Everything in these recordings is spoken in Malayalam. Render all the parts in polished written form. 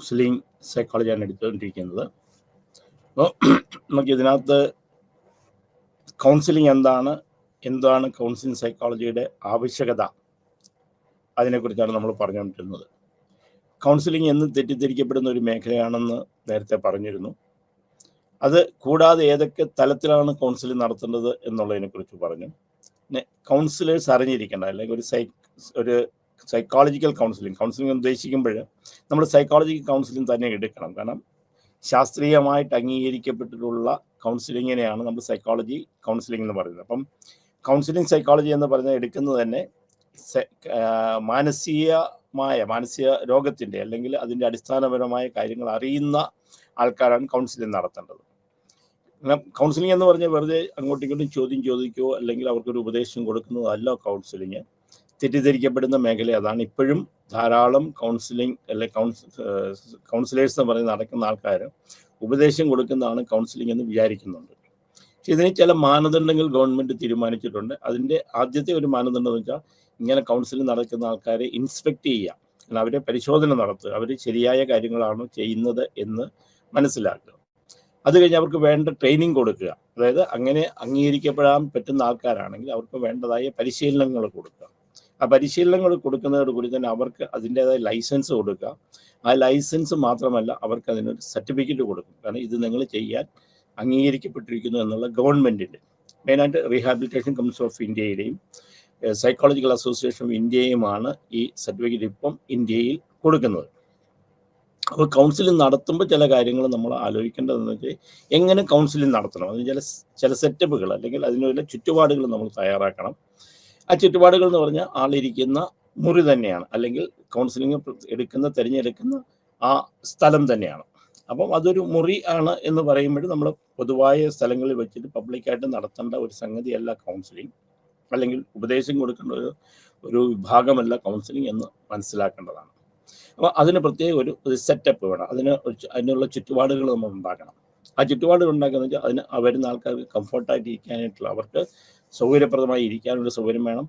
കൗൺസിലിംഗ് സൈക്കോളജിയാണ് എടുത്തുകൊണ്ടിരിക്കുന്നത്. അപ്പോൾ നമുക്ക് ഇതിനകത്ത് കൗൺസിലിംഗ് എന്താണ് കൗൺസിലിംഗ് സൈക്കോളജിയുടെ ആവശ്യകത, അതിനെക്കുറിച്ചാണ് നമ്മൾ പറഞ്ഞുകൊണ്ടിരുന്നത്. കൗൺസിലിംഗ് എന്ന് തെറ്റിദ്ധരിക്കപ്പെടുന്ന ഒരു മേഖലയാണെന്ന് നേരത്തെ പറഞ്ഞിരുന്നു. അത് കൂടാതെ ഏതൊക്കെ തലത്തിലാണ് കൗൺസിലിംഗ് നടത്തേണ്ടത് എന്നുള്ളതിനെക്കുറിച്ച് പറഞ്ഞു. പിന്നെ കൗൺസിലേഴ്സ് അറിഞ്ഞിരിക്കേണ്ട, അല്ലെങ്കിൽ ഒരു സൈക്കോളജിക്കൽ കൗൺസിലിംഗ് ഉദ്ദേശിക്കുമ്പോൾ നമ്മൾ സൈക്കോളജിക്കൽ കൗൺസിലിംഗ് തന്നെ എടുക്കണം. കാരണം ശാസ്ത്രീയമായിട്ട് അംഗീകരിക്കപ്പെട്ടിട്ടുള്ള കൗൺസിലിങ്ങിനെയാണ് നമ്മൾ സൈക്കോളജി കൗൺസിലിംഗ് എന്ന് പറയുന്നത്. അപ്പം കൗൺസിലിംഗ് സൈക്കോളജി എന്ന് പറഞ്ഞാൽ എടുക്കുന്നത് തന്നെ മാനസിക രോഗത്തിൻ്റെ അല്ലെങ്കിൽ അതിൻ്റെ അടിസ്ഥാനപരമായ കാര്യങ്ങൾ അറിയുന്ന ആൾക്കാരാണ് കൗൺസിലിംഗ് നടത്തേണ്ടത്. കൗൺസിലിംഗ് എന്ന് പറഞ്ഞാൽ വെറുതെ അങ്ങോട്ടും ഇങ്ങോട്ടും ചോദ്യം ചോദിക്കുകയോ അല്ലെങ്കിൽ അവർക്കൊരു ഉപദേശം കൊടുക്കുന്നതല്ല കൗൺസിലിംഗ്. തെറ്റിദ്ധരിക്കപ്പെടുന്ന മേഖല അതാണ്. ഇപ്പോഴും ധാരാളം കൗൺസിലിംഗ് കൗൺസിലേഴ്സ് എന്ന് പറഞ്ഞ് നടക്കുന്ന ആൾക്കാർ ഉപദേശം കൊടുക്കുന്നതാണ് കൗൺസിലിംഗ് എന്ന് വിചാരിക്കുന്നുണ്ട്. പക്ഷെ ഇതിന് ചില മാനദണ്ഡങ്ങൾ ഗവൺമെൻറ് തീരുമാനിച്ചിട്ടുണ്ട്. അതിൻ്റെ ആദ്യത്തെ ഒരു മാനദണ്ഡം എന്ന് വെച്ചാൽ ഇങ്ങനെ കൗൺസിലിംഗ് നടക്കുന്ന ആൾക്കാരെ ഇൻസ്പെക്ട് ചെയ്യുക, അവരെ പരിശോധന നടത്തുക, അവർ ശരിയായ കാര്യങ്ങളാണോ ചെയ്യുന്നത് എന്ന് മനസ്സിലാക്കുക. അത് കഴിഞ്ഞ് അവർക്ക് വേണ്ട ട്രെയിനിങ് കൊടുക്കുക. അതായത് അങ്ങനെ അംഗീകരിക്കപ്പെടാൻ പറ്റുന്ന ആൾക്കാരാണെങ്കിൽ അവർക്ക് വേണ്ടതായ പരിശീലനങ്ങൾ കൊടുക്കുക. ആ പരിശീലനങ്ങൾ കൊടുക്കുന്നതോടുകൂടി തന്നെ അവർക്ക് അതിൻ്റേതായ ലൈസൻസ് കൊടുക്കുക. ആ ലൈസൻസ് മാത്രമല്ല, അവർക്ക് അതിനൊരു സർട്ടിഫിക്കറ്റ് കൊടുക്കും. കാരണം ഇത് നിങ്ങൾ ചെയ്യാൻ അംഗീകരിക്കപ്പെട്ടിരിക്കുന്നു എന്നുള്ള ഗവൺമെൻറ്റിൻ്റെ, മെയിനായിട്ട് റീഹാബിലിറ്റേഷൻ കൗൺസിൽ ഓഫ് ഇന്ത്യയുടെയും സൈക്കോളജിക്കൽ അസോസിയേഷൻ ഓഫ് ഇന്ത്യയുമാണ് ഈ സർട്ടിഫിക്കറ്റ് ഇപ്പം ഇന്ത്യയിൽ കൊടുക്കുന്നത്. അപ്പോൾ കൗൺസിലിംഗ് നടത്തുമ്പോൾ ചില കാര്യങ്ങൾ നമ്മൾ ആലോചിക്കേണ്ടതെന്ന് വെച്ചാൽ എങ്ങനെ കൗൺസിലിംഗ് നടത്തണം, അതിന് ചില സെറ്റപ്പുകൾ അല്ലെങ്കിൽ അതിനുള്ള ചുറ്റുപാടുകൾ നമ്മൾ തയ്യാറാക്കണം. ആ ചുറ്റുപാടുകൾ എന്ന് പറഞ്ഞാൽ ആളിരിക്കുന്ന മുറി തന്നെയാണ്, അല്ലെങ്കിൽ കൗൺസിലിംഗ് തിരഞ്ഞെടുക്കുന്ന ആ സ്ഥലം തന്നെയാണ്. അപ്പം അതൊരു മുറി ആണ് എന്ന് പറയുമ്പോൾ നമ്മൾ പൊതുവായ സ്ഥലങ്ങളിൽ വെച്ചിട്ട് പബ്ലിക്കായിട്ട് നടത്തേണ്ട ഒരു സംഗതിയല്ല കൗൺസിലിംഗ്, അല്ലെങ്കിൽ ഉപദേശം കൊടുക്കേണ്ട ഒരു വിഭാഗമല്ല കൗൺസിലിംഗ് എന്ന് മനസ്സിലാക്കേണ്ടതാണ്. അപ്പോൾ അതിന് പ്രത്യേക ഒരു സെറ്റപ്പ് വേണം. അതിനുള്ള ചുറ്റുപാടുകൾ നമ്മൾ ഉണ്ടാക്കണം. ആ ചുറ്റുപാടുകൾ ഉണ്ടാക്കുന്നത് വെച്ചാൽ അതിന് വരുന്ന ആൾക്കാർക്ക് കംഫർട്ടായിട്ട് ഇരിക്കാനായിട്ടുള്ള, അവർക്ക് സൗകര്യപ്രദമായി ഇരിക്കാനുള്ള സൗകര്യം വേണം.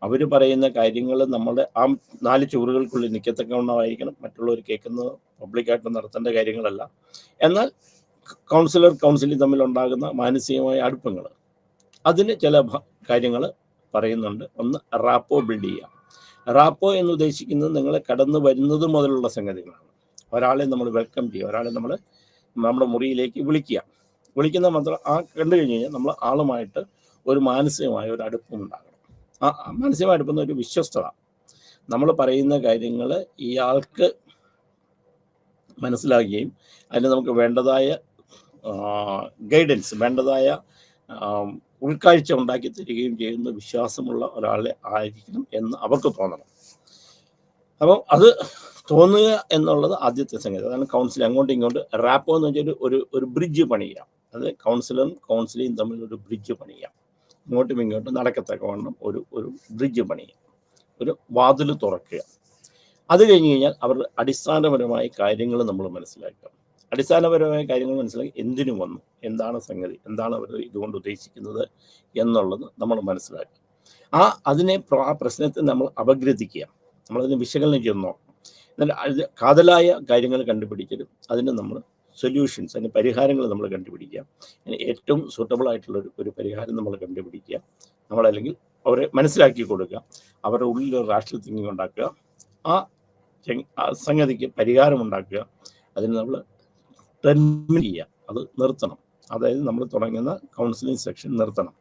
അവർ പറയുന്ന കാര്യങ്ങൾ നമ്മുടെ ആ 4 ചുവറുകൾക്കുള്ളിൽ നിൽക്കത്തക്കവണ്ണമായിരിക്കണം. മറ്റുള്ളവർ കേൾക്കുന്നത് പബ്ലിക്കായിട്ട് നടത്തേണ്ട കാര്യങ്ങളല്ല. എന്നാൽ കൗൺസിലിംഗ് തമ്മിലുണ്ടാകുന്ന മാനസികമായ അടുപ്പങ്ങൾ, അതിന് ചില കാര്യങ്ങൾ പറയുന്നുണ്ട്. ഒന്ന്, റാപ്പോ ബിൽഡ് ചെയ്യുക. റാപ്പോ എന്ന് ഉദ്ദേശിക്കുന്നത് നിങ്ങളെ കടന്നു വരുന്നത് മുതലുള്ള സംഗതികളാണ്. ഒരാളെ നമ്മൾ വെൽക്കം ചെയ്യുക, ഒരാളെ നമ്മൾ നമ്മുടെ മുറിയിലേക്ക് വിളിക്കുന്ന മാത്രം കണ്ടു കഴിഞ്ഞ് കഴിഞ്ഞാൽ നമ്മൾ ആളുമായിട്ട് ഒരു മാനസികമായ ഒരു അടുപ്പം ഉണ്ടാകണം. ആ മാനസികമായ അടുപ്പം ഒരു വിശ്വസ്തത, നമ്മൾ പറയുന്ന കാര്യങ്ങൾ ഇയാൾക്ക് മനസ്സിലാക്കുകയും അതിന് നമുക്ക് വേണ്ടതായ ഗൈഡൻസ്, വേണ്ടതായ ഉൾക്കാഴ്ച ഉണ്ടാക്കി തരികയും ചെയ്യുന്ന വിശ്വാസമുള്ള ഒരാളെ ആയിരിക്കണം എന്ന് അവർക്ക് തോന്നണം. അപ്പം അത് തോന്നുക എന്നുള്ളത് ആദ്യത്തെ സംഗതി. അതാണ് കൗൺസിലിംഗ്. അങ്ങോട്ടും ഇങ്ങോട്ട് റാപ്പോ എന്ന് വെച്ചാൽ ഒരു ബ്രിഡ്ജ് പണിയാം. അത് കൗൺസിലിംഗ് തമ്മിൽ ഒരു ബ്രിഡ്ജ് പണിയാം. ഇങ്ങോട്ടും ഇങ്ങോട്ടും നടക്കത്തക്കവണ്ണം ഒരു ബ്രിഡ്ജ് പണിയാം, ഒരു വാതിൽ തുറക്കുക. അത് കഴിഞ്ഞ് കഴിഞ്ഞാൽ അവരുടെ അടിസ്ഥാനപരമായ കാര്യങ്ങൾ നമ്മൾ മനസ്സിലാക്കുക. അടിസ്ഥാനപരമായ കാര്യങ്ങൾ മനസ്സിലാക്കി എന്തിനു വന്നു, എന്താണ് സംഗതി, എന്താണ് അവർ ഇതുകൊണ്ട് ഉദ്ദേശിക്കുന്നത് എന്നുള്ളത് നമ്മൾ മനസ്സിലാക്കി ആ പ്രശ്നത്തെ നമ്മൾ അപഗ്രഥിക്കുക, നമ്മളതിനെ വിശകലനം ചെയ്ത് നോക്കണം. എന്നാൽ കാതലായ കാര്യങ്ങൾ കണ്ടുപിടിച്ചിട്ട് അതിന് നമ്മൾ സൊല്യൂഷൻസ്, അതിന് പരിഹാരങ്ങൾ നമ്മൾ കണ്ടുപിടിക്കുക. അതിന് ഏറ്റവും സൂട്ടബിൾ ആയിട്ടുള്ള ഒരു പരിഹാരം നമ്മൾ കണ്ടുപിടിക്കുക. നമ്മളല്ലെങ്കിൽ അവരെ മനസ്സിലാക്കി കൊടുക്കുക, അവരുടെ ഉള്ളിൽ ഒരു റാഷണൽ തിങ്കിങ് ഉണ്ടാക്കുക, ആ സംഗതിക്ക് പരിഹാരമുണ്ടാക്കുക. അതിന് നമ്മൾ ടെർമിനേറ്റ് ചെയ്യുക, അത് നിർത്തണം. അതായത് നമ്മൾ തുടങ്ങുന്ന കൗൺസിലിംഗ് സെക്ഷൻ നിർത്തണം.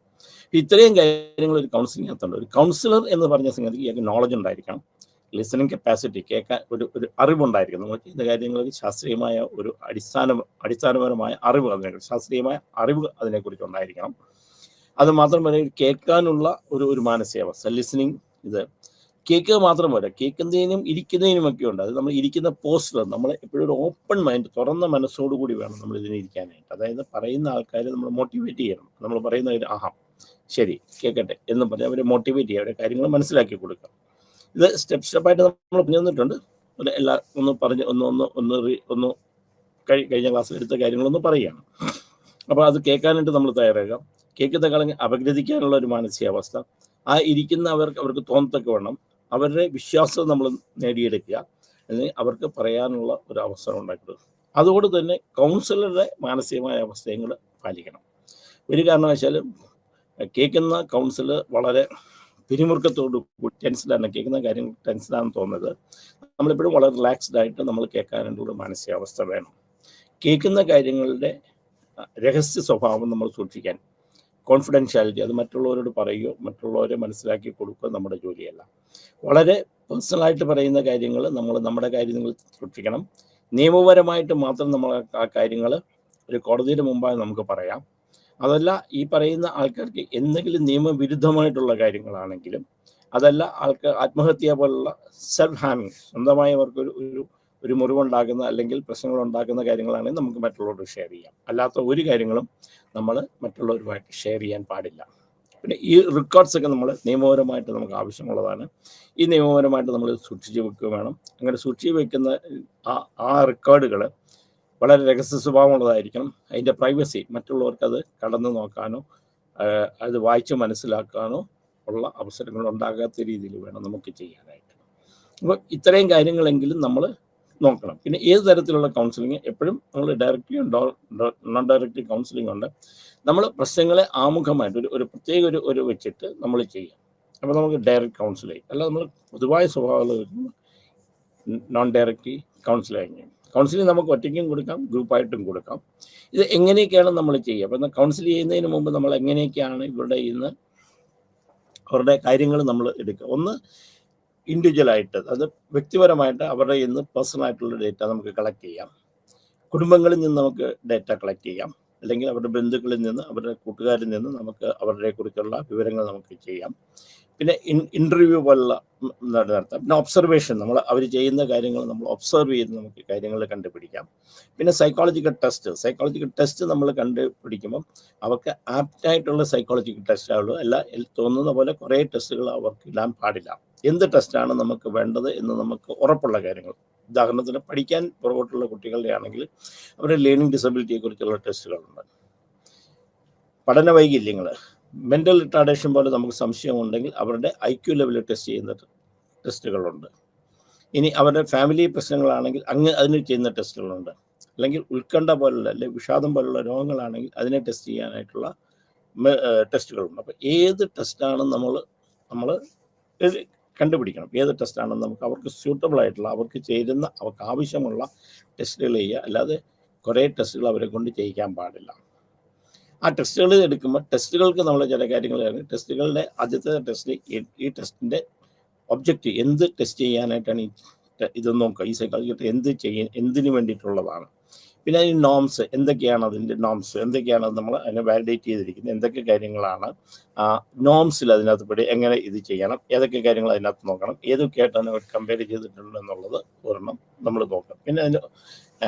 ഇത്രയും കാര്യങ്ങൾ ഒരു കൗൺസിലിംഗ് നടത്തേണ്ട. ഒരു കൗൺസിലർ എന്ന് പറഞ്ഞ സംഗതിക്ക് ഇയാൾക്ക് നോളജ് ഉണ്ടായിരിക്കണം, ലിസണിങ് കപ്പാസിറ്റി, കേൾക്കാൻ ഒരു അറിവുണ്ടായിരിക്കണം. നമ്മൾ ചെയ്യുന്ന കാര്യങ്ങൾക്ക് ശാസ്ത്രീയമായ ഒരു അടിസ്ഥാനപരമായ അറിവ്, ശാസ്ത്രീയമായ അറിവ് അതിനെക്കുറിച്ച് ഉണ്ടായിരിക്കണം. അത് മാത്രമല്ല കേൾക്കാനുള്ള ഒരു മാനസികാവസ്ഥ, ലിസണിങ്. ഇത് കേൾക്കുക മാത്രം പോരാ, കേൾക്കുന്നതിനും ഇരിക്കുന്നതിനുമൊക്കെ ഉണ്ട്. അത് നമ്മൾ ഇരിക്കുന്ന പോസ്റ്റർ, നമ്മൾ എപ്പോഴും ഒരു ഓപ്പൺ മൈൻഡ്, തുറന്ന മനസ്സോടുകൂടി വേണം നമ്മൾ ഇതിന് ഇരിക്കാനായിട്ട്. അതായത് പറയുന്ന ആൾക്കാരെ നമ്മൾ മോട്ടിവേറ്റ് ചെയ്യണം. നമ്മൾ പറയുന്ന ആഹാ ശരി കേൾക്കട്ടെ എന്ന് പറഞ്ഞ് അവരെ മോട്ടിവേറ്റ് ചെയ്യുക, അവരെ കാര്യങ്ങൾ മനസ്സിലാക്കി കൊടുക്കുക. ഇത് സ്റ്റെപ്പായിട്ട് നമ്മൾ പറഞ്ഞു തന്നിട്ടുണ്ട്. ഒന്ന് കഴിഞ്ഞ ക്ലാസ്സിൽ എടുത്ത കാര്യങ്ങളൊന്ന് പറയുകയാണ്. അപ്പോൾ അത് കേൾക്കാനായിട്ട് നമ്മൾ തയ്യാറാകാം. കേൾക്കുന്ന കാലം അപഗ്രഥിക്കാനുള്ള ഒരു മാനസികാവസ്ഥ, ആ ഇരിക്കുന്ന അവർക്ക് തോന്നത്തക്ക വേണം, അവരുടെ വിശ്വാസം നമ്മൾ നേടിയെടുക്കുക. അല്ലെങ്കിൽ അവർക്ക് പറയാനുള്ള ഒരു അവസരം ഉണ്ടാക്കുന്നത്. അതുകൊണ്ട് തന്നെ കൗൺസിലറുടെ മാനസികമായ അവസ്ഥകൾ പാലിക്കണം. ഒരു കാരണവശാലും കേൾക്കുന്ന കൗൺസിലർ വളരെ പിരിമുറുക്കത്തോട് കൂടി ടെൻസ്ഡാണ്, കേൾക്കുന്ന കാര്യങ്ങൾ ടെൻസ്ഡാണെന്ന് തോന്നുന്നത്. നമ്മളെപ്പോഴും വളരെ റിലാക്സ്ഡ് ആയിട്ട് നമ്മൾ കേൾക്കാനുള്ള മാനസികാവസ്ഥ വേണം. കേൾക്കുന്ന കാര്യങ്ങളുടെ രഹസ്യ സ്വഭാവം നമ്മൾ സൂക്ഷിക്കാൻ, കോൺഫിഡൻഷ്യാലിറ്റി, അത് മറ്റുള്ളവരോട് പറയുകയോ മറ്റുള്ളവരെ മനസ്സിലാക്കി കൊടുക്കുക നമ്മുടെ ജോലിയല്ല. വളരെ പേഴ്സണലായിട്ട് പറയുന്ന കാര്യങ്ങൾ നമ്മൾ നമ്മുടെ കാര്യങ്ങൾ സൂക്ഷിക്കണം. നിയമപരമായിട്ട് മാത്രം നമ്മൾ ആ കാര്യങ്ങൾ ഒരു കോടതിയുടെ മുമ്പായി നമുക്ക് പറയാം. അതല്ല ഈ പറയുന്ന ആൾക്കാർക്ക് എന്തെങ്കിലും നിയമവിരുദ്ധമായിട്ടുള്ള കാര്യങ്ങളാണെങ്കിലും, അതല്ല ആൾക്ക് ആത്മഹത്യ പോലുള്ള സെൽഫ് ഹാമിങ്, സ്വന്തമായി അവർക്ക് ഒരു മുറിവുണ്ടാക്കുന്ന അല്ലെങ്കിൽ പ്രശ്നങ്ങൾ ഉണ്ടാക്കുന്ന കാര്യങ്ങളാണെങ്കിൽ നമുക്ക് മറ്റുള്ളവരോട് ഷെയർ ചെയ്യാം. അല്ലാത്ത ഒരു കാര്യങ്ങളും നമ്മൾ മറ്റുള്ളവരുമായിട്ട് ഷെയർ ചെയ്യാൻ പാടില്ല. പിന്നെ ഈ റെക്കോർഡ്സ് ഒക്കെ നമ്മൾ നിയമപരമായിട്ട് നമുക്ക് ആവശ്യമുള്ളതാണ്. ഈ നിയമപരമായിട്ട് നമ്മൾ സൂക്ഷിച്ച് വെക്കുക വേണം. അങ്ങനെ സൂക്ഷിച്ച് വെക്കുന്ന ആ റെക്കോർഡുകൾ വളരെ രഹസ്യ സ്വഭാവമുള്ളതായിരിക്കണം. അതിൻ്റെ പ്രൈവസി മറ്റുള്ളവർക്ക് അത് കടന്നു നോക്കാനോ അത് വായിച്ച് മനസ്സിലാക്കാനോ ഉള്ള അവസരങ്ങൾ ഉണ്ടാകാത്ത രീതിയിൽ വേണം നമുക്ക് ചെയ്യാനായിട്ട്. അപ്പോൾ ഇത്രയും കാര്യങ്ങളെങ്കിലും നമ്മൾ നോക്കണം. പിന്നെ ഏത് തരത്തിലുള്ള കൗൺസിലിങ്, എപ്പോഴും നമ്മൾ ഡയറക്റ്റ്ലി നോൺ ഡയറക്റ്റ്ലി കൗൺസിലിംഗ് ഉണ്ട്. നമ്മൾ പ്രശ്നങ്ങളെ ആമുഖമായിട്ട് ഒരു പ്രത്യേക ഒരു വെച്ചിട്ട് നമ്മൾ ചെയ്യാം. അപ്പോൾ നമുക്ക് ഡയറക്റ്റ് കൗൺസിലിംഗ്, അല്ല നമ്മൾ പൊതുവായ സ്വഭാവമുള്ള നോൺ ഡയറക്റ്റ്ലി കൗൺസിലിംഗ്. കൗൺസിലിംഗ് നമുക്ക് ഒറ്റയ്ക്കും കൊടുക്കാം, ഗ്രൂപ്പായിട്ടും കൊടുക്കാം. ഇത് എങ്ങനെയൊക്കെയാണ് നമ്മൾ ചെയ്യുക? അപ്പം കൗൺസിൽ ചെയ്യുന്നതിന് മുമ്പ് നമ്മൾ എങ്ങനെയൊക്കെയാണ് അവരുടെ കാര്യങ്ങൾ നമ്മൾ എടുക്കുക. ഒന്ന്, ഇൻഡിവിജ്വലായിട്ട്, അത് വ്യക്തിപരമായിട്ട് അവരുടെ ഇന്ന് പേഴ്സണലായിട്ടുള്ള ഡേറ്റ നമുക്ക് കളക്ട് ചെയ്യാം. കുടുംബങ്ങളിൽ നിന്ന് നമുക്ക് ഡേറ്റ കളക്ട് ചെയ്യാം, അല്ലെങ്കിൽ അവരുടെ ബന്ധുക്കളിൽ നിന്ന്, അവരുടെ കൂട്ടുകാരിൽ നിന്ന് നമുക്ക് അവരുടെ കുറിച്ചുള്ള വിവരങ്ങൾ നമുക്ക് ചെയ്യാം. പിന്നെ ഇൻ്റർവ്യൂ പോലുള്ള നടത്താം. പിന്നെ ഒബ്സർവേഷൻ, അവർ ചെയ്യുന്ന കാര്യങ്ങൾ നമ്മൾ ഒബ്സർവ് ചെയ്ത് നമുക്ക് കാര്യങ്ങൾ കണ്ടുപിടിക്കാം. പിന്നെ സൈക്കോളജിക്കൽ ടെസ്റ്റ് നമ്മൾ കണ്ടുപിടിക്കുമ്പം അവർക്ക് ആപ്റ്റായിട്ടുള്ള സൈക്കോളജിക്കൽ ടെസ്റ്റുകൾ അല്ല, തോന്നുന്ന പോലെ കുറേ ടെസ്റ്റുകൾ അവർക്ക് ഇടാൻ പാടില്ല. എന്ത് ടെസ്റ്റാണ് നമുക്ക് വേണ്ടത് എന്ന് നമുക്ക് ഉറപ്പുള്ള കാര്യങ്ങൾ. ഉദാഹരണത്തിന് പഠിക്കാൻ പുറകോട്ടുള്ള കുട്ടികളുടെ ആണെങ്കിൽ അവരുടെ ലേണിംഗ് ഡിസബിലിറ്റിയെക്കുറിച്ചുള്ള ടെസ്റ്റുകളുണ്ട്. പഠന വൈകല്യങ്ങൾ, മെൻ്റൽ റിട്ടാർഡേഷൻ പോലെ നമുക്ക് സംശയമുണ്ടെങ്കിൽ അവരുടെ IQ ലെവൽ ടെസ്റ്റ് ചെയ്യുന്ന ടെസ്റ്റുകളുണ്ട്. ഇനി അവരുടെ ഫാമിലി പ്രശ്നങ്ങളാണെങ്കിൽ അതിന് ചെയ്യുന്ന ടെസ്റ്റുകളുണ്ട്. അല്ലെങ്കിൽ ഉത്കണ്ഠ പോലുള്ള അല്ലെങ്കിൽ വിഷാദം പോലുള്ള രോഗങ്ങളാണെങ്കിൽ അതിനെ ടെസ്റ്റ് ചെയ്യാനായിട്ടുള്ള ടെസ്റ്റുകളുണ്ട്. അപ്പോൾ ഏത് ടെസ്റ്റാണ് നമ്മൾ കണ്ടുപിടിക്കണം. ഏത് ടെസ്റ്റാണെന്ന് നമുക്ക് അവർക്ക് സ്യൂട്ടബിൾ ആയിട്ടുള്ള, അവർക്ക് ചേരുന്ന, അവർക്ക് ആവശ്യമുള്ള ടെസ്റ്റുകൾ ചെയ്യുക. അല്ലാതെ കുറേ ടെസ്റ്റുകൾ അവരെ കൊണ്ട് ചെയ്യിക്കാൻ പാടില്ല. ആ ടെസ്റ്റുകൾ എടുക്കുമ്പോൾ ടെസ്റ്റുകൾക്ക് നമ്മൾ ചില കാര്യങ്ങൾ, ടെസ്റ്റുകളുടെ ആദ്യത്തെ ടെസ്റ്റ്, ഈ ടെസ്റ്റിൻ്റെ ഒബ്ജക്റ്റ് എന്ത് ടെസ്റ്റ് ചെയ്യാനായിട്ടാണ് ഇത് നോക്കുക. ഈ സൈക്കോളജി എന്തിനു വേണ്ടിയിട്ടുള്ളതാണ്. പിന്നെ അതിന് നോംസ് എന്തൊക്കെയാണ്, അതിൻ്റെ നോംസ് എന്തൊക്കെയാണ്, നമ്മൾ അതിനെ വാലിഡേറ്റ് ചെയ്തിരിക്കുന്നത്, എന്തൊക്കെ കാര്യങ്ങളാണ് നോംസിൽ അതിനകത്ത് പെടി, എങ്ങനെ ഇത് ചെയ്യണം, ഏതൊക്കെ കാര്യങ്ങൾ അതിനകത്ത് നോക്കണം, ഏതൊക്കെയായിട്ടാണ് കമ്പയർ ചെയ്തിട്ടുണ്ട് എന്നുള്ളത് ഒരെണ്ണം നമ്മൾ നോക്കണം. പിന്നെ അതിന്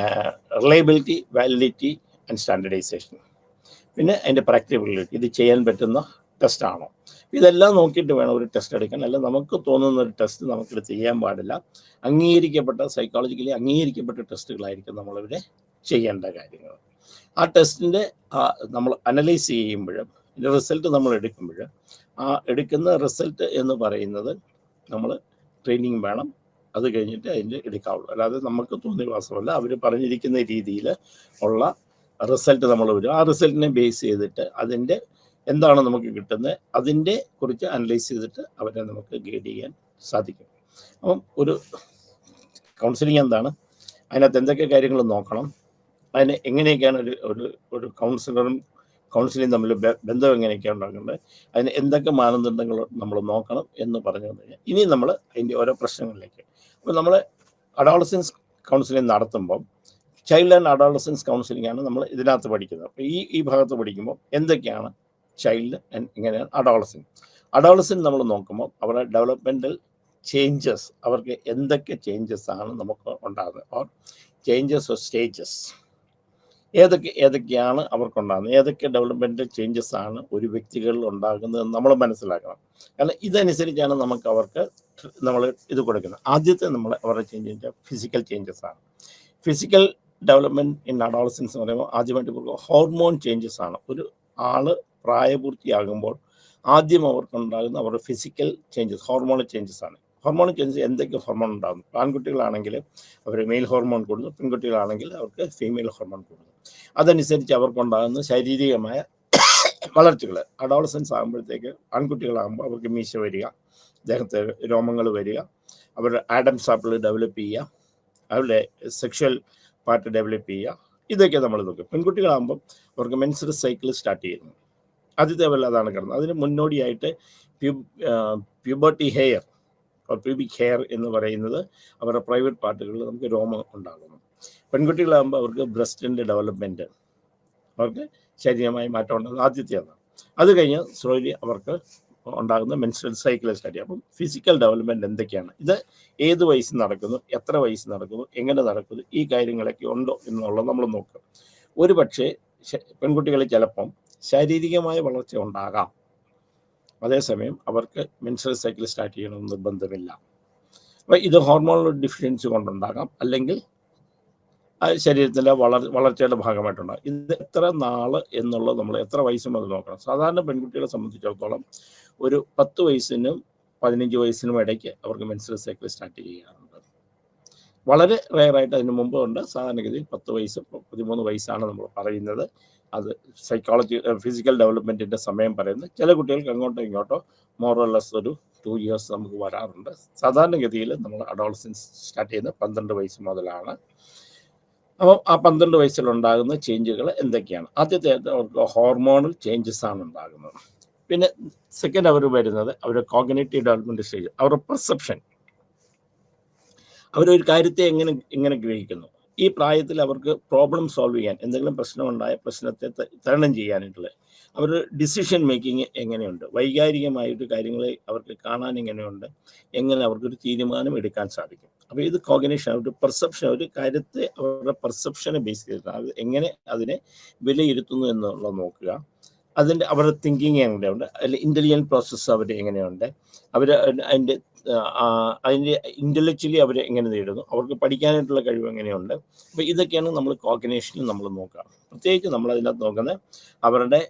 റിലയബിലിറ്റി, വാലിഡിറ്റി ആൻഡ് സ്റ്റാൻഡർഡൈസേഷൻ, പിന്നെ അതിൻ്റെ പ്രാക്ടിക്കബിലിറ്റി, ഇത് ചെയ്യാൻ പറ്റുന്ന ടെസ്റ്റാണോ. ഇതെല്ലാം നോക്കിയിട്ട് വേണം ഒരു ടെസ്റ്റ് എടുക്കാൻ. അല്ല നമുക്ക് തോന്നുന്ന ഒരു ടെസ്റ്റ് നമുക്കിത് ചെയ്യാൻ പാടില്ല. സൈക്കോളജിക്കലി അംഗീകരിക്കപ്പെട്ട ടെസ്റ്റുകളായിരിക്കും നമ്മളിവിടെ ചെയ്യേണ്ട കാര്യങ്ങൾ. ആ ടെസ്റ്റിൻ്റെ നമ്മൾ അനലൈസ് ചെയ്യുമ്പോഴും ഇതിൻ്റെ റിസൾട്ട് നമ്മൾ എടുക്കുമ്പോൾ, ആ എടുക്കുന്ന റിസൾട്ട് എന്ന് പറയുന്നത് നമ്മൾ ട്രെയിനിങ് വേണം. അത് കഴിഞ്ഞിട്ട് അതിൻ്റെ എടുക്കാവുള്ളൂ. അല്ലാതെ നമുക്ക് തോന്നിയ വാസമല്ല, അവർ പറഞ്ഞിരിക്കുന്ന രീതിയിൽ ഉള്ള റിസൾട്ട് നമ്മൾ വരും. ആ റിസൾട്ടിനെ ബേസ് ചെയ്തിട്ട് അതിൻ്റെ എന്താണ് നമുക്ക് കിട്ടുന്നത്, അതിൻ്റെ കുറിച്ച് അനലൈസ് ചെയ്തിട്ട് അവരെ നമുക്ക് ഗൈഡ് ചെയ്യാൻ സാധിക്കും. അപ്പം ഒരു കൗൺസിലിംഗ് എന്താണ്, അതിനകത്ത് എന്തൊക്കെ കാര്യങ്ങൾ നോക്കണം, അതിന് എങ്ങനെയൊക്കെയാണ് ഒരു കൗൺസിലറും കൗൺസിലിംഗ് തമ്മിൽ ബന്ധം എങ്ങനെയൊക്കെയാണ് ഉണ്ടാക്കേണ്ടത്, അതിന് എന്തൊക്കെ മാനദണ്ഡങ്ങൾ നമ്മൾ നോക്കണം എന്ന് പറഞ്ഞു കഴിഞ്ഞാൽ, ഇനി നമ്മൾ അതിൻ്റെ ഓരോ പ്രശ്നങ്ങളിലേക്ക്. അപ്പോൾ നമ്മൾ അഡോളസൻസ് കൗൺസിലിംഗ് നടത്തുമ്പം ചൈൽഡ് ആൻഡ് അഡോളസൻസ് കൗൺസിലിംഗ് ആണ് നമ്മൾ ഇതിനകത്ത് പഠിക്കുന്നത്. അപ്പോൾ ഈ ഭാഗത്ത് പഠിക്കുമ്പോൾ എന്തൊക്കെയാണ് ചൈൽഡ് ആൻഡ് എങ്ങനെയാണ് അഡോളസൻറ്റ് നമ്മൾ നോക്കുമ്പോൾ അവരുടെ ഡെവലപ്മെൻറ്റൽ ചേഞ്ചസ്, അവർക്ക് എന്തൊക്കെ ചേഞ്ചസ് ആണ് നമുക്ക് ഉണ്ടാകുന്നത്, ഓർ ചേഞ്ചസ് ഓർ സ്റ്റേജസ് ഏതൊക്കെയാണ് അവർക്കുണ്ടാകുന്നത്, ഏതൊക്കെ ഡെവലപ്മെൻറ്റൽ ചേഞ്ചസ് ആണ് ഒരു വ്യക്തികളിൽ ഉണ്ടാകുന്നതെന്ന് നമ്മൾ മനസ്സിലാക്കണം. കാരണം ഇതനുസരിച്ചാണ് നമുക്ക് അവർക്ക് നമ്മൾ ഇത് കൊടുക്കുന്നത്. ആദ്യത്തെ നമ്മൾ അവരുടെ ചേഞ്ച് ഫിസിക്കൽ ചേഞ്ചസ് ആണ്. ഫിസിക്കൽ ഡെവലപ്മെൻറ്റ് ഇൻ അഡോളസൻസ് എന്ന് പറയുമ്പോൾ ആദ്യമായിട്ട് ഹോർമോൺ ചേഞ്ചസ് ആണ്. ഒരു ആള് പ്രായപൂർത്തിയാകുമ്പോൾ ആദ്യം അവർക്കുണ്ടാകുന്ന അവരുടെ ഫിസിക്കൽ ചേഞ്ചസ് ഹോർമോണൽ ചേഞ്ചസ് ആണ്. ഹോർമോൺ ചേഞ്ചസ് എന്തൊക്കെ ഹോർമോൺ ഉണ്ടാകുന്നു. ആൺകുട്ടികളാണെങ്കിൽ അവർ മെയിൽ ഹോർമോൺ കൂടുന്നു, പെൺകുട്ടികളാണെങ്കിൽ അവർക്ക് ഫീമെയിൽ ഹോർമോൺ കൂടുന്നു. അതനുസരിച്ച് അവർക്കുണ്ടാകുന്ന ശാരീരികമായ വളർച്ചകൾ. അഡോളസൻസ് ആകുമ്പോഴത്തേക്ക് ആൺകുട്ടികളാകുമ്പോൾ അവർക്ക് മീശ വരിക, ദേഹത്ത് രോമങ്ങൾ വരിക, അവരുടെ ആഡംസ് ആപ്പിൾ ഡെവലപ്പ് ചെയ്യുക, അവരുടെ സെക്ഷൽ പാർട്ട് ഡെവലപ്പ് ചെയ്യുക, ഇതൊക്കെ നമ്മൾ നോക്കും. പെൺകുട്ടികളാകുമ്പം അവർക്ക് മെൻസ്ട്രൽ സൈക്കിൾ സ്റ്റാർട്ട് ചെയ്യുന്നു. ആദ്യത്തെ പോലെ അതാണ് കിടന്നത്. അതിന് മുന്നോടിയായിട്ട് പ്യൂബർട്ടി ഹെയർ പ്യൂബിക് ഹെയർ എന്ന് പറയുന്നത് അവരുടെ പ്രൈവറ്റ് പാർട്ടുകളിൽ നമുക്ക് രോമം ഉണ്ടാകുന്നു. പെൺകുട്ടികളാകുമ്പോൾ അവർക്ക് ബ്രസ്റ്റിൻ്റെ ഡെവലപ്മെൻറ്റ്, അവർക്ക് ശരീരമായി മാറ്റം ഉണ്ടാകുന്നത് ആദ്യത്തെയാണ്. അത് കഴിഞ്ഞ് സ്ലോലി അവർക്ക് ഉണ്ടാകുന്ന മെൻസ്ട്രൽ സൈക്കിൾ സ്റ്റാർട്ട് ചെയ്യും. അപ്പം ഫിസിക്കൽ ഡെവലപ്മെൻറ്റ് എന്തൊക്കെയാണ്, ഇത് ഏത് വയസ്സിൽ നടക്കുന്നു, എത്ര വയസ്സിൽ നടക്കുന്നു, എങ്ങനെ നടക്കുന്നു, ഈ കാര്യങ്ങളൊക്കെ ഉണ്ടോ എന്നുള്ളത് നമ്മൾ നോക്കുക. ഒരു പക്ഷേ പെൺകുട്ടികളിൽ ചിലപ്പം ശാരീരികമായ വളർച്ച ഉണ്ടാകാം, അതേസമയം അവർക്ക് മെൻസ്ട്രൽ സൈക്കിൾ സ്റ്റാർട്ട് ചെയ്യണമെന്ന് നിർബന്ധമില്ല. അപ്പോൾ ഇത് ഹോർമോണൽ ഡിഫിഷ്യൻസി കൊണ്ടുണ്ടാകാം, അല്ലെങ്കിൽ ശരീരത്തിൻ്റെ വളർച്ചയുടെ ഭാഗമായിട്ടുണ്ടാകും. ഇത് എത്ര നാൾ എന്നുള്ളത് നമ്മൾ എത്ര വയസ്സും അത് നോക്കണം. സാധാരണ പെൺകുട്ടികളെ സംബന്ധിച്ചിടത്തോളം ഒരു 10 വയസ്സിനും 15 വയസ്സിനും ഇടയ്ക്ക് അവർക്ക് മെൻസ്ട്രൽ സൈക്കിൾ സ്റ്റാർട്ട് ചെയ്യാറുണ്ട്. വളരെ റെയറായിട്ട് അതിന് മുമ്പ് ഉണ്ട്. സാധാരണഗതിയിൽ 10 വയസ്സ് 13 വയസ്സാണ് നമ്മൾ പറയുന്നത്. അത് സൈക്കോളജി ഫിസിക്കൽ ഡെവലപ്മെൻറ്റിൻ്റെ സമയം പറയുന്നത്. ചില കുട്ടികൾക്ക് അങ്ങോട്ടോ ഇങ്ങോട്ടോ മോറോലെസ് ഒരു 2 ഇയേഴ്സ് നമുക്ക് വരാറുണ്ട്. സാധാരണഗതിയിൽ നമ്മൾ അഡോളസൻസ് സ്റ്റാർട്ട് ചെയ്യുന്നത് 12 വയസ്സ് മുതലാണ്. അപ്പോൾ ആ 12 വയസ്സിലുണ്ടാകുന്ന ചേഞ്ചുകൾ എന്തൊക്കെയാണ്? ആദ്യത്തെ അവർക്ക് ഹോർമോണൽ ചേഞ്ചസ് ആണ് ഉണ്ടാകുന്നത്. പിന്നെ സെക്കൻഡ് അവർ വരുന്നത് അവരുടെ കോഗ്നിറ്റീവ് ഡെവലപ്മെൻറ്റ് സ്റ്റേജ്, അവരുടെ പെർസെപ്ഷൻ, അവരൊരു കാര്യത്തെ എങ്ങനെ ഗ്രഹിക്കുന്നു. ഈ പ്രായത്തിൽ അവർക്ക് പ്രോബ്ലം സോൾവ് ചെയ്യാൻ, എന്തെങ്കിലും പ്രശ്നമുണ്ടായ പ്രശ്നത്തെ തരണം ചെയ്യാനായിട്ടുള്ള അവരുടെ ഡിസിഷൻ മേക്കിംഗ് എങ്ങനെയുണ്ട്, വൈകാരികമായിട്ട് കാര്യങ്ങളെ അവർക്ക് കാണാൻ എങ്ങനെയുണ്ട്, എങ്ങനെ അവർക്കൊരു തീരുമാനം എടുക്കാൻ സാധിക്കും. അപ്പോൾ ഇത് കോഗ്നിഷൻ, അവരുടെ പെർസെപ്ഷൻ, ഒരു കാര്യത്തെ അവരുടെ പെർസെപ്ഷനെ ബേസ് ചെയ്തിട്ടാണ് അത് എങ്ങനെ അതിനെ വിലയിരുത്തുന്നു എന്നുള്ളത് നോക്കുക. അവരുടെ തിങ്കിങ് എങ്ങനെയുണ്ട്, അതിൽ ഇൻ്റലിജൻറ്റ് പ്രോസസ്സ് അവർ എങ്ങനെയുണ്ട്, അവർ അതിൻ്റെ ഇൻ്റലക്ച്വലി അവർ എങ്ങനെ നേടുന്നു, അവർക്ക് പഠിക്കാനായിട്ടുള്ള കഴിവ് എങ്ങനെയുണ്ട്. അപ്പോൾ ഇതൊക്കെയാണ് നമ്മൾ കോഗ്നിഷനിൽ നമ്മൾ നോക്കുക. പ്രത്യേകിച്ച് നമ്മൾ അതിനകത്ത് നോക്കുന്നത് അവരുടെ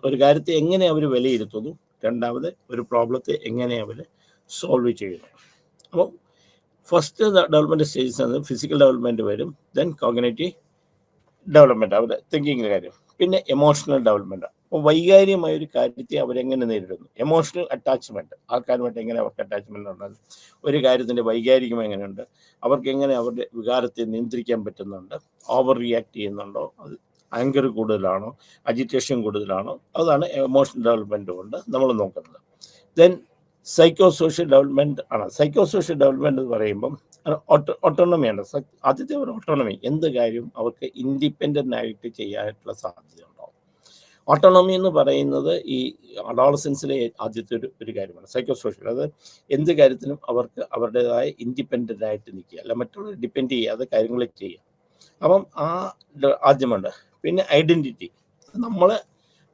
ഒരു കാര്യത്തെ എങ്ങനെ അവർ വിലയിരുത്തുന്നു, രണ്ടാമത് ഒരു പ്രോബ്ലത്തെ എങ്ങനെ അവർ സോൾവ് ചെയ്യുന്നു. അപ്പോൾ ഫസ്റ്റ് ഡെവലപ്മെൻറ്റ് സ്റ്റേജസ് ആണ് ഫിസിക്കൽ ഡെവലപ്മെൻറ്റ് വരും, ദെൻ കോഗ്നിറ്റീവ് ഡെവലപ്മെൻറ്റ് അവരുടെ തിങ്കിങ്ങിൻ്റെ കാര്യം, പിന്നെ എമോഷണൽ ഡെവലപ്മെൻറ്റ്. അപ്പോൾ വൈകാരികമായ ഒരു കാര്യത്തെ അവരെങ്ങനെ നേരിടുന്നു, എമോഷണൽ അറ്റാച്ച്മെൻറ്റ്, ആൾക്കാരുമായിട്ട് എങ്ങനെ അവർക്ക് അറ്റാച്ച്മെൻറ്റ് ഉണ്ടാകും, ഒരു കാര്യത്തിൻ്റെ വൈകാരികം എങ്ങനെയുണ്ട്, അവർക്ക് എങ്ങനെ അവരുടെ വികാരത്തെ നിയന്ത്രിക്കാൻ പറ്റുന്നുണ്ട്, ഓവർ റിയാക്ട് ചെയ്യുന്നുണ്ടോ, അത് ആങ്കർ കൂടുതലാണോ, അജിറ്റേഷൻ കൂടുതലാണോ, അതാണ് എമോഷണൽ ഡെവലപ്മെൻറ്റ് കൊണ്ട് നമ്മൾ നോക്കുന്നത്. ദെൻ സൈക്കോ സോഷ്യൽ ഡെവലപ്മെൻറ്റ് ആണ്. സൈക്കോ സോഷ്യൽ ഡെവലപ്മെൻറ്റ് എന്ന് പറയുമ്പം ഓട്ടോണമിയാണ്. ആദ്യത്തെ ഒരു ഓട്ടോണമി, എന്ത് കാര്യം അവർക്ക് ഇൻഡിപെൻഡൻ്റ് ആയിട്ട് ചെയ്യാനായിട്ടുള്ള സാധ്യത ഉണ്ടാവും. ഓട്ടോണമി എന്ന് പറയുന്നത് ഈ അഡോളസൻസിലെ ആദ്യത്തെ ഒരു കാര്യമാണ്. സൈക്കോ സോഷ്യൽ, അത് എന്ത് കാര്യത്തിനും അവർക്ക് അവരുടേതായ ഇൻഡിപെൻഡൻ്റ് ആയിട്ട് നിൽക്കുക, അല്ല മറ്റുള്ളവർ ഡിപ്പെൻഡ് ചെയ്യാതെ കാര്യങ്ങൾ ചെയ്യുക. അപ്പം ആദ്യമുണ്ട്. പിന്നെ ഐഡൻറ്റിറ്റി, നമ്മൾ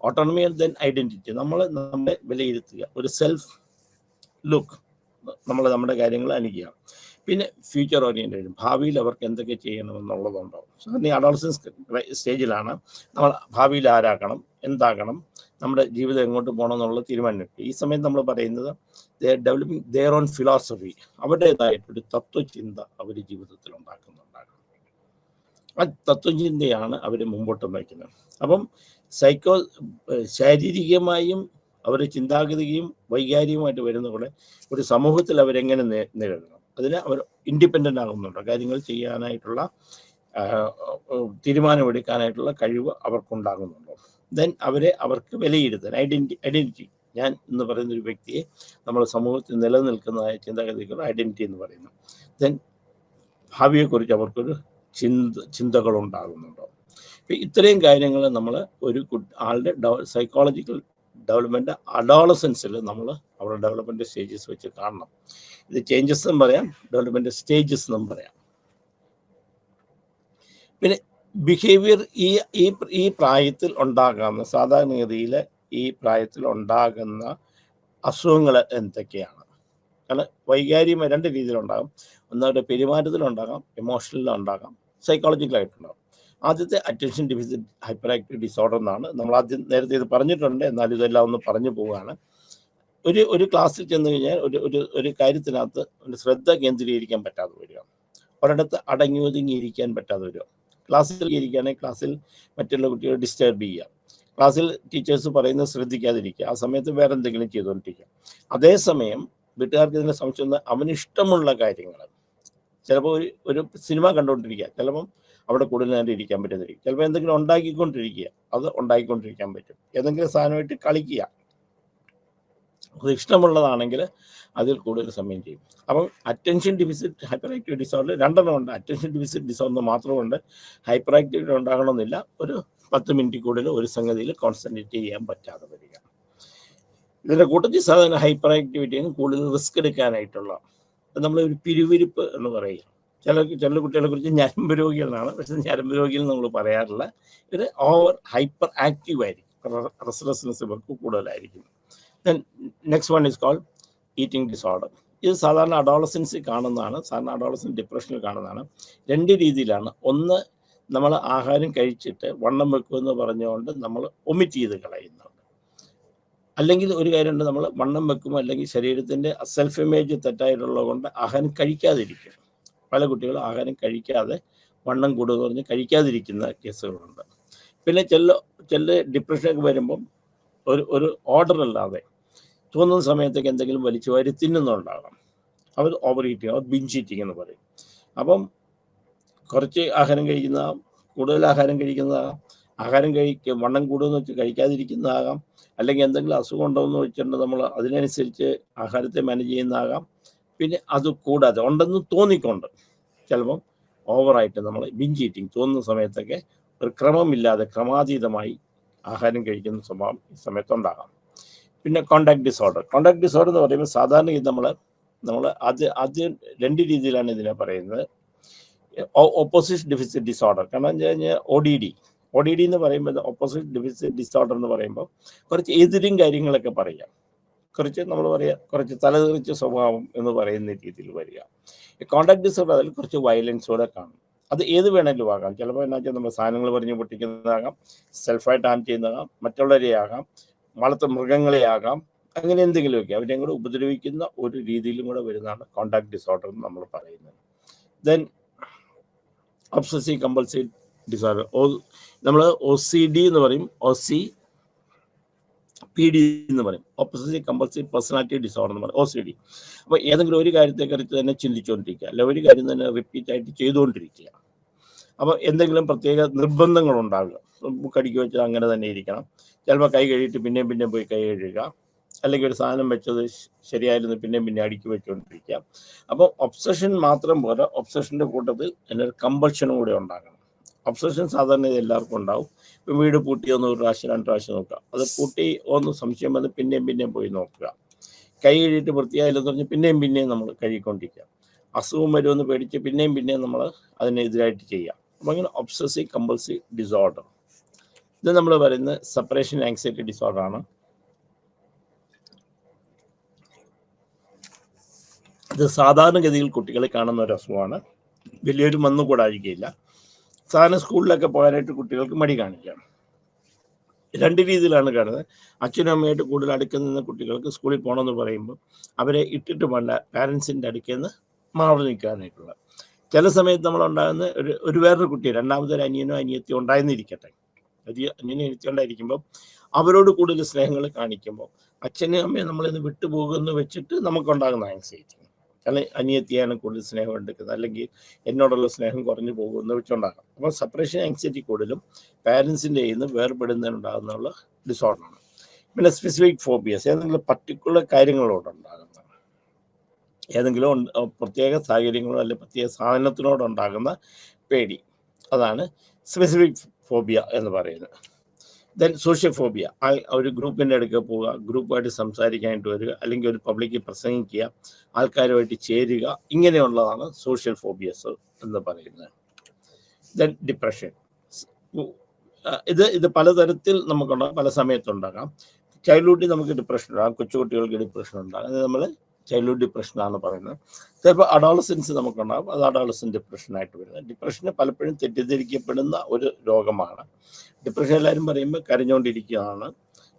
ഓട്ടോണമി ദെൻ ഐഡൻറ്റിറ്റി, നമ്മളെ വിലയിരുത്തുക, ഒരു സെൽഫ് ലുക്ക്, നമ്മുടെ കാര്യങ്ങൾ അനുകരിക്കുക. പിന്നെ ഫ്യൂച്ചർ ഓറിയൻറ്റേഷൻ, ഭാവിയിൽ അവർക്ക് എന്തൊക്കെ ചെയ്യണമെന്നുള്ളതുണ്ടാവും. സാധാരണ അഡോളസൻസ് സ്റ്റേജിലാണ് നമ്മൾ ഭാവിയിൽ ആരാക്കണം, എന്താകണം, നമ്മുടെ ജീവിതം എങ്ങോട്ട് പോകണം എന്നുള്ള തീരുമാനം. ഈ സമയത്ത് നമ്മൾ പറയുന്നത് ഡെവലപ്പിംഗ് ദെയർ ഓൺ ഫിലോസഫി, അവരുടേതായിട്ടൊരു തത്വചിന്ത അവർ ജീവിതത്തിൽ ഉണ്ടാക്കുന്നുണ്ടാകണം. ആ തത്വചിന്തയാണ് അവർ മുമ്പോട്ട് നയിക്കുന്നത്. അപ്പം ശാരീരികമായും അവരുടെ ചിന്താഗതിയും വൈകാരികമായിട്ട് വരുന്ന കൂടെ ഒരു സമൂഹത്തിൽ അവരെങ്ങനെ നേരിടണം, അതിന് അവർ ഇൻഡിപെൻഡൻ്റ് ആകുന്നുണ്ടോ, കാര്യങ്ങൾ ചെയ്യാനായിട്ടുള്ള തീരുമാനമെടുക്കാനായിട്ടുള്ള കഴിവ് അവർക്കുണ്ടാകുന്നുണ്ടോ, ദെൻ അവർക്ക് വിലയിരുത്താൻ ഐഡൻറ്റിറ്റി, ഞാൻ എന്ന് പറയുന്നൊരു വ്യക്തിയെ നമ്മൾ സമൂഹത്തിൽ നിലനിൽക്കുന്നതായ ചിന്താഗതിക്കുള്ള ഐഡൻറ്റിറ്റി എന്ന് പറയുന്നു. ദെൻ ഭാവിയെക്കുറിച്ച് അവർക്കൊരു ചിന്തകളുണ്ടാകുന്നുണ്ടോ. ഇപ്പം ഇത്രയും കാര്യങ്ങൾ നമ്മൾ ഒരു ആളുടെ സൈക്കോളജിക്കൽ ഡെവലപ്മെൻറ്റ് അഡോളസൻസിൽ നമ്മൾ അവരുടെ ഡെവലപ്മെൻറ്റ് സ്റ്റേജസ് വെച്ച് കാണണം. ഇത് ചേഞ്ചസ് എന്നും പറയാം, ഡെവലപ്മെൻറ്റ് സ്റ്റേജസ് എന്നും പറയാം. പിന്നെ ബിഹേവിയർ, ഈ പ്രായത്തിൽ ഉണ്ടാകുന്ന, സാധാരണഗതിയിൽ ഈ പ്രായത്തിൽ ഉണ്ടാകുന്ന അസുഖങ്ങൾ എന്തൊക്കെയാണ്? കാരണം വൈകാരികമായ 2 രീതിയിലുണ്ടാകും. ഒന്നവരുടെ പെരുമാറ്റത്തിലുണ്ടാകാം, എമോഷണലിലുണ്ടാകാം, സൈക്കോളജിക്കലായിട്ടുണ്ടാകും. ആദ്യത്തെ attention deficit hyper active disorder എന്നാണ്. നമ്മൾ നേരത്തെ ഇത് പറഞ്ഞിട്ടുണ്ട്, എന്നാലും ഇതെല്ലാം ഒന്ന് പറഞ്ഞു പോവുകയാണ്. ഒരു ക്ലാസ്സിൽ ചെന്ന് കഴിഞ്ഞാൽ ഒരു കാര്യത്തിനകത്ത് ശ്രദ്ധ കേന്ദ്രീകരിക്കാൻ പറ്റാതെ വരിക, ഒരിടത്ത് അടങ്ങി ഒതുങ്ങിയിരിക്കാൻ പറ്റാതെ വരിക. ക്ലാസ്സിൽ ഇരിക്കുകയാണെങ്കിൽ ക്ലാസ്സിൽ മറ്റുള്ള കുട്ടികളെ ഡിസ്റ്റർബ് ചെയ്യുക, ക്ലാസ്സിൽ ടീച്ചേഴ്സ് പറയുന്നത് ശ്രദ്ധിക്കാതിരിക്കുക, ആ സമയത്ത് വേറെ എന്തെങ്കിലും ചെയ്തുകൊണ്ടിരിക്കുക. അതേസമയം വീട്ടുകാർക്ക് ഇതിനെ സംശയം അവനിഷ്ടമുള്ള കാര്യങ്ങൾ, ചിലപ്പോൾ ഒരു സിനിമ കണ്ടുകൊണ്ടിരിക്കുക, ചിലപ്പം അവിടെ കൂടുതൽ നേരം ഇരിക്കാൻ പറ്റുന്നിരിക്കും, ചിലപ്പോൾ എന്തെങ്കിലും ഉണ്ടാക്കിക്കൊണ്ടിരിക്കുക, അത് ഉണ്ടാക്കിക്കൊണ്ടിരിക്കാൻ പറ്റും, ഏതെങ്കിലും സാധനമായിട്ട് കളിക്കുക, അത് ഇഷ്ടമുള്ളതാണെങ്കിൽ അതിൽ കൂടുതൽ സമയം ചെയ്യും. അപ്പം attention deficit hyper activity disorder രണ്ടെണ്ണം ഉണ്ട്. അറ്റൻഷൻ ഡെഫിസിറ്റ് ഡിസോർഡർ മാത്രമുണ്ട്, ഹൈപ്പർ ആക്ടിവിറ്റി ഉണ്ടാകണമെന്നില്ല. ഒരു 10 മിനിറ്റ് കൂടുതൽ ഒരു സംഗതിയിൽ കോൺസെൻട്രേറ്റ് ചെയ്യാൻ പറ്റാതെ വരിക. ഇതിൻ്റെ കൂട്ടത്തിൽ സാധാരണ ഹൈപ്പർ ആക്ടിവിറ്റിയും കൂടുതൽ റിസ്ക് എടുക്കാനായിട്ടുള്ള നമ്മൾ ഒരു പിരിവിരിപ്പ് എന്ന് പറയുക. ചില കുട്ടികളെ കുറിച്ച് ഞരമ്പ് രോഗികളാണ്, പക്ഷെ ഞരമ്പ് രോഗികൾ നമ്മൾ പറയാറില്ല. ഇത് ഓവർ ഹൈപ്പർ ആക്റ്റീവ് ആയിരിക്കും, റെസ്റ്റ്ലെസ്നെസ് ഇവർക്ക് കൂടുതലായിരിക്കും. Then next one is called eating disorder. ഇത് സാധാരണ അഡോളസൻസിൽ കാണുന്നതാണ്, സാധാരണ അഡോളസൻ ഡിപ്രഷനിൽ കാണുന്നതാണ്. 2 രീതിയിലാണ്. ഒന്ന്, നമ്മൾ ആഹാരം കഴിച്ചിട്ട് വണ്ണം വെക്കുമെന്ന് പറഞ്ഞുകൊണ്ട് നമ്മൾ ഒമിറ്റ് ചെയ്ത് കളയുന്നുണ്ട്. അല്ലെങ്കിൽ ഒരു കാര്യമുണ്ട്, നമ്മൾ വണ്ണം വെക്കും അല്ലെങ്കിൽ ശരീരത്തിൻ്റെ സെൽഫ് ഇമേജ് തെറ്റായിട്ടുള്ളത് കൊണ്ട് ആഹാരം കഴിക്കാതിരിക്കും. പല കുട്ടികളും ആഹാരം കഴിക്കാതെ വണ്ണം കൂടുമെന്ന് പറഞ്ഞ് കഴിക്കാതിരിക്കുന്ന കേസുകളുണ്ട്. പിന്നെ ചില ഡിപ്രഷനൊക്കെ വരുമ്പം ഒരു ഓർഡർ അല്ലാതെ തോന്നുന്ന സമയത്തേക്ക് എന്തെങ്കിലും വലിച്ചു വാരി തിന്നുന്നുണ്ടാകാം. അവർ ഓവർ ഈറ്റിങ്, അവർ ബിഞ്ച് ഈറ്റിങ് എന്ന് പറയും. അപ്പം കുറച്ച് ആഹാരം കഴിക്കുന്നതാകാം, കൂടുതൽ ആഹാരം കഴിക്കുന്നതാകാം, ആഹാരം വണ്ണം കൂടുമെന്ന് വെച്ച് കഴിക്കാതിരിക്കുന്നതാകാം, അല്ലെങ്കിൽ എന്തെങ്കിലും അസുഖം ഉണ്ടോയെന്ന് വെച്ചിട്ടുണ്ട് നമ്മൾ അതിനനുസരിച്ച് ആഹാരത്തെ മാനേജ് ചെയ്യുന്നതാകാം. പിന്നെ അത് കൂടാതെ ഉണ്ടെന്ന് തോന്നിക്കൊണ്ട് ചിലപ്പം ഓവറായിട്ട് നമ്മൾ ബിഞ്ച് ഈറ്റിങ് തോന്നുന്ന സമയത്തൊക്കെ ഒരു ക്രമാതീതമായി ആഹാരം കഴിക്കുന്ന സ്വഭാവം ഈ സമയത്തുണ്ടാകാം. പിന്നെ കോണ്ടാക്ട് ഡിസോർഡർ എന്ന് പറയുമ്പോൾ സാധാരണ ഇത് നമ്മൾ ആദ്യം 2 രീതിയിലാണ് ഇതിനെ പറയുന്നത്. ഓപ്പോസിറ്റ് ഡെഫിസിറ്റ് ഡിസോർഡർ, കാരണം എന്താ കഴിഞ്ഞാൽ ഒ ഡി ഡി എന്ന് പറയുമ്പോൾ ഓപ്പോസിറ്റ് ഡെഫിസിറ്റ് ഡിസോർഡർ എന്ന് പറയുമ്പോൾ കുറച്ച് എതിരും കാര്യങ്ങളൊക്കെ പറയാം, കുറച്ച് നമ്മൾ പറയുക കുറച്ച് തലതെറിച്ച സ്വഭാവം എന്ന് പറയുന്ന രീതിയിൽ വരിക. കോണ്ടാക്ട് ഡിസോർഡർ അതിൽ കുറച്ച് വയലൻസോടെ കാണും. അത് ഏത് വേണമെങ്കിലും ആകാം. ചിലപ്പോൾ എന്നാ വെച്ചാൽ നമ്മൾ സാധനങ്ങൾ പറഞ്ഞ് പൊട്ടിക്കുന്നതാകാം, സെൽഫായിട്ട് ഹാം ചെയ്യുന്നതാകാം, മറ്റുള്ളവരെ ആകാം, വളർത്ത മൃഗങ്ങളെ ആകാം, അങ്ങനെ എന്തെങ്കിലുമൊക്കെ അവരെയും കൂടെ ഉപദ്രവിക്കുന്ന ഒരു രീതിയിലും കൂടെ വരുന്നതാണ് കോണ്ടാക്ട് ഡിസോർഡർ എന്ന് നമ്മൾ പറയുന്നത്. ദെൻ ഒബ്സസീവ് കമ്പൾസീവ് ഡിസോർഡർ, നമ്മൾ OCD എന്ന് പറയും, OCPD എന്ന് പറയും, ഒബ്സസീവ് കമ്പൾസീവ് പേഴ്സണാലിറ്റി ഡിസോർഡർ എന്ന് പറയും, OCD. അപ്പോൾ ഏതെങ്കിലും ഒരു കാര്യത്തെക്കുറിച്ച് തന്നെ ചിന്തിച്ചുകൊണ്ടിരിക്കുക, അല്ല ഒരു കാര്യം തന്നെ റിപ്പീറ്റായിട്ട് ചെയ്തുകൊണ്ടിരിക്കുക. അപ്പോൾ എന്തെങ്കിലും പ്രത്യേക നിർബന്ധങ്ങളുണ്ടാകുക, ബുക്കടിക്ക് വെച്ചാൽ അങ്ങനെ തന്നെ ഇരിക്കണം, ചിലപ്പോൾ കൈ കഴുകിയിട്ട് പിന്നെയും പോയി കൈ കഴുകുക, അല്ലെങ്കിൽ ഒരു സാധനം വെച്ചത് ശരിയായിരുന്നു പിന്നെയും അടുക്കി വെച്ചുകൊണ്ടിരിക്കുക. അപ്പോൾ ഒബ്സഷൻ മാത്രം പോരാ, ഒബ്സഷൻ്റെ കൂട്ടത്തിൽ എന്നൊരു കമ്പൾഷനും കൂടെ ഉണ്ടാകണം. ഒബ്സഷൻ സാധാരണ ഇത് എല്ലാവർക്കും ഉണ്ടാവും. ഇപ്പം വീട് പൂട്ടി ഒന്ന് 1 പ്രാവശ്യം 2 പ്രാവശ്യം നോക്കുക, അത് പൂട്ടി ഒന്ന് സംശയം വന്ന് പിന്നെയും പോയി നോക്കുക, കൈ കഴുകിയിട്ട് വൃത്തിയായില്ലെന്ന് പറഞ്ഞ് പിന്നെയും നമ്മൾ കഴുകിക്കൊണ്ടിരിക്കുക, അസുഖം വരുമെന്ന് പേടിച്ച് പിന്നെയും നമ്മൾ അതിനെതിരായിട്ട് ചെയ്യുക. അപ്പോൾ അങ്ങനെ ഒബ്സസീവ് കമ്പൾസീവ് ഡിസോർഡർ, ഇത് നമ്മൾ പറയുന്നത് സെപ്പറേഷൻ ആങ്സൈറ്റി ഡിസോർഡർ ആണ്. ഇത് സാധാരണഗതിയിൽ കുട്ടികളെ കാണുന്ന ഒരു അസുഖമാണ്, വലിയൊരു വന്നുകൂടാഴികയില്ല. സാധാരണ സ്കൂളിലൊക്കെ പോകാനായിട്ട് കുട്ടികൾക്ക് മടി കാണിക്കാം. 2 രീതിയിലാണ് കാണുന്നത്. അച്ഛനും അമ്മയായിട്ട് കൂടുതൽ അടുക്കുന്ന നിന്ന കുട്ടികൾക്ക് സ്കൂളിൽ പോകണമെന്ന് പറയുമ്പോൾ അവരെ ഇട്ടിട്ട് വേണ്ട പാരൻസിൻ്റെ അടുക്കൽ നിന്ന് മാറി നിൽക്കാനായിട്ടുള്ള. ചില സമയത്ത് നമ്മളുണ്ടാകുന്ന ഒരു വേറൊരു കുട്ടി, രണ്ടാമതൊരു അനിയനോ അനിയത്തിയോ ഉണ്ടായിരുന്നിരിക്കട്ടെ, അനിയനോ അനിയത്തിയോ ഉണ്ടായിരിക്കുമ്പോൾ അവരോട് കൂടുതൽ സ്നേഹങ്ങൾ കാണിക്കുമ്പോൾ അച്ഛനും അമ്മയും നമ്മളിന്ന് വിട്ടുപോകുമെന്ന് വെച്ചിട്ട് നമുക്കുണ്ടാകുന്ന ആങ്സൈറ്റി, അല്ലെങ്കിൽ അനിയത്തിയാണ് കൂടുതൽ സ്നേഹം എടുക്കുന്നത്, അല്ലെങ്കിൽ എന്നോടുള്ള സ്നേഹം കുറഞ്ഞു പോകുമെന്ന് വെച്ചുണ്ടാകാം. അപ്പോൾ സെപ്പറേഷൻ ആങ്സൈറ്റി കൂടുതലും പാരൻസിൻ്റെ കയ്യിൽ നിന്ന് വേർപെടുന്നതിനുണ്ടാകുന്നുള്ള ഡിസോർഡറാണ്. പിന്നെ സ്പെസിഫിക് ഫോബിയസ്, ഏതെങ്കിലും പർട്ടിക്കുലർ കാര്യങ്ങളോടുണ്ടാകുന്ന, ഏതെങ്കിലും പ്രത്യേക സാഹചര്യങ്ങളോ അല്ലെങ്കിൽ പ്രത്യേക സാധനത്തിനോടുണ്ടാകുന്ന പേടി, അതാണ് സ്പെസിഫിക് ഫോബിയ എന്ന് പറയുന്നത്. ദെൻ സോഷ്യൽ ഫോബിയ, ഒരു ഗ്രൂപ്പിൻ്റെ അടുക്ക പോവുക, ഗ്രൂപ്പായിട്ട് സംസാരിക്കാനായിട്ട് വരിക, അല്ലെങ്കിൽ ഒരു പബ്ലിക്കിൽ പ്രസംഗിക്കുക, ആൾക്കാരുമായിട്ട് ചേരുക, ഇങ്ങനെയുള്ളതാണ് സോഷ്യൽ ഫോബിയസ് എന്ന് പറയുന്നത്. ദെൻ ഡിപ്രഷൻ, ഇത് പലതരത്തിൽ നമുക്കുണ്ടാകാം, പല സമയത്തുണ്ടാകാം. ചൈൽഡ്ഹുഡിൽ നമുക്ക് ഡിപ്രഷൻ ഉണ്ടാകാം, കൊച്ചുകുട്ടികൾക്ക് ഡിപ്രഷൻ ഉണ്ടാകാം, അത് നമ്മൾ ചൈൽഡ്ഹുഡ് ഡിപ്രഷനാണ് പറയുന്നത്. ചിലപ്പോൾ അഡോളസൻസ് നമുക്കുണ്ടാകും, അത് അഡോളസൻ ഡിപ്രഷനായിട്ട് വരുന്നത്. ഡിപ്രഷന് പലപ്പോഴും തെറ്റിദ്ധരിക്കപ്പെടുന്ന ഒരു രോഗമാണ്. ഡിപ്രഷൻ എല്ലാവരും പറയുമ്പോൾ കരഞ്ഞുകൊണ്ടിരിക്കുകയാണ്,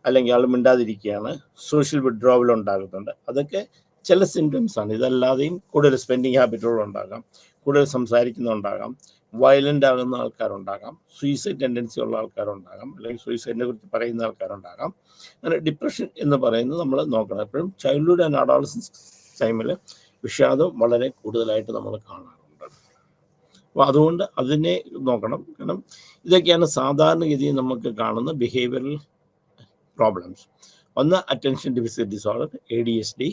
അല്ലെങ്കിൽ ആൾ മിണ്ടാതിരിക്കുകയാണ്, സോഷ്യൽ വിഡ്രോവൽ ഉണ്ടാകുന്നുണ്ട്. അതൊക്കെ ചില സിംറ്റംസ് ആണ്. ഇതല്ലാതെയും കൂടുതൽ സ്പെൻഡിങ് ഹാബിറ്റുകളുണ്ടാകാം, കൂടുതൽ സംസാരിക്കുന്നുണ്ടാകാം, വയലൻ്റ് ആകുന്ന ആൾക്കാരുണ്ടാകാം, സൂയിസൈഡ് ടെൻഡൻസി ഉള്ള ആൾക്കാരുണ്ടാകാം, അല്ലെങ്കിൽ സൂയിസൈഡിനെ കുറിച്ച് പറയുന്ന ആൾക്കാരുണ്ടാകാം. അങ്ങനെ ഡിപ്രഷൻ എന്ന് പറയുന്നത് നമ്മൾ നോക്കണം. എപ്പോഴും ചൈൽഡ്ഹുഡ് ആൻഡ് അഡോളസൻസ് ടൈമിൽ വിഷാദം വളരെ കൂടുതലായിട്ട് നമ്മൾ കാണാറുണ്ട്. അപ്പോൾ അതുകൊണ്ട് അതിനെ നോക്കണം. കാരണം ഇതൊക്കെയാണ് സാധാരണഗതിയിൽ നമുക്ക് കാണുന്ന ബിഹേവിയറൽ പ്രോബ്ലംസ്. ഒന്ന് attention deficit disorder, ADHD,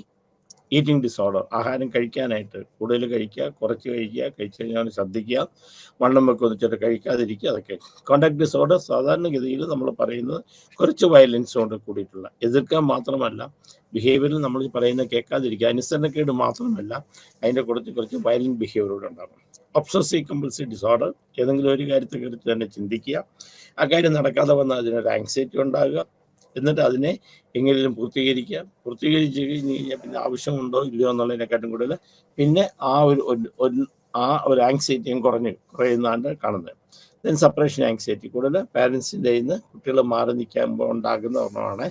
eating disorder, ആഹാരം കഴിക്കാനായിട്ട് കൂടുതൽ കഴിക്കുക, കുറച്ച് കഴിക്കുക, കഴിച്ചു കഴിഞ്ഞാൽ ശ്രദ്ധിക്കുക, വണ്ണം വെക്കൊന്നിച്ചിട്ട് കഴിക്കാതിരിക്കുക, അതൊക്കെ. കോണ്ടാക്ട് ഡിസോർഡർ സാധാരണഗതിയിൽ നമ്മൾ പറയുന്നത് കുറച്ച് വയലൻസ് കൊണ്ട് കൂടിയിട്ടുള്ള, എതിർക്കാൻ മാത്രമല്ല ബിഹേവിയറിൽ നമ്മൾ പറയുന്നത് കേൾക്കാതിരിക്കുക, അനുസരണക്കേട് മാത്രമല്ല അതിൻ്റെ കൂടെ കുറച്ച് വയലൻറ്റ് ബിഹേവിയറോട് ഉണ്ടാകും. ഒബ്സസീവ് കമ്പൾസീവ് ഡിസോർഡർ, ഏതെങ്കിലും ഒരു കാര്യത്തെക്കുറിച്ച് തന്നെ ചിന്തിക്കുക, ആ കാര്യം നടക്കാതെ വന്നാൽ അതിനൊരു ആങ്സൈറ്റി ഉണ്ടാകുക, എന്നിട്ട് അതിനെ എങ്ങനെയും പൂർത്തീകരിച്ച് കഴിഞ്ഞ് കഴിഞ്ഞാൽ പിന്നെ ആവശ്യമുണ്ടോ ഇല്ലയോ എന്നുള്ളതിനെക്കാട്ടും കൂടുതൽ പിന്നെ ആ ഒരു ആങ്സൈറ്റിയും കുറയുന്നതാണ് കാണുന്നത്. ദെൻ സെപ്പറേഷൻ ആങ്സൈറ്റി, കൂടുതൽ പാരൻസിൻ്റെ നിന്ന് കുട്ടികൾ മാറി നിൽക്കുമ്പോൾ ഉണ്ടാകുന്ന ഒരെണ്ണമാണ്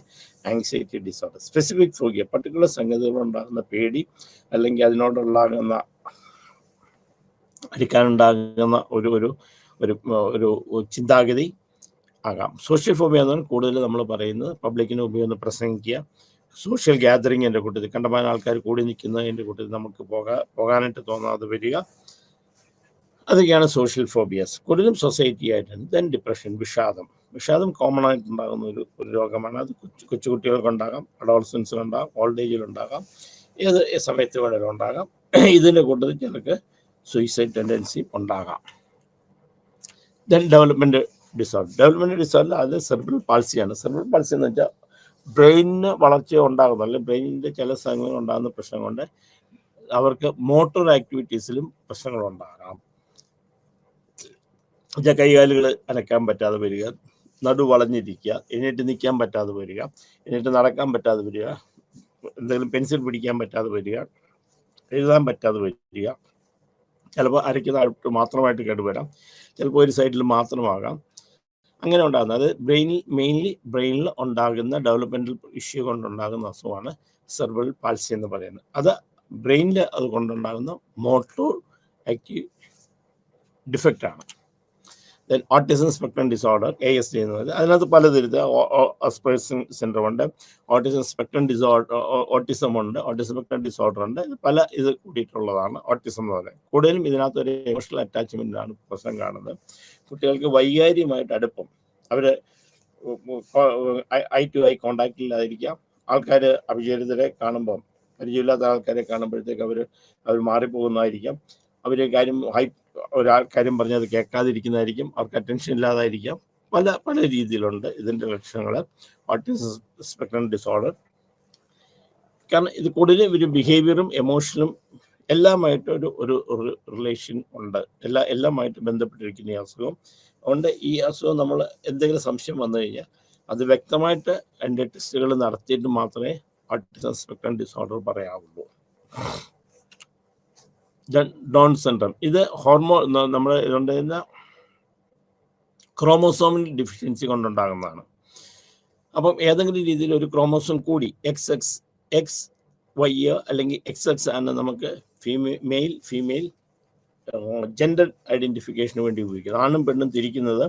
anxiety disorder. Specific phobia, particular സംഗതികളുണ്ടാകുന്ന പേടി അല്ലെങ്കിൽ അതിനോടുണ്ടാകുന്ന അടുക്കാനുണ്ടാകുന്ന ഒരു ചിന്താഗതി ആകാം. സോഷ്യൽ ഫോബിയ എന്നാണ് കൂടുതൽ നമ്മൾ പറയുന്നത്. പബ്ലിക്കിന് മുമ്പിൽ ഒന്ന് പ്രസംഗിക്കുക, സോഷ്യൽ ഗ്യാതറിങ്ങിൻ്റെ കൂട്ടത്തിൽ കണ്ടമാനം ആൾക്കാർ കൂടി നിൽക്കുന്നതിൻ്റെ കൂട്ടത്തിൽ നമുക്ക് പോകാനായിട്ട് തോന്നാതെ വരിക, അതൊക്കെയാണ് സോഷ്യൽ ഫോബിയാസ്. കൂടുതലും സൊസൈറ്റി ആയിട്ടാണ്. ദെൻ ഡിപ്രഷൻ, വിഷാദം കോമൺ ആയിട്ടുണ്ടാകുന്ന ഒരു രോഗമാണ്. അത് കൊച്ചുകുട്ടികൾക്കുണ്ടാകാം, അഡോളസൻസിലുണ്ടാകാം, ഓൾഡ് ഏജിലുണ്ടാകാം, ഏത് സമയത്ത് വേണമെങ്കിലും ഉണ്ടാകാം. ഇതിൻ്റെ കൂട്ടത്തിൽ ചിലർക്ക് സൂയിസൈഡ് ടെൻഡൻസി ഉണ്ടാകാം. ദെൻ ഡെവലപ്മെൻറ്റ് ഡിസോർഡർ അത് സെറിബ്രൽ പാൾസിയാണ്. സെറിബ്രൽ പാൾസി എന്ന് വെച്ചാൽ ബ്രെയിനിന് വളർച്ച ഉണ്ടാകുന്നു, അല്ലെങ്കിൽ ബ്രെയിനിൻ്റെ ചില സ്ഥലങ്ങളിൽ ഉണ്ടാകുന്ന പ്രശ്നം കൊണ്ട് അവർക്ക് മോട്ടോർ ആക്ടിവിറ്റീസിലും പ്രശ്നങ്ങളുണ്ടാകാം. കൈകാലുകൾ അനക്കാൻ പറ്റാതെ വരിക, നടു വളഞ്ഞിരിക്കുക, എഴുന്നേറ്റ് നിൽക്കാൻ പറ്റാതെ വരിക, എഴുന്നേറ്റ് നടക്കാൻ പറ്റാതെ വരിക, എന്തെങ്കിലും പെൻസിൽ പിടിക്കാൻ പറ്റാതെ വരിക, എഴുതാൻ പറ്റാതെ വരിക, ചിലപ്പോൾ അരയ്ക്ക് മാത്രമായിട്ട് കേടുവരാം, ചിലപ്പോൾ ഒരു സൈഡിൽ മാത്രമാകാം, അങ്ങനെ ഉണ്ടാകുന്നത്. അത് മെയിൻലി ബ്രെയിനിൽ ഉണ്ടാകുന്ന ഡെവലപ്മെൻറ്റൽ ഇഷ്യൂ കൊണ്ടുണ്ടാകുന്ന അസുഖമാണ് സെറിബ്രൽ പാൾസി എന്ന് പറയുന്നത്. അത് ബ്രെയിനിൽ അത് കൊണ്ടുണ്ടാകുന്ന മോട്ടോർ ആക്റ്റീവ് ഡിഫക്റ്റാണ്. Then autism spectrum disorder, ASD എന്ന് പറയുന്നത്. അതിനകത്ത് പലതരത്തിൽ അസ്പേഴ്സൺ സിൻഡ്രോം ഉണ്ട്, ഓട്ടിസം സ്പെക്ട്രം ഓട്ടിസം ഉണ്ട്, ഓട്ടിസം സ്പെക്ട്രം ഡിസോർഡർ ഉണ്ട്. പല ഇത് കൂടിയിട്ടുള്ളതാണ് ഓട്ടിസം എന്ന് പറയുന്നത്. കൂടുതലും ഇതിനകത്ത് ഒരു ഇമോഷണൽ അറ്റാച്ച്മെൻറ്റിലാണ് പ്രശ്നം കാണുന്നത്. കുട്ടികൾക്ക് വൈകാരികമായിട്ട് അടുപ്പം, അവർ ഐ ടു ഐ കോണ്ടാക്റ്റില്ലാതിരിക്കാം, ആൾക്കാർ അപരിചിതരെ കാണുമ്പം, പരിചയമില്ലാത്ത ആൾക്കാരെ കാണുമ്പോഴത്തേക്ക് അവർ മാറിപ്പോകുന്നതായിരിക്കാം, അവർ ഒരാൾക്കാരും പറഞ്ഞത് കേൾക്കാതിരിക്കുന്നതായിരിക്കും, അവർക്ക് അറ്റൻഷൻ ഇല്ലാതായിരിക്കാം. പല രീതിയിലുണ്ട് ഇതിൻ്റെ ലക്ഷണങ്ങൾ ഓട്ടിസം സ്പെക്ട്രം ഡിസോർഡർ. കാരണം ഇത് കൂടുതലും ഒരു ബിഹേവിയറും എമോഷനും എല്ലാമായിട്ട് ഒരു റിലേഷൻ ഉണ്ട്, എല്ലാമായിട്ട് ബന്ധപ്പെട്ടിരിക്കുന്ന ഈ അസുഖം. അതുകൊണ്ട് ഈ അസുഖം നമ്മൾ എന്തെങ്കിലും സംശയം വന്നു കഴിഞ്ഞാൽ അത് വ്യക്തമായിട്ട് അതിൻ്റെ ടെസ്റ്റുകൾ നടത്തിയിട്ട് മാത്രമേ ഓട്ടിസം സ്പെക്ട്രം ഡിസോർഡർ പറയാവുള്ളൂ. ഡൗൺ സിൻഡ്രോം, ഇത് ഹോർമോൺ നമ്മൾ ഇതുണ്ടായിരുന്ന ക്രോമോസോമിൽ ഡിഫിഷ്യൻസി കൊണ്ടുണ്ടാകുന്നതാണ്. അപ്പം ഏതെങ്കിലും രീതിയിൽ ഒരു ക്രോമോസോം കൂടി XY അല്ലെങ്കിൽ XX ആണ് നമുക്ക് മെയിൽ ഫീമെയിൽ ജെൻഡർ ഐഡൻറ്റിഫിക്കേഷന് വേണ്ടി ഉപയോഗിക്കുന്നത്. ആണും പെണ്ണും തിരിക്കുന്നത്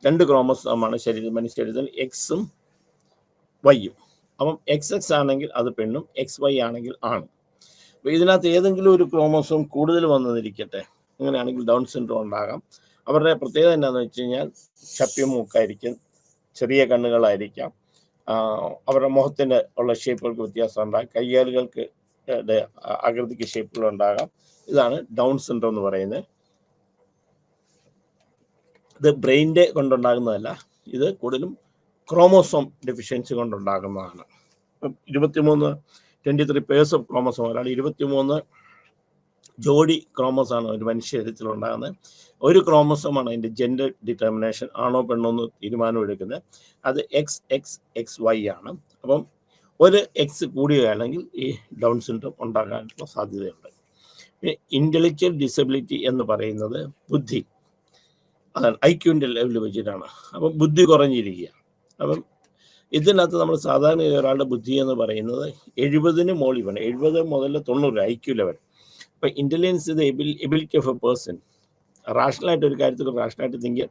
2 ക്രോമോസോമാണ് മനുഷ്യശരീരത്തിൽ, Xഉം Yയും. അപ്പം XX ആണെങ്കിൽ അത് പെണ്ണും, XY ആണെങ്കിൽ ആണും. അപ്പോൾ ഇതിനകത്ത് ഏതെങ്കിലും ഒരു ക്രോമോസോം കൂടുതൽ വന്നിരിക്കട്ടെ, അങ്ങനെയാണെങ്കിൽ ഡൗൺ സിൻഡ്രോം ഉണ്ടാകാം. അവരുടെ പ്രത്യേകത എന്താണെന്ന് വെച്ച് കഴിഞ്ഞാൽ ചപ്പിയ മൂക്കായിരിക്കും, ചെറിയ കണ്ണുകളായിരിക്കാം, അവരുടെ മുഖത്തിന് ഉള്ള ഷേപ്പുകൾക്ക് വ്യത്യാസം ഉണ്ടാകും, കൈകാലുകൾക്ക് ആകൃതിക്ക് ഷേപ്പുകളുണ്ടാകാം. ഇതാണ് ഡൗൺ സിൻഡ്രോം എന്ന് പറയുന്നത്. ഇത് ബ്രെയിൻ്റെ കൊണ്ടുണ്ടാകുന്നതല്ല, ഇത് കൂടുതലും ക്രോമോസോം ഡെഫിഷ്യൻസി കൊണ്ടുണ്ടാകുന്നതാണ്. 23 പേഴ്സ് ഓഫ് ക്രോമോസോം, ഒരാൾ 23 ജോഡി ക്രോമോസാണ് ഒരു മനുഷ്യ ശരീരത്തിലുണ്ടാകുന്നത്. ഒരു ക്രോമോസോമാണ് അതിൻ്റെ ജെൻഡർ ഡിറ്റർമിനേഷൻ, ആണോ പെണ്ണോ എന്ന് തീരുമാനമെടുക്കുന്നത്. അത് XXXY ആണ്. അപ്പം ഒരു X കൂടിയാണെങ്കിൽ ഈ ഡൗൺ സിൻഡ്രോം ഉണ്ടാകാനുള്ള സാധ്യതയുണ്ട്. പിന്നെ ഇൻ്റലക്ച്വൽ ഡിസബിലിറ്റി എന്ന് പറയുന്നത് ബുദ്ധി, അതാണ് IQൻ്റെ ലെവൽ വെച്ചിട്ടാണ്. അപ്പം ബുദ്ധി കുറഞ്ഞിരിക്കുക. അപ്പം ഇതിനകത്ത് നമ്മൾ സാധാരണ ഒരാളുടെ ബുദ്ധി എന്ന് പറയുന്നത് 70 മുകളിൽ വേണം. 70 മുതൽ 90 IQ ലെവൽ. ഇപ്പം ഇൻ്റലിജൻസ് ഇത് എബിലിറ്റി ഓഫ് എ പേഴ്സൺ. റാഷണലായിട്ട് ഒരു കാര്യത്തിൽ റാഷണലായിട്ട് തിങ്ക്,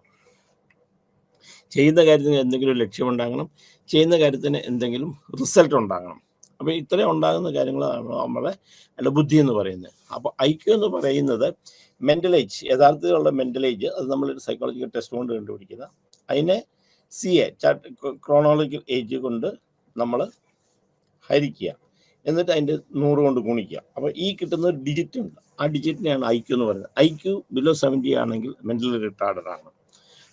ചെയ്യുന്ന കാര്യത്തിന് എന്തെങ്കിലും ഒരു ലക്ഷ്യമുണ്ടാകണം, ചെയ്യുന്ന കാര്യത്തിന് എന്തെങ്കിലും റിസൾട്ട് ഉണ്ടാകണം. അപ്പോൾ ഇത്രയും ഉണ്ടാകുന്ന കാര്യങ്ങളാണ് നമ്മളെ അല്ല ബുദ്ധി എന്ന് പറയുന്നത്. അപ്പോൾ IQ എന്ന് പറയുന്നത് മെൻ്റൽ ഏജ്, യഥാർത്ഥത്തിലുള്ള മെൻ്റൽ ഏജ്, അത് നമ്മളൊരു സൈക്കോളജിക്കൽ ടെസ്റ്റ് കൊണ്ട് കണ്ടുപിടിക്കുന്ന, അതിനെ CA ക്രോണോളജിക്കൽ ഏജ് കൊണ്ട് നമ്മൾ ഹരിക്കുക, എന്നിട്ട് അതിൻ്റെ 100 കൊണ്ട് ഗുണിക്കുക. അപ്പോൾ ഈ കിട്ടുന്ന ഡിജിറ്റ് ഉണ്ട്, ആ ഡിജിറ്റിനെയാണ് IQ എന്ന് പറയുന്നത്. IQ ബിലോ 70 ആണെങ്കിൽ മെൻ്റലി റിട്ടാർഡഡ് ആണ്.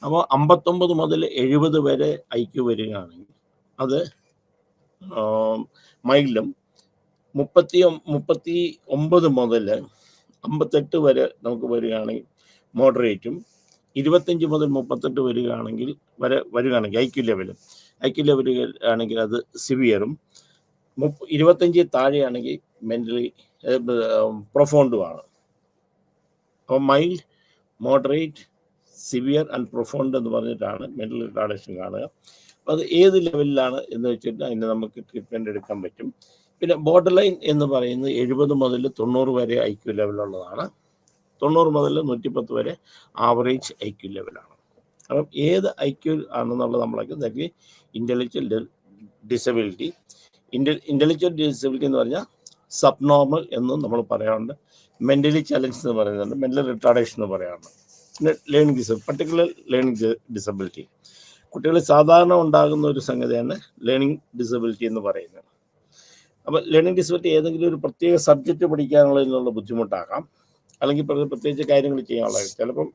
അപ്പോൾ 59 മുതൽ 70 വരെ IQ വരികയാണെങ്കിൽ അത് മൈൽഡും, 39 മുതൽ 58 വരെ നമുക്ക് വരികയാണെങ്കിൽ മോഡറേറ്റും, 25 മുതൽ 38 വരികയാണെങ്കിൽ IQ ലെവൽ ആണെങ്കിൽ അത് സിവിയറും, 25 താഴെയാണെങ്കിൽ മെൻ്റലി പ്രൊഫോണ്ടുമാണ്. അപ്പോൾ mild, moderate, severe and profound എന്ന് പറഞ്ഞിട്ടാണ് മെൻ്റൽ റിട്ടാർഡേഷൻ കാണുക. അപ്പോൾ അത് ഏത് ലെവലിലാണ് എന്ന് വെച്ചിട്ട് അതിന് നമുക്ക് ട്രീറ്റ്മെൻറ്റ് എടുക്കാൻ പറ്റും. പിന്നെ ബോർഡർ ലൈൻ എന്ന് പറയുന്നത് 70 മുതൽ 90 വരെ IQ ലെവലുള്ളതാണ്. 90 മുതൽ 110 വരെ ആവറേജ് IQ ലെവലാണ്. അപ്പം ഏത് IQ ആണെന്നുള്ളത് നമ്മളൊക്കെ ഇതാക്കി ഇൻ്റലിജൻ്റ് ഡിസബിലിറ്റി. ഇൻ്റലിജൻ്റ് ഡിസബിലിറ്റി എന്ന് പറഞ്ഞാൽ സബ് നോർമൽ എന്നും നമ്മൾ പറയാറുണ്ട്, മെൻ്റലി ചലഞ്ച് എന്ന് പറയുന്നുണ്ട്, മെൻ്റൽ റിട്ടാർഡേഷൻ എന്ന് പറയാറുണ്ട്. പിന്നെ ലേണിംഗ് പർട്ടിക്കുലർ ലേണിംഗ് ഡിസബിലിറ്റി, കുട്ടികളിൽ സാധാരണ ഉണ്ടാകുന്ന ഒരു സംഗതിയാണ് ലേണിംഗ് ഡിസബിലിറ്റി എന്ന് പറയുന്നത്. അപ്പോൾ ലേണിംഗ് ഡിസബിലിറ്റി ഏതെങ്കിലും ഒരു പ്രത്യേക സബ്ജക്റ്റ് പഠിക്കാനുള്ളതിനുള്ള ബുദ്ധിമുട്ടാകാം, അല്ലെങ്കിൽ പ്രത്യേകിച്ച് കാര്യങ്ങൾ ചെയ്യാനുള്ള, ചിലപ്പം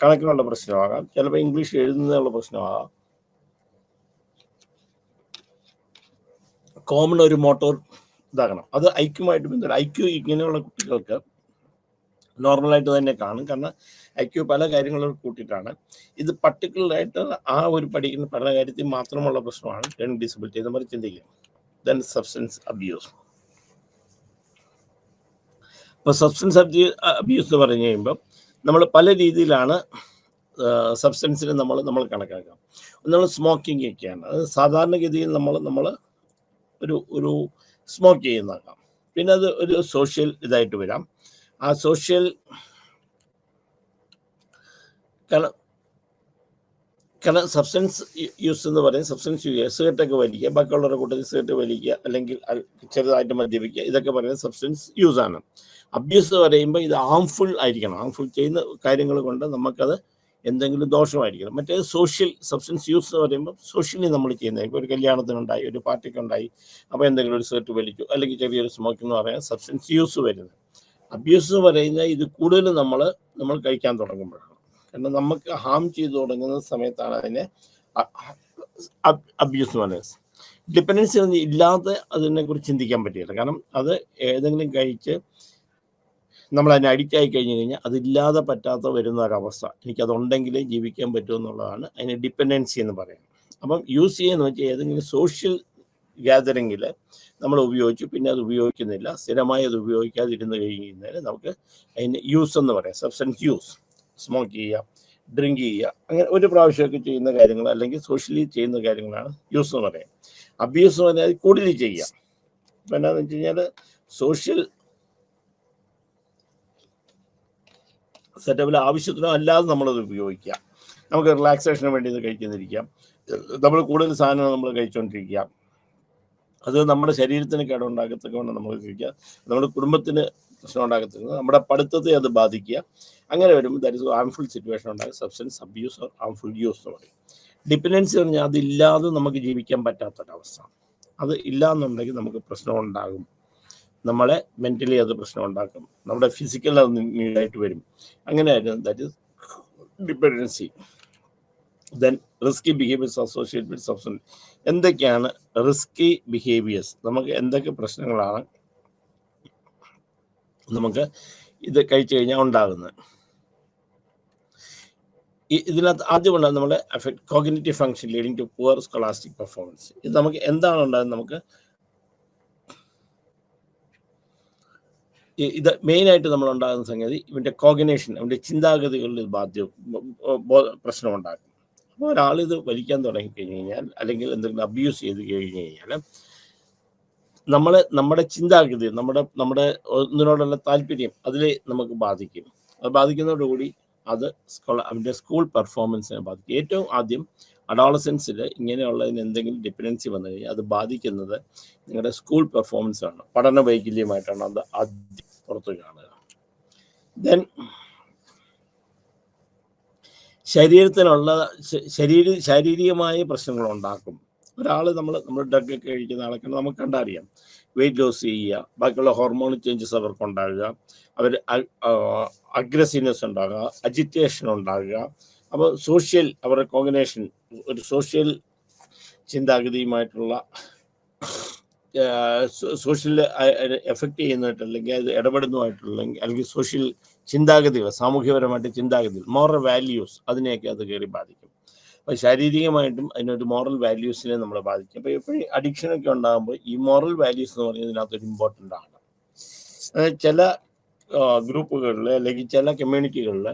കണക്കിനുള്ള പ്രശ്നമാകാം, ചിലപ്പോൾ ഇംഗ്ലീഷ് എഴുതുന്നതിനുള്ള പ്രശ്നമാകാം, കോമൺ ഒരു മോട്ടോർ ഇതാകണം. അത് IQ-മായിട്ട് ബന്ധപ്പെട്ട് IQ ഇങ്ങനെയുള്ള കുട്ടികൾക്ക് നോർമലായിട്ട് തന്നെ കാണും, കാരണം IQ പല കാര്യങ്ങളും കൂട്ടിയിട്ടാണ്. ഇത് പർട്ടിക്കുലറായിട്ട് ആ ഒരു പഠിക്കുന്ന പല കാര്യത്തിൽ മാത്രമുള്ള പ്രശ്നമാണ് ലേണിംഗ് ഡിസബിലിറ്റി എന്ന് പറഞ്ഞ് ചിന്തിക്കുക. Then substance abuse. ഇപ്പോൾ സബ്സ്റ്റൻസ് അബ്യൂസ് എന്ന് പറഞ്ഞു കഴിയുമ്പോൾ നമ്മൾ പല രീതിയിലാണ് സബ്സ്റ്റൻസിന് നമ്മൾ കണക്കാക്കാം. നമ്മൾ സ്മോക്കിംഗ് ഒക്കെയാണ്, അത് സാധാരണഗതിയിൽ നമ്മൾ ഒരു സ്മോക്ക് ചെയ്യുന്നതാകാം. പിന്നെ അത് ഒരു സോഷ്യൽ ഇതായിട്ട് വരാം. ആ സോഷ്യൽ കാരണം സബ്സ്റ്റൻസ് യൂസ് എന്ന് പറയുന്നത് സബ്സ്റ്റൻസ് യൂസ്, സിഗരറ്റൊക്കെ വലിക്കുക, ബാക്കിയുള്ളവരുടെ കൂട്ടത്തിൽ സിഗരറ്റ് വലിക്കുക, അല്ലെങ്കിൽ ചെറുതായിട്ട് മദ്യപിക്കുക, ഇതൊക്കെ പറയുന്നത് സബ്സ്റ്റൻസ് യൂസ് ആണ്. അബ്യൂസ് പറയുമ്പോൾ ഇത് ഹാംഫുൾ ആയിരിക്കണം, ഹാംഫുൾ ചെയ്യുന്ന കാര്യങ്ങൾ കൊണ്ട് നമുക്കത് എന്തെങ്കിലും ദോഷമായിരിക്കണം. മറ്റേ സോഷ്യൽ സബ്സ്റ്റൻസ് യൂസ് എന്ന് പറയുമ്പോൾ സോഷ്യലി നമ്മൾ ചെയ്യുന്നത്, ഇപ്പോൾ ഒരു കല്യാണത്തിനുണ്ടായി, ഒരു പാർട്ടിക്കുണ്ടായി, അപ്പോൾ എന്തെങ്കിലും ഒരു സിഗരറ്റ് വലിച്ചു, അല്ലെങ്കിൽ ചെറിയൊരു സ്മോക്കിംഗ് എന്ന് പറയുന്നത് സബ്സ്റ്റൻസ് യൂസ് വരുന്നത്. അബ്യൂസ് എന്ന് പറയുന്നത് ഇത് കൂടുതൽ നമ്മൾ കഴിക്കാൻ തുടങ്ങുമ്പോഴാണ്, കാരണം നമുക്ക് ഹാം ചെയ്തു തുടങ്ങുന്ന സമയത്താണ് അതിനെ അബ്യൂസ് എന്ന് പറയുന്നത്. ഡിപ്പെൻഡൻസി ഇല്ലാതെ അതിനെക്കുറിച്ച് ചിന്തിക്കാൻ പറ്റില്ല, കാരണം അത് ഏതെങ്കിലും കഴിച്ച് നമ്മൾ അതിന് അഡിക്റ്റ് ആയി കഴിഞ്ഞ് കഴിഞ്ഞാൽ അതില്ലാതെ പറ്റാത്ത വരുന്ന ഒരവസ്ഥ, എനിക്കതുണ്ടെങ്കിലേ ജീവിക്കാൻ പറ്റുമെന്നുള്ളതാണ് അതിന് ഡിപ്പെൻഡൻസി എന്ന് പറയുന്നത്. അപ്പം യൂസ് ചെയ്യുന്ന വെച്ചാൽ ഏതെങ്കിലും സോഷ്യൽ ഗ്യാതറിങ്ങിൽ നമ്മൾ ഉപയോഗിച്ചു, പിന്നെ അത് ഉപയോഗിക്കുന്നില്ല, സ്ഥിരമായി അത് ഉപയോഗിക്കാതിരുന്ന് കഴിയുന്നതിന് നമുക്ക് അതിന് യൂസ് എന്ന് പറയാം. സബ്സ്റ്റൻസ് യൂസ്, സ്മോക്ക് ചെയ്യുക, ഡ്രിങ്ക് ചെയ്യുക, അങ്ങനെ ഒരു പ്രാവശ്യമൊക്കെ ചെയ്യുന്ന കാര്യങ്ങൾ, അല്ലെങ്കിൽ സോഷ്യലി ചെയ്യുന്ന കാര്യങ്ങളാണ് യൂസ് എന്ന് പറയാം. അബ്യൂസ് എന്ന് പറഞ്ഞാൽ കൂടുതൽ ചെയ്യുക. ഇപ്പം എന്താണെന്ന് വെച്ച് കഴിഞ്ഞാൽ സോഷ്യൽ സെറ്റപ്പിൽ ആവശ്യത്തിനോ അല്ലാതെ നമ്മളത് ഉപയോഗിക്കുക. നമുക്ക് റിലാക്സേഷന് വേണ്ടി ഇത് കഴിക്കുന്നിരിക്കാം, നമ്മൾ കൂടുതൽ സാധനം നമ്മൾ കഴിച്ചുകൊണ്ടിരിക്കുക, അത് നമ്മുടെ ശരീരത്തിന് കേടുണ്ടാക്കത്തക്കൊണ്ട് നമ്മൾ കഴിക്കുക, നമ്മുടെ കുടുംബത്തിന് പ്രശ്നം ഉണ്ടാക്കത്തക്ക, നമ്മുടെ പഠിത്തത്തെ അത് ബാധിക്കുക. അങ്ങനെ വരുമ്പോൾ ദാറ്റ് ഇസ് ഹാംഫുൾ സിറ്റുവേഷൻ ഉണ്ടാകും. Substance abuse or harmful use എന്ന് പറയും. ഡിപ്പെൻഡൻസി പറഞ്ഞാൽ അതില്ലാതെ നമുക്ക് ജീവിക്കാൻ പറ്റാത്തൊരവസ്ഥ. അത് ഇല്ലാന്നുണ്ടെങ്കിൽ നമുക്ക് പ്രശ്നം ഉണ്ടാകും, നമ്മളെ മെൻ്റലി അത് പ്രശ്നം ഉണ്ടാക്കും, നമ്മുടെ ഫിസിക്കൽ അത് നീഡായിട്ട് വരും. അങ്ങനെയായിരുന്നു that is dependency. Then risky behaviours associate with substance. എന്തൊക്കെയാണ് റിസ്കി ബിഹേവിയേഴ്സ്? നമുക്ക് എന്തൊക്കെ പ്രശ്നങ്ങളാണ് നമുക്ക് ഇത് കഴിച്ചു കഴിഞ്ഞാൽ ഉണ്ടാകുന്നത്? ഇതിനകത്ത് ആദ്യം ഉണ്ടാകുന്നത് നമ്മുടെ affect cognitive function leading to poor scholastic performance. ഇത് നമുക്ക് എന്താണ് ഉണ്ടാകുന്നത്? നമുക്ക് ഇത് മെയിനായിട്ട് നമ്മളുണ്ടാകുന്ന സംഗതി ഇവൻ്റെ കോഗ്നേഷൻ, അവൻ്റെ ചിന്താഗതികളിൽ പ്രശ്നമുണ്ടാക്കും. അപ്പോൾ ഒരാളിത് വലിക്കാൻ തുടങ്ങിക്കഴിഞ്ഞ് കഴിഞ്ഞാൽ അല്ലെങ്കിൽ എന്തെങ്കിലും അബ്യൂസ് ചെയ്ത് കഴിഞ്ഞ് കഴിഞ്ഞാൽ നമ്മുടെ ചിന്താഗതി നമ്മുടെ ഒന്നിനോടുള്ള താല്പര്യം അതിൽ നമുക്ക് ബാധിക്കും. അത് ബാധിക്കുന്നതോടുകൂടി അത് അവൻ്റെ സ്കൂൾ പെർഫോമൻസിനെ ബാധിക്കും. ഏറ്റവും ആദ്യം അഡോളസൻസിൽ ഇങ്ങനെയുള്ളതിന് എന്തെങ്കിലും ഡിപ്പെൻഡൻസി വന്നു കഴിഞ്ഞാൽ അത് ബാധിക്കുന്നത് നിങ്ങളുടെ സ്കൂൾ പെർഫോമൻസ് ആണ്. പഠന വൈകല്യമായിട്ടാണ് അത് ആദ്യം പുറത്ത് കാണുക. ദെൻ ശരീരത്തിനുള്ള ശാരീരികമായ പ്രശ്നങ്ങൾ ഉണ്ടാക്കും. ഒരാൾ നമ്മൾ ഡ്രഗൊക്കെ കഴിക്കുന്ന ആളൊക്കെ നമുക്ക് കണ്ടറിയാം. വെയിറ്റ് ലോസ് ചെയ്യുക, ബാക്കിയുള്ള ഹോർമോൺ ചേഞ്ചസ് അവർക്ക് ഉണ്ടാകുക, അവർ അഗ്രസീവ്നെസ് ഉണ്ടാകുക, അജിറ്റേഷൻ ഉണ്ടാകുക. അപ്പോൾ അവരുടെ കോമ്പിനേഷൻ ഒരു സോഷ്യൽ ചിന്താഗതിയുമായിട്ടുള്ള സോഷ്യൽ എഫക്റ്റ് ചെയ്യുന്നതായിട്ട് അല്ലെങ്കിൽ അത് ഇടപെടുന്നതായിട്ടുള്ള അല്ലെങ്കിൽ സോഷ്യൽ ചിന്താഗതികൾ, സാമൂഹ്യപരമായിട്ട് ചിന്താഗതികൾ, മോറൽ വാല്യൂസ് അതിനെയൊക്കെ അത് കയറി ബാധിക്കും. അപ്പോൾ ശാരീരികമായിട്ടും അതിനൊരു മോറൽ വാല്യൂസിനെ നമ്മളെ ബാധിക്കും. അപ്പോൾ എപ്പോഴും അഡിക്ഷനൊക്കെ ഉണ്ടാകുമ്പോൾ ഈ മോറൽ വാല്യൂസ് എന്ന് പറയുന്നത് ഇതിനകത്തൊരു ഇമ്പോർട്ടൻ്റ് ആണ്. ചില ഗ്രൂപ്പുകളിൽ അല്ലെങ്കിൽ ചില കമ്മ്യൂണിറ്റികളിൽ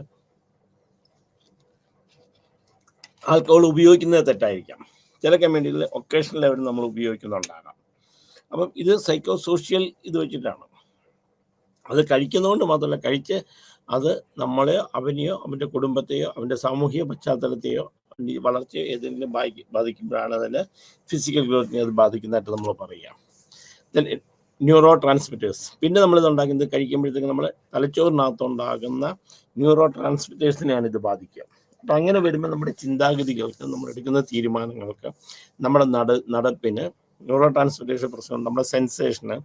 ആൽക്കഹോൾ ഉപയോഗിക്കുന്നത് തെറ്റായിരിക്കാം. ചില കമ്മ്യൂണിറ്റികളിൽ ഒക്കേഷണൽ ലെവലിൽ നമ്മൾ ഉപയോഗിക്കുന്നുണ്ടാകാം. അപ്പം ഇത് സൈക്കോ സോഷ്യൽ ഇത് വെച്ചിട്ടാണ്. അത് കഴിക്കുന്നതുകൊണ്ട് മാത്രമല്ല, കഴിച്ച് അത് നമ്മളെയോ അവനെയോ അവൻ്റെ കുടുംബത്തെയോ അവൻ്റെ സാമൂഹിക പശ്ചാത്തലത്തെയോ വളർച്ചയോ ഏതെങ്കിലും ബാധിക്കുമ്പോഴാണ് അതിന് ഫിസിക്കൽ ഗ്രോത്തിനെ അത് ബാധിക്കുന്നതായിട്ട് നമ്മൾ പറയാം. Then neuro transmitters. പിന്നെ നമ്മളിത് ഉണ്ടാക്കുന്നത് കഴിക്കുമ്പോഴത്തേക്ക് നമ്മൾ തലച്ചോറിനകത്തുണ്ടാകുന്ന ന്യൂറോ ട്രാൻസ്മിറ്റേഴ്സിനെയാണ് ഇത് ബാധിക്കുക. അപ്പം അങ്ങനെ വരുമ്പോൾ നമ്മുടെ ചിന്താഗതികൾക്ക്, നമ്മൾ എടുക്കുന്ന തീരുമാനങ്ങൾക്ക്, നമ്മുടെ നടപ്പിന് ന്യൂറോ ട്രാൻസ്മിറ്റേഷൻ പ്രശ്നം, നമ്മുടെ സെൻസേഷന്,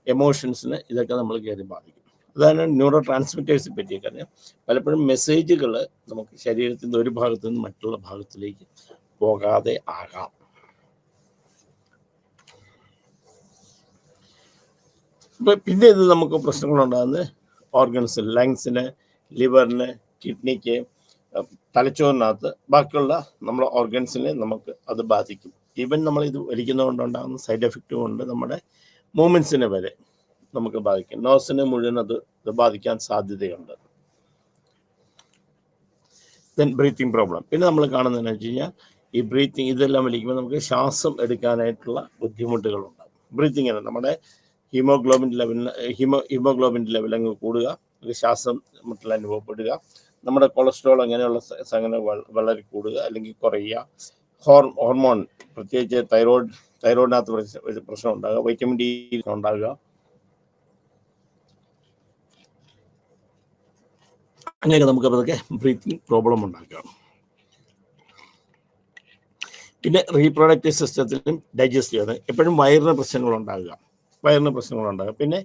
എമോഷൻസിന് ഇതൊക്കെ നമ്മൾ കയറി ബാധിക്കും. അതാണ് ന്യൂറോ ട്രാൻസ്മിറ്റേഴ്സ് പറ്റിയൊക്കെ അറിയാം. പലപ്പോഴും മെസ്സേജുകൾ നമുക്ക് ശരീരത്തിൻ്റെ ഒരു ഭാഗത്തു നിന്ന് മറ്റുള്ള ഭാഗത്തിലേക്ക് പോകാതെ ആകാം. പിന്നെ ഇത് നമുക്ക് പ്രശ്നങ്ങളുണ്ടാകുന്നത് ഓർഗൻസിൽ, ലങ്സിന്, ലിവറിന്, കിഡ്നിക്ക്, തലച്ചോറിനകത്ത്, ബാക്കിയുള്ള നമ്മുടെ ഓർഗൻസിനെ നമുക്ക് അത് ബാധിക്കും. ഈവൻ നമ്മൾ ഇത് വലിക്കുന്നതുകൊണ്ടുണ്ടാകുന്ന സൈഡ് എഫക്റ്റും കൊണ്ട് നമ്മുടെ മൂവ്മെൻറ്റ്സിനെ വരെ നമുക്ക് ബാധിക്കും. നോസിനെ മുഴുവൻ അത് ബാധിക്കാൻ സാധ്യതയുണ്ട്. Then breathing problem. പിന്നെ നമ്മൾ കാണുന്നതെന്ന് വെച്ച് കഴിഞ്ഞാൽ ഈ ബ്രീത്തിങ് ഇതെല്ലാം വലിക്കുമ്പോൾ നമുക്ക് ശ്വാസം എടുക്കാനായിട്ടുള്ള ബുദ്ധിമുട്ടുകളുണ്ടാകും. ബ്രീത്തിങ്ങിന് നമ്മുടെ ഹീമോഗ്ലോബിൻ്റെ ലെവൽ അങ്ങ് കൂടുക, ശ്വാസം മുട്ടൽ അനുഭവപ്പെടുക, നമ്മുടെ കൊളസ്ട്രോൾ അങ്ങനെയുള്ള സംഗതികൾ വളരെ കൂടുക അല്ലെങ്കിൽ കുറയുക, ഹോർമോൺ പ്രത്യേകിച്ച് തൈറോയിഡിനകത്ത് പ്രശ്നം ഉണ്ടാകുക, വൈറ്റമിൻ ഡി ഉണ്ടാകുക, അങ്ങനെയൊക്കെ നമുക്ക് അതൊക്കെ ബ്രീത്തിങ് പ്രോബ്ലം ഉണ്ടാക്കാം. പിന്നെ റീപ്രൊഡക്റ്റീവ് സിസ്റ്റത്തിലും ഡൈജസ്റ്റീവ് എപ്പോഴും വയറിന് പ്രശ്നങ്ങളുണ്ടാകുക. പിന്നെ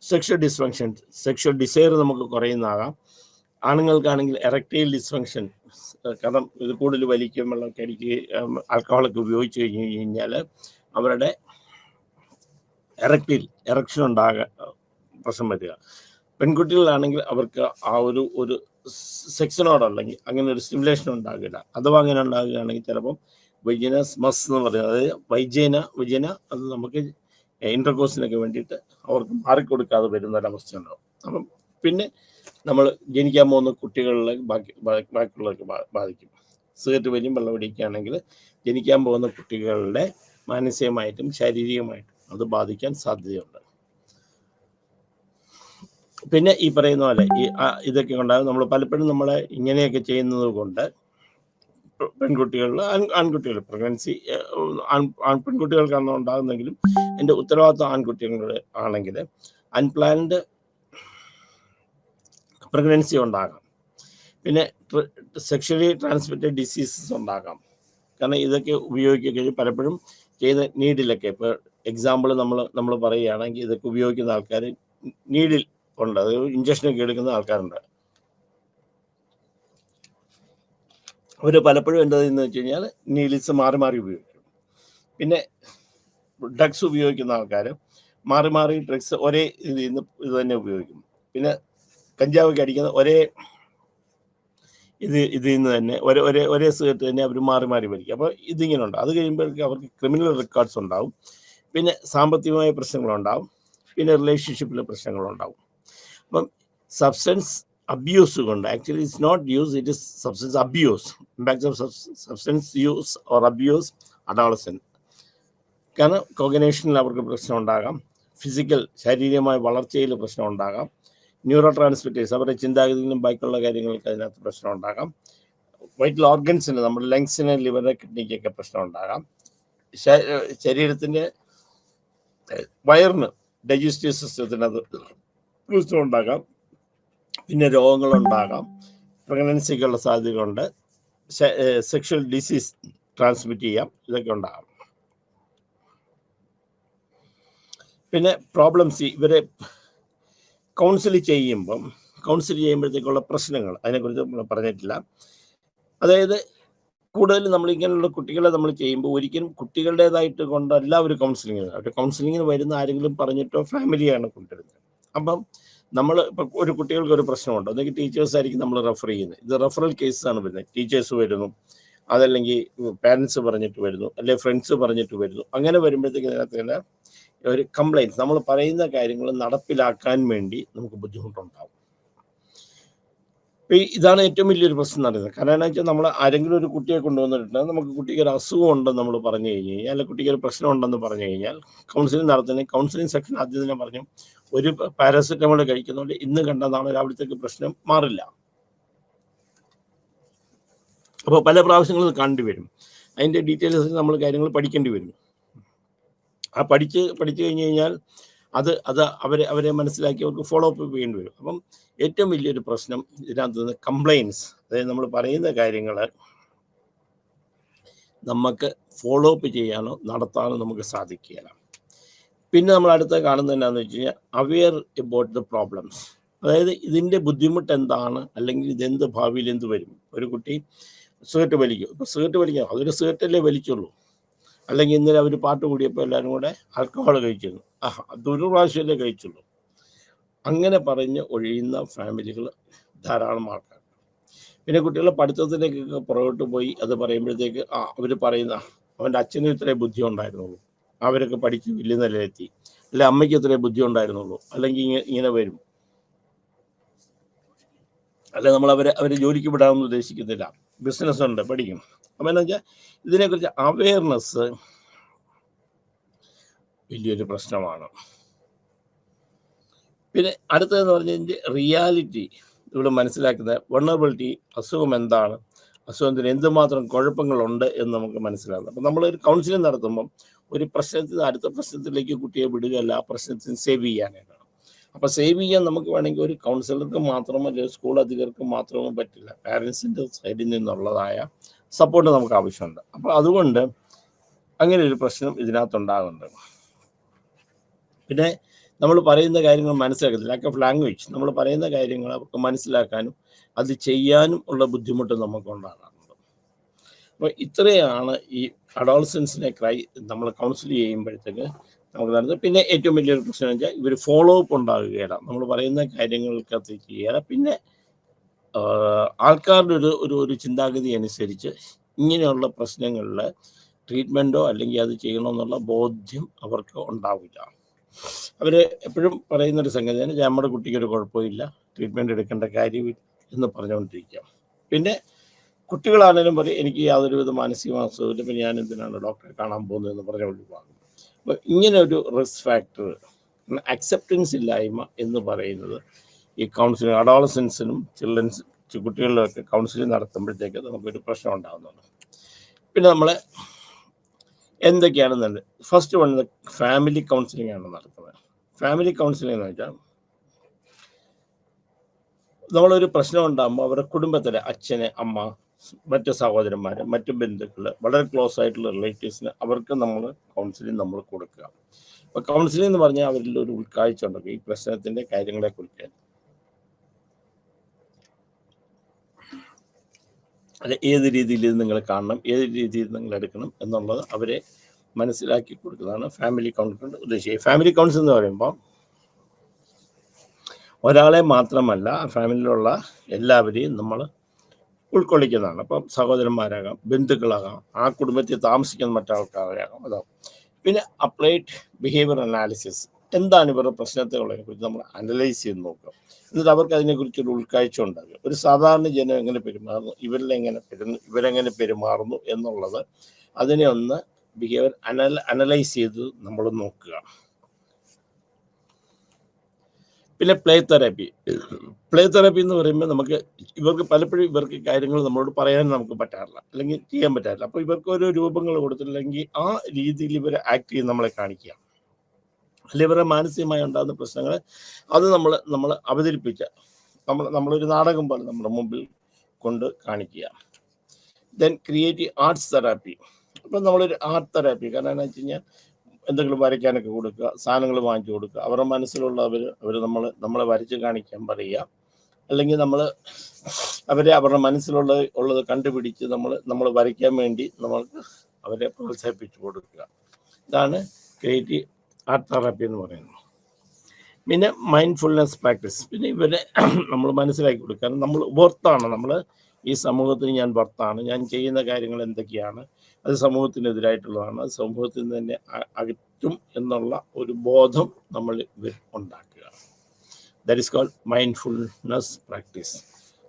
സെക്ഷൽ ഡിസ്ഫങ്ഷൻ, സെക്ഷൽ ഡിസയർ നമുക്ക് കുറയുന്നതാകാം. ആണുങ്ങൾക്കാണെങ്കിൽ എറക്ടൈൽ ഡിസ്ഫങ്ഷൻ, കാരണം ഇത് കൂടുതൽ വലിക്കും, വെള്ളമൊക്കെ അടിക്കുകയും ആൽക്കഹോളൊക്കെ ഉപയോഗിച്ച് കഴിഞ്ഞാൽ അവരുടെ എറക്ഷൻ ഉണ്ടാകാൻ പ്രശ്നം വരിക. പെൺകുട്ടികളാണെങ്കിൽ അവർക്ക് ആ ഒരു സെക്സിനോടല്ലെങ്കിൽ അങ്ങനെ ഒരു സ്റ്റിമുലേഷൻ ഉണ്ടാകില്ല. അഥവാ അങ്ങനെ ഉണ്ടാകുകയാണെങ്കിൽ ചിലപ്പം വൈജനസ് എന്ന് പറയുന്നത്, അതായത് വൈജന അത് നമുക്ക് ഇൻ്റർകോഴ്സിനൊക്കെ വേണ്ടിയിട്ട് അവർക്ക് മാറിക്കൊടുക്കാതെ വരുന്നൊരവസ്ഥ ഉണ്ടാവും. അപ്പം പിന്നെ നമ്മൾ ജനിക്കാൻ പോകുന്ന കുട്ടികളിൽ ബാക്കിയുള്ളവർക്ക് ബാധിക്കും. സിഗരറ്റ് വലിയും വെള്ളമടിക്കുകയാണെങ്കിൽ ജനിക്കാൻ പോകുന്ന കുട്ടികളുടെ മാനസികമായിട്ടും ശാരീരികമായിട്ടും അത് ബാധിക്കാൻ സാധ്യതയുണ്ട്. പിന്നെ ഈ പറയുന്ന പോലെ ഇതൊക്കെ ഉണ്ടാകും. നമ്മൾ പലപ്പോഴും നമ്മളെ ഇങ്ങനെയൊക്കെ ചെയ്യുന്നത് കൊണ്ട് പെൺകുട്ടികളിൽ, ആൺകുട്ടികൾ പ്രഗ്നൻസി പെൺകുട്ടികൾക്കാണ് ഉണ്ടാകുന്നെങ്കിലും എൻ്റെ ഉത്തരവാദിത്വം ആൺകുട്ടികളുടെ ആണെങ്കിൽ അൺപ്ലാൻഡ് പ്രഗ്നൻസി ഉണ്ടാകാം. പിന്നെ സെക്ഷലി ട്രാൻസ്മിറ്റഡ് ഡിസീസസ് ഉണ്ടാകാം. കാരണം ഇതൊക്കെ ഉപയോഗിക്കുകയും പലപ്പോഴും ചെയ്ത നീഡിലൊക്കെ, ഇപ്പോൾ എക്സാമ്പിൾ നമ്മൾ പറയുകയാണെങ്കിൽ ഇതൊക്കെ ഉപയോഗിക്കുന്ന ആൾക്കാർ നീഡിൽ ഉണ്ട്, അത് ഇഞ്ചക്ഷനൊക്കെ എടുക്കുന്ന ആൾക്കാരുണ്ട്. അവർ പലപ്പോഴും എന്താണെന്ന് വെച്ച് കഴിഞ്ഞാൽ നീഡിൽസ് മാറി ഉപയോഗിക്കും. പിന്നെ ഡ്രഗ്സ് ഉപയോഗിക്കുന്ന ആൾക്കാർ മാറി ഡ്രഗ്സ് ഒരേ ഇത് തന്നെ ഉപയോഗിക്കും. പിന്നെ കഞ്ചാവൊക്കെ അടിക്കുന്ന ഒരേ ഇതിൽ നിന്ന് തന്നെ ഒരേ സിഗരറ്റ് തന്നെ അവർ മാറി വലിക്കും. അപ്പോൾ ഇതിങ്ങനെ ഉണ്ട്. അത് കഴിയുമ്പോഴേക്കും അവർക്ക് ക്രിമിനൽ റെക്കോർഡ്സ് ഉണ്ടാവും. പിന്നെ സാമ്പത്തികമായ പ്രശ്നങ്ങളുണ്ടാവും. പിന്നെ റിലേഷൻഷിപ്പിലെ പ്രശ്നങ്ങളുണ്ടാവും. അപ്പം സബ്സ്റ്റൻസ് അബ്യൂസ് കൊണ്ട്, actually it's not use, it is substance abuse, impacts of substance use or abuse adolescent. കാരണം കോഗ്നേഷനിൽ അവർക്ക് പ്രശ്നം ഉണ്ടാകാം, ഫിസിക്കൽ ശാരീരികമായ വളർച്ചയിൽ പ്രശ്നം ഉണ്ടാകാം, ന്യൂറോ ട്രാൻസ്മിറ്റേഴ്സ് അവരുടെ ചിന്താഗതിയിലും ബാക്കിയുള്ള കാര്യങ്ങൾക്ക് അതിനകത്ത് പ്രശ്നം ഉണ്ടാകാം, വൈറ്റൽ ഓർഗൻസിന് നമ്മുടെ ലങ്സിന് ലിവറിന് കിഡ്നിക്കൊക്കെ പ്രശ്നം ഉണ്ടാകാം, ശരീരത്തിൻ്റെ വയറിന് ഡൈജസ്റ്റീവ് സിസ്റ്റത്തിന് അത് പ്രശ്നം ഉണ്ടാകാം, പിന്നെ രോഗങ്ങളുണ്ടാകാം, പ്രഗ്നൻസിക്കുള്ള സാധ്യതകളുണ്ട്, സെക്ഷൽ ഡിസീസ് ട്രാൻസ്മിറ്റ് ചെയ്യാം, ഇതൊക്കെ ഉണ്ടാകാം. പിന്നെ പ്രോബ്ലംസ് ഇവരെ കൗൺസിൽ ചെയ്യുമ്പോഴത്തേക്കുള്ള പ്രശ്നങ്ങൾ അതിനെക്കുറിച്ച് നമ്മൾ പറഞ്ഞിട്ടില്ല. അതായത് കൂടുതലും നമ്മൾ ഇങ്ങനെയുള്ള കുട്ടികളെ നമ്മൾ ചെയ്യുമ്പോൾ ഒരിക്കലും കുട്ടികളുടേതായിട്ട് കൊണ്ടല്ല അവർ കൗൺസിലിങ്ങിന്, അവർ കൗൺസിലിങ്ങിന് വരുന്ന ആരെങ്കിലും പറഞ്ഞിട്ടോ ഫാമിലിയാണ് കൊണ്ടുവരുന്നത്. അപ്പം നമ്മൾ ഇപ്പോൾ ഒരു കുട്ടികൾക്ക് ഒരു പ്രശ്നമുണ്ടോ, അല്ലെങ്കിൽ ടീച്ചേഴ്സ് ആയിരിക്കും നമ്മൾ റെഫർ ചെയ്യുന്നത്. ഇത് റെഫറൽ കേസാണ് വരുന്നത്. ടീച്ചേഴ്സ് വരുന്നു, അതല്ലെങ്കിൽ പാരൻസ് പറഞ്ഞിട്ട് വരുന്നു, അല്ലെങ്കിൽ ഫ്രണ്ട്സ് പറഞ്ഞിട്ട് വരുന്നു. അങ്ങനെ വരുമ്പോഴത്തേക്ക് ഇതിനകത്ത് തന്നെ ഒരു കംപ്ലൈൻറ്റ്, നമ്മൾ പറയുന്ന കാര്യങ്ങൾ നടപ്പിലാക്കാൻ വേണ്ടി നമുക്ക് ബുദ്ധിമുട്ടുണ്ടാകും. അപ്പോൾ ഇതാണ് ഏറ്റവും വലിയൊരു പ്രശ്നം നടക്കുന്നത്. കാരണം എന്താ വെച്ചാൽ നമ്മൾ ആരെങ്കിലും ഒരു കുട്ടിയെ കൊണ്ടുവന്നിട്ടുണ്ട്, നമുക്ക് കുട്ടിക്ക് ഒരു അസുഖം ഉണ്ടെന്ന് നമ്മൾ പറഞ്ഞു കഴിഞ്ഞ് കഴിഞ്ഞാൽ, അല്ലെങ്കിൽ കുട്ടിക്ക് ഒരു പ്രശ്നം ഉണ്ടെന്ന് പറഞ്ഞു കഴിഞ്ഞാൽ കൗൺസിലിംഗ് നടത്തുന്ന കൗൺസിലിംഗ് സെക്ഷൻ ആദ്യം തന്നെ പറഞ്ഞു, ഒരു പാരസെറ്റമോൾ കഴിക്കുന്നതുകൊണ്ട് ഇന്ന് കണ്ട നാളെ രാവിലത്തേക്ക് പ്രശ്നം മാറില്ല. അപ്പോൾ പല പ്രാവശ്യങ്ങളും കണ്ടുവരും. അതിൻ്റെ ഡീറ്റെയിൽസ് നമ്മൾ കാര്യങ്ങൾ പഠിക്കേണ്ടി വരും. ആ പഠിച്ച് കഴിഞ്ഞ് കഴിഞ്ഞാൽ അത് അവരെ മനസ്സിലാക്കി അവർക്ക് ഫോളോ അപ്പ് ചെയ്യേണ്ടി വരും. അപ്പം ഏറ്റവും വലിയൊരു പ്രശ്നം ഇതിനകത്ത് നിന്ന് കംപ്ലൈൻസ്, അതായത് നമ്മൾ പറയുന്ന കാര്യങ്ങൾ നമുക്ക് ഫോളോ അപ്പ് ചെയ്യാനോ നടത്താനോ നമുക്ക് സാധിക്കുകയില്ല. പിന്നെ നമ്മൾ അടുത്ത കാണുന്നത് എന്താണെന്ന് വെച്ച് കഴിഞ്ഞാൽ അവെയർ അബൌട്ട് ദ പ്രോബ്ലംസ്, അതായത് ഇതിൻ്റെ ബുദ്ധിമുട്ട് എന്താണ്, അല്ലെങ്കിൽ ഇതെന്ത് ഭാവിയിൽ എന്ത് വരും. ഒരു കുട്ടി സിഗരറ്റ് വലിക്കും, ഇപ്പോൾ സിഗരറ്റ് വലിക്കാം, അതൊരു സിഗരറ്റല്ലേ വലിച്ചുള്ളൂ, അല്ലെങ്കിൽ ഇന്നലെ അവർ പാട്ട് കൂടിയപ്പോൾ എല്ലാവരും കൂടെ ആൽക്കഹോൾ കഴിച്ചിരുന്നു, അതൊരു പ്രാവശ്യമല്ലേ കഴിച്ചുള്ളൂ. അങ്ങനെ പറഞ്ഞ് ഒഴിയുന്ന ഫാമിലികൾ ധാരാളം ആൾക്കാർ. പിന്നെ കുട്ടികളെ പഠിത്തത്തിലേക്കൊക്കെ പുറകോട്ട് പോയി അത് പറയുമ്പോഴത്തേക്ക് അവർ പറയുന്ന അവൻ്റെ അച്ഛനും ഇത്രേ ബുദ്ധി ഉണ്ടായിരുന്നുള്ളൂ, അവരൊക്കെ പഠിച്ച് വലിയ നിലയിലെത്തി, അല്ലെ അമ്മയ്ക്ക് ഇത്രേ ബുദ്ധി ഉണ്ടായിരുന്നുള്ളൂ, അല്ലെങ്കിൽ ഇങ്ങനെ വരും, അല്ലെ നമ്മൾ അവരെ ജോലിക്ക് വിടാമെന്ന് ഉദ്ദേശിക്കുന്നില്ല, ബിസിനസ് ഉണ്ട്, പഠിക്കും. അപ്പം എന്താ വെച്ചാൽ ഇതിനെക്കുറിച്ച് അവെയർനെസ് വലിയൊരു പ്രശ്നമാണ്. പിന്നെ അടുത്തതെന്ന് പറഞ്ഞു കഴിഞ്ഞാൽ റിയാലിറ്റി ഇവിടെ മനസ്സിലാക്കുന്ന വൾണറബിലിറ്റി, അസുഖം എന്താണ്, അസുഖത്തിന് എന്തുമാത്രം കുഴപ്പങ്ങളുണ്ട് എന്ന് നമുക്ക് മനസ്സിലാകുന്നത്. അപ്പം നമ്മളൊരു കൗൺസിലിംഗ് നടത്തുമ്പം ഒരു പ്രശ്നത്തിൽ അടുത്ത പ്രശ്നത്തിലേക്ക് കുട്ടിയെ വിടുകയല്ല, ആ പ്രശ്നത്തിന് സേവ് ചെയ്യാനായിട്ടാണ്. അപ്പോൾ സേവ് ചെയ്യാൻ നമുക്ക് വേണമെങ്കിൽ ഒരു കൗൺസിലർക്ക് മാത്രമോ അല്ലെങ്കിൽ സ്കൂൾ അധികൃതർക്ക് മാത്രമോ പറ്റില്ല, പാരൻസിൻ്റെ സൈഡിൽ നിന്നുള്ളതായ സപ്പോർട്ട് നമുക്ക് ആവശ്യമുണ്ട്. അപ്പോൾ അതുകൊണ്ട് അങ്ങനെ ഒരു പ്രശ്നം ഇതിനകത്തുണ്ടാകുന്നുണ്ട്. പിന്നെ നമ്മൾ പറയുന്ന കാര്യങ്ങൾ മനസ്സിലാക്കത്തില്ല, ലാക്ക് ഓഫ് ലാംഗ്വേജ്, നമ്മൾ പറയുന്ന കാര്യങ്ങൾ അവർക്ക് മനസ്സിലാക്കാനും അത് ചെയ്യാനും ഉള്ള ബുദ്ധിമുട്ട് നമുക്കുണ്ടാകാറുണ്ട്. അപ്പോൾ ഇത്രയാണ് ഈ അഡോളസൻസിനെ നമ്മൾ കൗൺസിൽ ചെയ്യുമ്പോഴത്തേക്ക് നമുക്ക് നടന്നത്. പിന്നെ ഏറ്റവും വലിയൊരു പ്രശ്നം വെച്ചാൽ ഇവർ ഫോളോ അപ്പ് ഉണ്ടാകുകയില്ല, നമ്മൾ പറയുന്ന കാര്യങ്ങൾക്കകത്ത് ചെയ്യുകയില്ല. പിന്നെ ആൾക്കാരുടെ ഒരു ചിന്താഗതി അനുസരിച്ച് ഇങ്ങനെയുള്ള പ്രശ്നങ്ങളിൽ ട്രീറ്റ്മെൻറ്റോ അല്ലെങ്കിൽ അത് ചെയ്യണമെന്നുള്ള ബോധ്യം അവർക്ക് ഉണ്ടാവില്ല. അവർ എപ്പോഴും പറയുന്നൊരു സംഗതിയാണ്, നമ്മുടെ കുട്ടിക്കൊരു കുഴപ്പമില്ല, ട്രീറ്റ്മെൻറ്റ് എടുക്കേണ്ട കാര്യമില്ല എന്ന് പറഞ്ഞുകൊണ്ടിരിക്കുക. പിന്നെ കുട്ടികളാണെങ്കിലും പറയും എനിക്ക് യാതൊരുവിധ മാനസിക അസുഖമില്ല, പിന്നെ ഞാൻ എന്തിനാണ് ഡോക്ടറെ കാണാൻ പോകുന്നതെന്ന് പറഞ്ഞ ഒഴിവാകും. അപ്പോൾ ഇങ്ങനെ ഒരു റിസ്ക് ഫാക്ടർ, അക്സെപ്റ്റൻസ് ഇല്ലായ്മ എന്ന് പറയുന്നത് ഈ കൗൺസിലിംഗ് അഡോളസൻസിനും ചിൽഡ്രൻസ് കുട്ടികളിലൊക്കെ കൗൺസിലിംഗ് നടത്തുമ്പോഴത്തേക്ക് നമുക്കൊരു പ്രശ്നം ഉണ്ടാകുന്നുണ്ട്. പിന്നെ നമ്മൾ എന്തൊക്കെയാണ് നല്ലത്? ഫസ്റ്റ് വൺ ഫാമിലി കൗൺസിലിംഗ് ആണ് നടത്തുന്നത്. ഫാമിലി കൗൺസിലിംഗ് എന്ന് വെച്ചാൽ നമ്മളൊരു പ്രശ്നം ഉണ്ടാകുമ്പോൾ അവരുടെ കുടുംബത്തിലെ അച്ഛന്, അമ്മ, മറ്റ് സഹോദരന്മാർ, മറ്റ് ബന്ധുക്കൾ, വളരെ ക്ലോസ് ആയിട്ടുള്ള റിലേറ്റീവ്സിന് അവർക്ക് നമ്മൾ കൗൺസിലിംഗ് നമ്മൾ കൊടുക്കുക. അപ്പോൾ കൗൺസിലിംഗ് എന്ന് പറഞ്ഞാൽ അവരിൽ ഒരു ഉൾക്കാഴ്ച ഉണ്ടെങ്കിൽ ഈ പ്രശ്നത്തിൻ്റെ കാര്യങ്ങളെക്കുറിച്ച്, അത് ഏത് രീതിയിൽ നിങ്ങൾ കാണണം, ഏത് രീതിയിൽ നിങ്ങൾ എടുക്കണം എന്നുള്ളത് അവരെ മനസ്സിലാക്കി കൊടുക്കുന്നതാണ് ഫാമിലി കൗൺസിലിംഗ് ഉദ്ദേശിച്ചത്. ഫാമിലി കൗൺസിൽ എന്ന് പറയുമ്പോൾ ഒരാളെ മാത്രമല്ല, ഫാമിലിയിലുള്ള എല്ലാവരെയും നമ്മൾ ഉൾക്കൊള്ളിക്കുന്നതാണ്. അപ്പം സഹോദരന്മാരാകാം, ബന്ധുക്കളാകാം, ആ കുടുംബത്തിൽ താമസിക്കുന്ന മറ്റാൾക്കാരാകാം, അതാവും. പിന്നെ അപ്ലൈഡ് ബിഹേവിയർ അനാലിസിസ്, എന്താണ് ഇവരുടെ പ്രശ്നത്തിനുള്ളതിനെ കുറിച്ച് നമ്മൾ അനലൈസ് ചെയ്ത് നോക്കുക. എന്നിട്ട് അവർക്ക് അതിനെക്കുറിച്ചൊരു ഉൾക്കാഴ്ച ഉണ്ടാകുക. ഒരു സാധാരണ ജനം എങ്ങനെ പെരുമാറുന്നു, ഇവരെങ്ങനെ പെരുമാറുന്നു എന്നുള്ളത് അതിനെ ഒന്ന് ബിഹേവിയർ അനലൈസ് ചെയ്ത് നമ്മൾ നോക്കുക. പിന്നെ പ്ലേ തെറാപ്പി എന്ന് പറയുമ്പോൾ നമുക്ക് പലപ്പോഴും ഇവർക്ക് കാര്യങ്ങൾ നമ്മളോട് പറയാൻ നമുക്ക് പറ്റാറില്ല, അല്ലെങ്കിൽ ചെയ്യാൻ പറ്റാറില്ല. അപ്പോൾ ഇവർക്ക് ഓരോ രൂപങ്ങൾ കൊടുത്തില്ലെങ്കിൽ ആ രീതിയിൽ ഇവർ ആക്ട് ചെയ്ത് നമ്മളെ കാണിക്കുക, അല്ലെങ്കിൽ ഇവരുടെ മാനസികമായി ഉണ്ടാകുന്ന പ്രശ്നങ്ങൾ അത് നമ്മൾ അവതരിപ്പിച്ച നമ്മളൊരു നാടകം പോലെ നമ്മുടെ മുമ്പിൽ കൊണ്ട് കാണിക്കുക. Then creative arts therapy. അപ്പം നമ്മളൊരു ആർട്ട് തെറാപ്പി, കാരണം എന്താ വെച്ച് കഴിഞ്ഞാൽ എന്തെങ്കിലും വരയ്ക്കാനൊക്കെ കൊടുക്കുക, സാധനങ്ങൾ വാങ്ങിച്ചു കൊടുക്കുക. അവരുടെ മനസ്സിലുള്ള അവർ നമ്മളെ വരച്ച് കാണിക്കാൻ പറയുക, അല്ലെങ്കിൽ അവരുടെ മനസ്സിലുള്ളത് കണ്ടുപിടിച്ച് നമ്മൾ വരയ്ക്കാൻ വേണ്ടി നമ്മൾക്ക് അവരെ പ്രോത്സാഹിപ്പിച്ചു കൊടുക്കുക. ഇതാണ് ക്രിയേറ്റീവ് ആർട്ട് തെറാപ്പി എന്ന് പറയുന്നത്. പിന്നെ മൈൻഡ്ഫുൾനെസ് പ്രാക്ടീസ്. പിന്നെ ഇവരെ നമ്മൾ മനസ്സിലാക്കി കൊടുക്കുക, നമ്മൾ വർത്താണ്, നമ്മൾ ഈ സമൂഹത്തിന് ഞാൻ വർത്താണ്, ഞാൻ ചെയ്യുന്ന കാര്യങ്ങൾ എന്തൊക്കെയാണ്, അത് സമൂഹത്തിനെതിരായിട്ടുള്ളതാണ്, അത് സമൂഹത്തിൽ നിന്ന് തന്നെ അകറ്റും എന്നുള്ള ഒരു ബോധം നമ്മൾ ഉണ്ടാക്കുക. That is called mindfulness practice.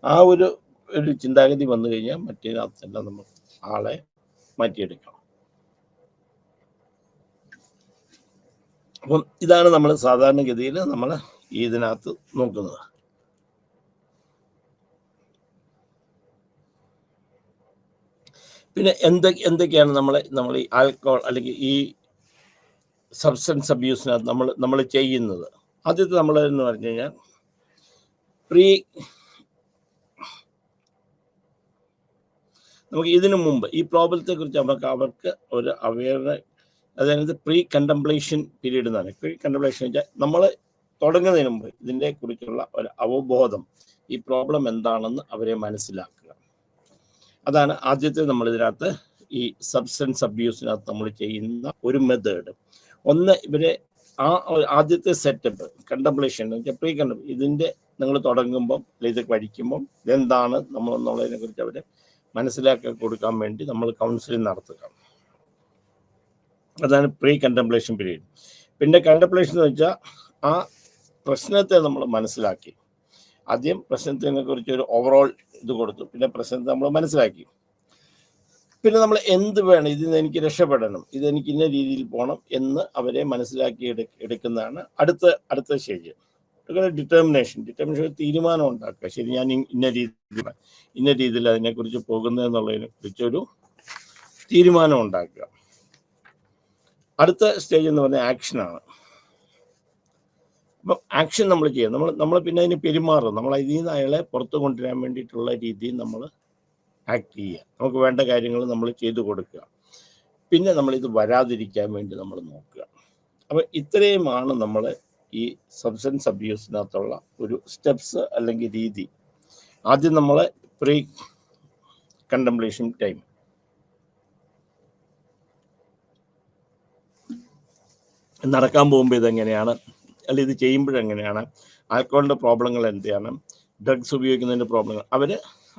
ആ ഒരു ചിന്താഗതി വന്നു കഴിഞ്ഞാൽ മറ്റേതെല്ലാം നമ്മൾ ആളെ മാറ്റിയെടുക്കാം. അപ്പം ഇതാണ് നമ്മൾ സാധാരണഗതിയിൽ നമ്മൾ ഇതിനകത്ത് നോക്കുന്നത്. പിന്നെ എന്തൊക്കെയാണ് നമ്മൾ ഈ ആൽക്കഹോൾ അല്ലെങ്കിൽ ഈ സബ്സ്റ്റൻസ് അബ്യൂസിനകത്ത് നമ്മൾ ചെയ്യുന്നത്. ആദ്യത്തെ നമ്മൾ എന്ന് പറഞ്ഞു കഴിഞ്ഞാൽ നമുക്ക് ഇതിനു മുമ്പ് ഈ പ്രോബ്ലത്തെ കുറിച്ച് അവർക്ക് ഒരു അവയർനെസ്, അതായത് പ്രീ കണ്ടംപ്ലേഷൻ പീരീഡ് എന്നാണ്. പ്രീ കണ്ടംപ്ലേഷൻ വെച്ചാൽ നമ്മൾ തുടങ്ങുന്നതിന് മുമ്പ് ഇതിനെ കുറിച്ചുള്ള ഒരു അവബോധം, ഈ പ്രോബ്ലം എന്താണെന്ന് അവരെ മനസ്സിലാക്കുക. അതാണ് ആദ്യത്തെ നമ്മൾ ഇതിനകത്ത് ഈ സബ്സ്റ്റൻസ് അബ്യൂസിനകത്ത് നമ്മൾ ചെയ്യുന്ന ഒരു മെത്തേഡ്. ഒന്ന്, ഇവരെ ആ ആദ്യത്തെ സെറ്റപ്പ് കണ്ടംപ്ലേഷൻ, പ്രീ കണ്ടംപ്ലേഷൻ, ഇതിൻ്റെ നിങ്ങൾ തുടങ്ങുമ്പം ഇത് പഠിക്കുമ്പം ഇതെന്താണ് നമ്മളെന്നുള്ളതിനെ കുറിച്ച് അവരെ മനസ്സിലാക്കി കൊടുക്കാൻ വേണ്ടി നമ്മൾ കൗൺസിലിംഗ് നടത്തുക. അതാണ് പ്രീ കണ്ടംപ്ലേഷൻ പീരീഡ്. പിന്നെ കണ്ടംപ്ലേഷൻ എന്ന് വെച്ചാൽ ആ പ്രശ്നത്തെ നമ്മൾ മനസ്സിലാക്കി, ആദ്യം പ്രശ്നത്തിനെ കുറിച്ച് ഒരു ഓവറോൾ ഇത് കൊടുത്തു, പിന്നെ പ്രശ്നത്തെ നമ്മൾ മനസ്സിലാക്കി, പിന്നെ നമ്മൾ എന്ത് വേണം, ഇതിൽ നിന്ന് എനിക്ക് രക്ഷപ്പെടണം, ഇതെനിക്ക് ഇന്ന രീതിയിൽ പോകണം എന്ന് അവരെ മനസ്സിലാക്കി എടുക്കുന്നതാണ് അടുത്ത സ്റ്റേജ്. ഡിറ്റർമിനേഷൻ തീരുമാനം ഉണ്ടാക്കുക. ശരി, ഞാൻ ഇന്ന രീതിയിൽ അതിനെക്കുറിച്ച് പോകുന്നതെന്നുള്ളതിനെ കുറിച്ചൊരു തീരുമാനം ഉണ്ടാക്കുക. അടുത്ത സ്റ്റേജ് എന്ന് പറഞ്ഞാൽ ആക്ഷനാണ്. അപ്പം ആക്ഷൻ നമ്മൾ ചെയ്യുക, നമ്മൾ പിന്നെ അതിന് പെരുമാറും, നമ്മൾ ഇതിൽ നിന്ന് അയാളെ പുറത്തു കൊണ്ടുവരാൻ വേണ്ടിയിട്ടുള്ള രീതിയിൽ നമ്മൾ ആക്ട് ചെയ്യുക, നമുക്ക് വേണ്ട കാര്യങ്ങൾ നമ്മൾ ചെയ്തു കൊടുക്കുക, പിന്നെ നമ്മളിത് വരാതിരിക്കാൻ വേണ്ടി നമ്മൾ നോക്കുക. അപ്പം ഇത്രയുമാണ് നമ്മൾ ഈ സബ്സ്റ്റൻസ് അബ്യൂസിനകത്തുള്ള ഒരു സ്റ്റെപ്സ് അല്ലെങ്കിൽ രീതി. ആദ്യം നമ്മൾ പ്രീ കണ്ടംപ്ലേഷൻ ടൈം, നടക്കാൻ പോകുമ്പോൾ ഇതെങ്ങനെയാണ്, അല്ലെങ്കിൽ ഇത് ചെയ്യുമ്പോഴെങ്ങനെയാണ്, ആൽക്കഹോളിൻ്റെ പ്രോബ്ലങ്ങൾ എന്തൊക്കെയാണ്, ഡ്രഗ്സ് ഉപയോഗിക്കുന്നതിൻ്റെ പ്രോബ്ലങ്ങൾ, അവർ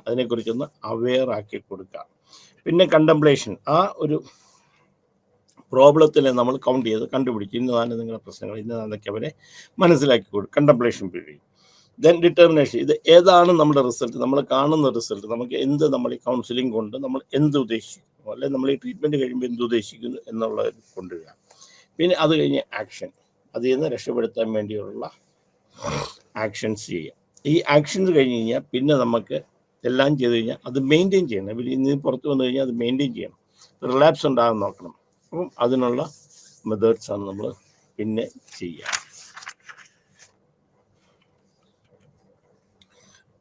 അതിനെക്കുറിച്ചൊന്ന് അവെയർ ആക്കി കൊടുക്കുക. പിന്നെ കണ്ടംപ്ലേഷൻ, ആ ഒരു പ്രോബ്ലത്തിനെ നമ്മൾ കൗണ്ട് ചെയ്ത് കണ്ടുപിടിച്ച് ഇന്നതാണ് നിങ്ങളുടെ പ്രശ്നങ്ങൾ, ഇന്നതാണെന്നൊക്കെ അവരെ മനസ്സിലാക്കി കൊടുക്കും. Contemplation period. ദെൻ ഡിറ്റർമിനേഷൻ, ഇത് ഏതാണ് നമ്മുടെ റിസൾട്ട്, നമ്മൾ കാണുന്ന റിസൾട്ട്, നമുക്ക് എന്ത് നമ്മൾ ഈ കൗൺസിലിംഗ് കൊണ്ട് നമ്മൾ എന്ത് ഉദ്ദേശിക്കുന്നു, അല്ലെങ്കിൽ നമ്മൾ ഈ ട്രീറ്റ്മെൻറ്റ് കഴിയുമ്പോൾ എന്ത് ഉദ്ദേശിക്കുന്നു എന്നുള്ളത് കൊണ്ടുവരിക. പിന്നെ അത് കഴിഞ്ഞ് ആക്ഷൻ, അതിൽ നിന്ന് രക്ഷപ്പെടുത്താൻ വേണ്ടിയുള്ള ആക്ഷൻസ് ചെയ്യുക. ഈ ആക്ഷൻസ് കഴിഞ്ഞ് കഴിഞ്ഞാൽ പിന്നെ നമുക്ക് എല്ലാം ചെയ്ത് കഴിഞ്ഞാൽ അത് മെയിൻറ്റെയിൻ ചെയ്യണം. ഇവർ ഇന്ന് പുറത്ത് വന്നു കഴിഞ്ഞാൽ അത് മെയിൻറ്റെയിൻ ചെയ്യണം, റിലാപ്സ് ഉണ്ടാകാൻ നോക്കണം. അപ്പം അതിനുള്ള മെത്തേഡ്സാണ് നമ്മൾ പിന്നെ ചെയ്യുക.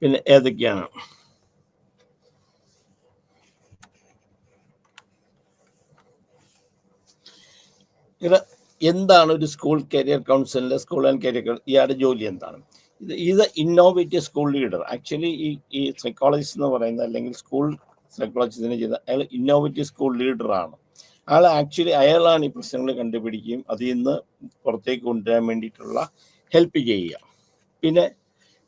പിന്നെ ഏതൊക്കെയാണ് ഇത്, എന്താണ് ഒരു സ്കൂൾ കരിയർ കൗൺസിലിൻ്റെ, സ്കൂൾ ആൻഡ് കരിയർ ഇയാളുടെ ജോലി എന്താണ്? ഇത് ഇന്നോവേറ്റീവ് സ്കൂൾ ലീഡർ. ആക്ച്വലി ഈ സൈക്കോളജിസ്റ്റ് എന്ന് പറയുന്നത്, അല്ലെങ്കിൽ സ്കൂൾ സൈക്കോളജിസ്റ്റിനെ ചെയ്ത അയാൾ ഇന്നോവേറ്റീവ് സ്കൂൾ ലീഡറാണ്. അയാളാണ് ഈ പ്രശ്നങ്ങൾ കണ്ടുപിടിക്കുകയും അതിൽ നിന്ന് പുറത്തേക്ക് കൊണ്ടുവരാൻ വേണ്ടിയിട്ടുള്ള ഹെൽപ്പ് ചെയ്യുക. പിന്നെ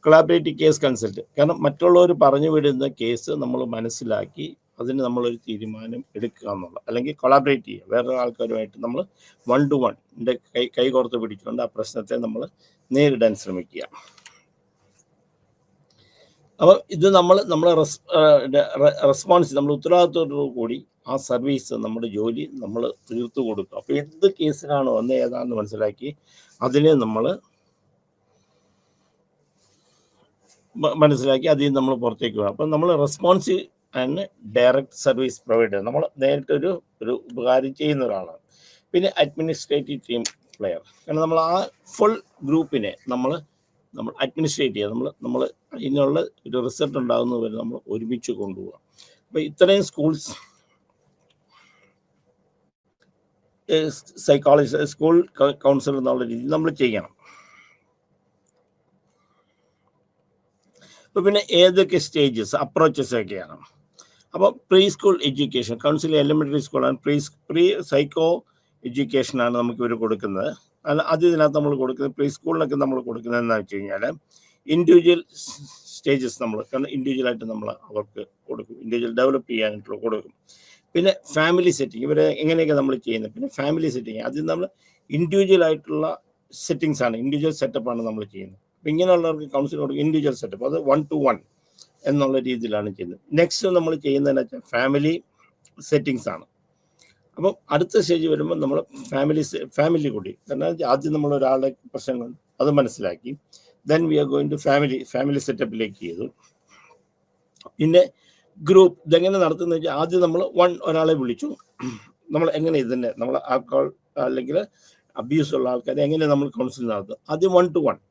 കൊളാബറേറ്റീവ് കേസ് കൺസൾട്ട്, കാരണം മറ്റുള്ളവർ പറഞ്ഞു വിടുന്ന കേസ് നമ്മൾ മനസ്സിലാക്കി അതിന് നമ്മളൊരു തീരുമാനം എടുക്കുക എന്നുള്ളത്, അല്ലെങ്കിൽ കൊളാബറേറ്റ് ചെയ്യുക വേറെ ആൾക്കാരുമായിട്ട് നമ്മൾ 1 to 1 കൈകോർത്ത് പിടിച്ചുകൊണ്ട് ആ പ്രശ്നത്തെ നമ്മൾ നേരിടാൻ ശ്രമിക്കുക. അപ്പോൾ ഇത് നമ്മളെ റെസ്പോൺസ് നമ്മൾ ഉത്തരവാദിത്വത്തോടു കൂടി ആ സർവീസ് നമ്മുടെ ജോലി നമ്മൾ തീർത്തു കൊടുക്കുക. അപ്പോൾ എന്ത് കേസിനാണോ ഒന്ന് ഏതാണെന്ന് മനസ്സിലാക്കി അതിനെ നമ്മൾ മനസ്സിലാക്കി അതിൽ നിന്ന് നമ്മൾ പുറത്തേക്ക് പോകാം. അപ്പം നമ്മൾ responsive and direct service provider, നമ്മൾ നേരിട്ടൊരു ഉപകാരം ചെയ്യുന്ന ഒരാളാണ്. പിന്നെ അഡ്മിനിസ്ട്രേറ്റീവ് ടീം പ്ലെയർ, കാരണം നമ്മൾ ആ ഫുൾ ഗ്രൂപ്പിനെ നമ്മൾ അഡ്മിനിസ്ട്രേറ്റ് ചെയ്യുക, നമ്മൾ ഇതിനുള്ള ഒരു റിസൾട്ട് ഉണ്ടാകുന്നത് വരെ നമ്മൾ ഒരുമിച്ച് കൊണ്ടുപോകുക. അപ്പോൾ ഇത്രയും സ്കൂൾസ് സൈക്കോളജി സ്കൂൾ കൗൺസിലർ എന്നുള്ള രീതിയിൽ നമ്മൾ ചെയ്യണം. അപ്പോൾ പിന്നെ ഏതൊക്കെ സ്റ്റേജസ് അപ്രോച്ചസ് ഒക്കെയാണ്. അപ്പോൾ pre school education, council elementary സ്കൂളാണ്, പ്രീ സൈക്കോ എഡ്യൂക്കേഷനാണ് നമുക്ക് ഇവർ കൊടുക്കുന്നത്. അത് ഇതിനകത്ത് നമ്മൾ കൊടുക്കുന്നത് പ്രീ സ്കൂളിലൊക്കെ നമ്മൾ കൊടുക്കുന്നത് എന്താണെന്ന് വെച്ച് കഴിഞ്ഞാൽ ഇൻഡിവിജ്വൽ സ്റ്റേജസ് നമ്മൾ ഇൻഡിവിജ്വലായിട്ട് നമ്മൾ അവർക്ക് കൊടുക്കും, ഇൻഡിവിജ്വൽ ഡെവലപ്പ് ചെയ്യാനായിട്ടുള്ള കൊടുക്കും. പിന്നെ ഫാമിലി സെറ്റിംഗ്, ഇവരെ എങ്ങനെയൊക്കെ നമ്മൾ ചെയ്യുന്നത്. പിന്നെ ഫാമിലി സെറ്റിംഗ് അത് നമ്മൾ ഇൻഡിവിജ്വൽ ആയിട്ടുള്ള സെറ്റിങ്സ് ആണ്, ഇൻഡിവിജ്വൽ സെറ്റപ്പാണ് നമ്മൾ ചെയ്യുന്നത്. അപ്പം ഇങ്ങനെയുള്ളവർക്ക് കൗൺസിൽ കൊടുക്കും ഇൻഡിവിജ്വൽ സെറ്റപ്പ്, അത് 1 to 1 എന്നുള്ള രീതിയിലാണ് ചെയ്യുന്നത്. നെക്സ്റ്റ് നമ്മൾ ചെയ്യുന്നതെന്ന് വെച്ചാൽ ഫാമിലി സെറ്റിങ്സ് ആണ്. അപ്പം അടുത്ത സ്റ്റേജ് വരുമ്പോൾ നമ്മൾ ഫാമിലി കൂടി, കാരണം ആദ്യം നമ്മൾ ഒരാളുടെ പ്രശ്നങ്ങൾ അത് മനസ്സിലാക്കി, then we are going to family സെറ്റപ്പിലേക്ക് ചെയ്തു. പിന്നെ ഗ്രൂപ്പ് ഇതെങ്ങനെ നടത്തുന്നത് വെച്ചാൽ ആദ്യം നമ്മൾ ഒരാളെ വിളിച്ചു, നമ്മൾ എങ്ങനെ ഇതിൻ്റെ നമ്മൾ ആൾക്കാർ അല്ലെങ്കിൽ അബ്യൂസ് ഉള്ള ആൾക്കാരെ എങ്ങനെ നമ്മൾ കൗൺസിൽ നടത്തും. ആദ്യം 1 to 1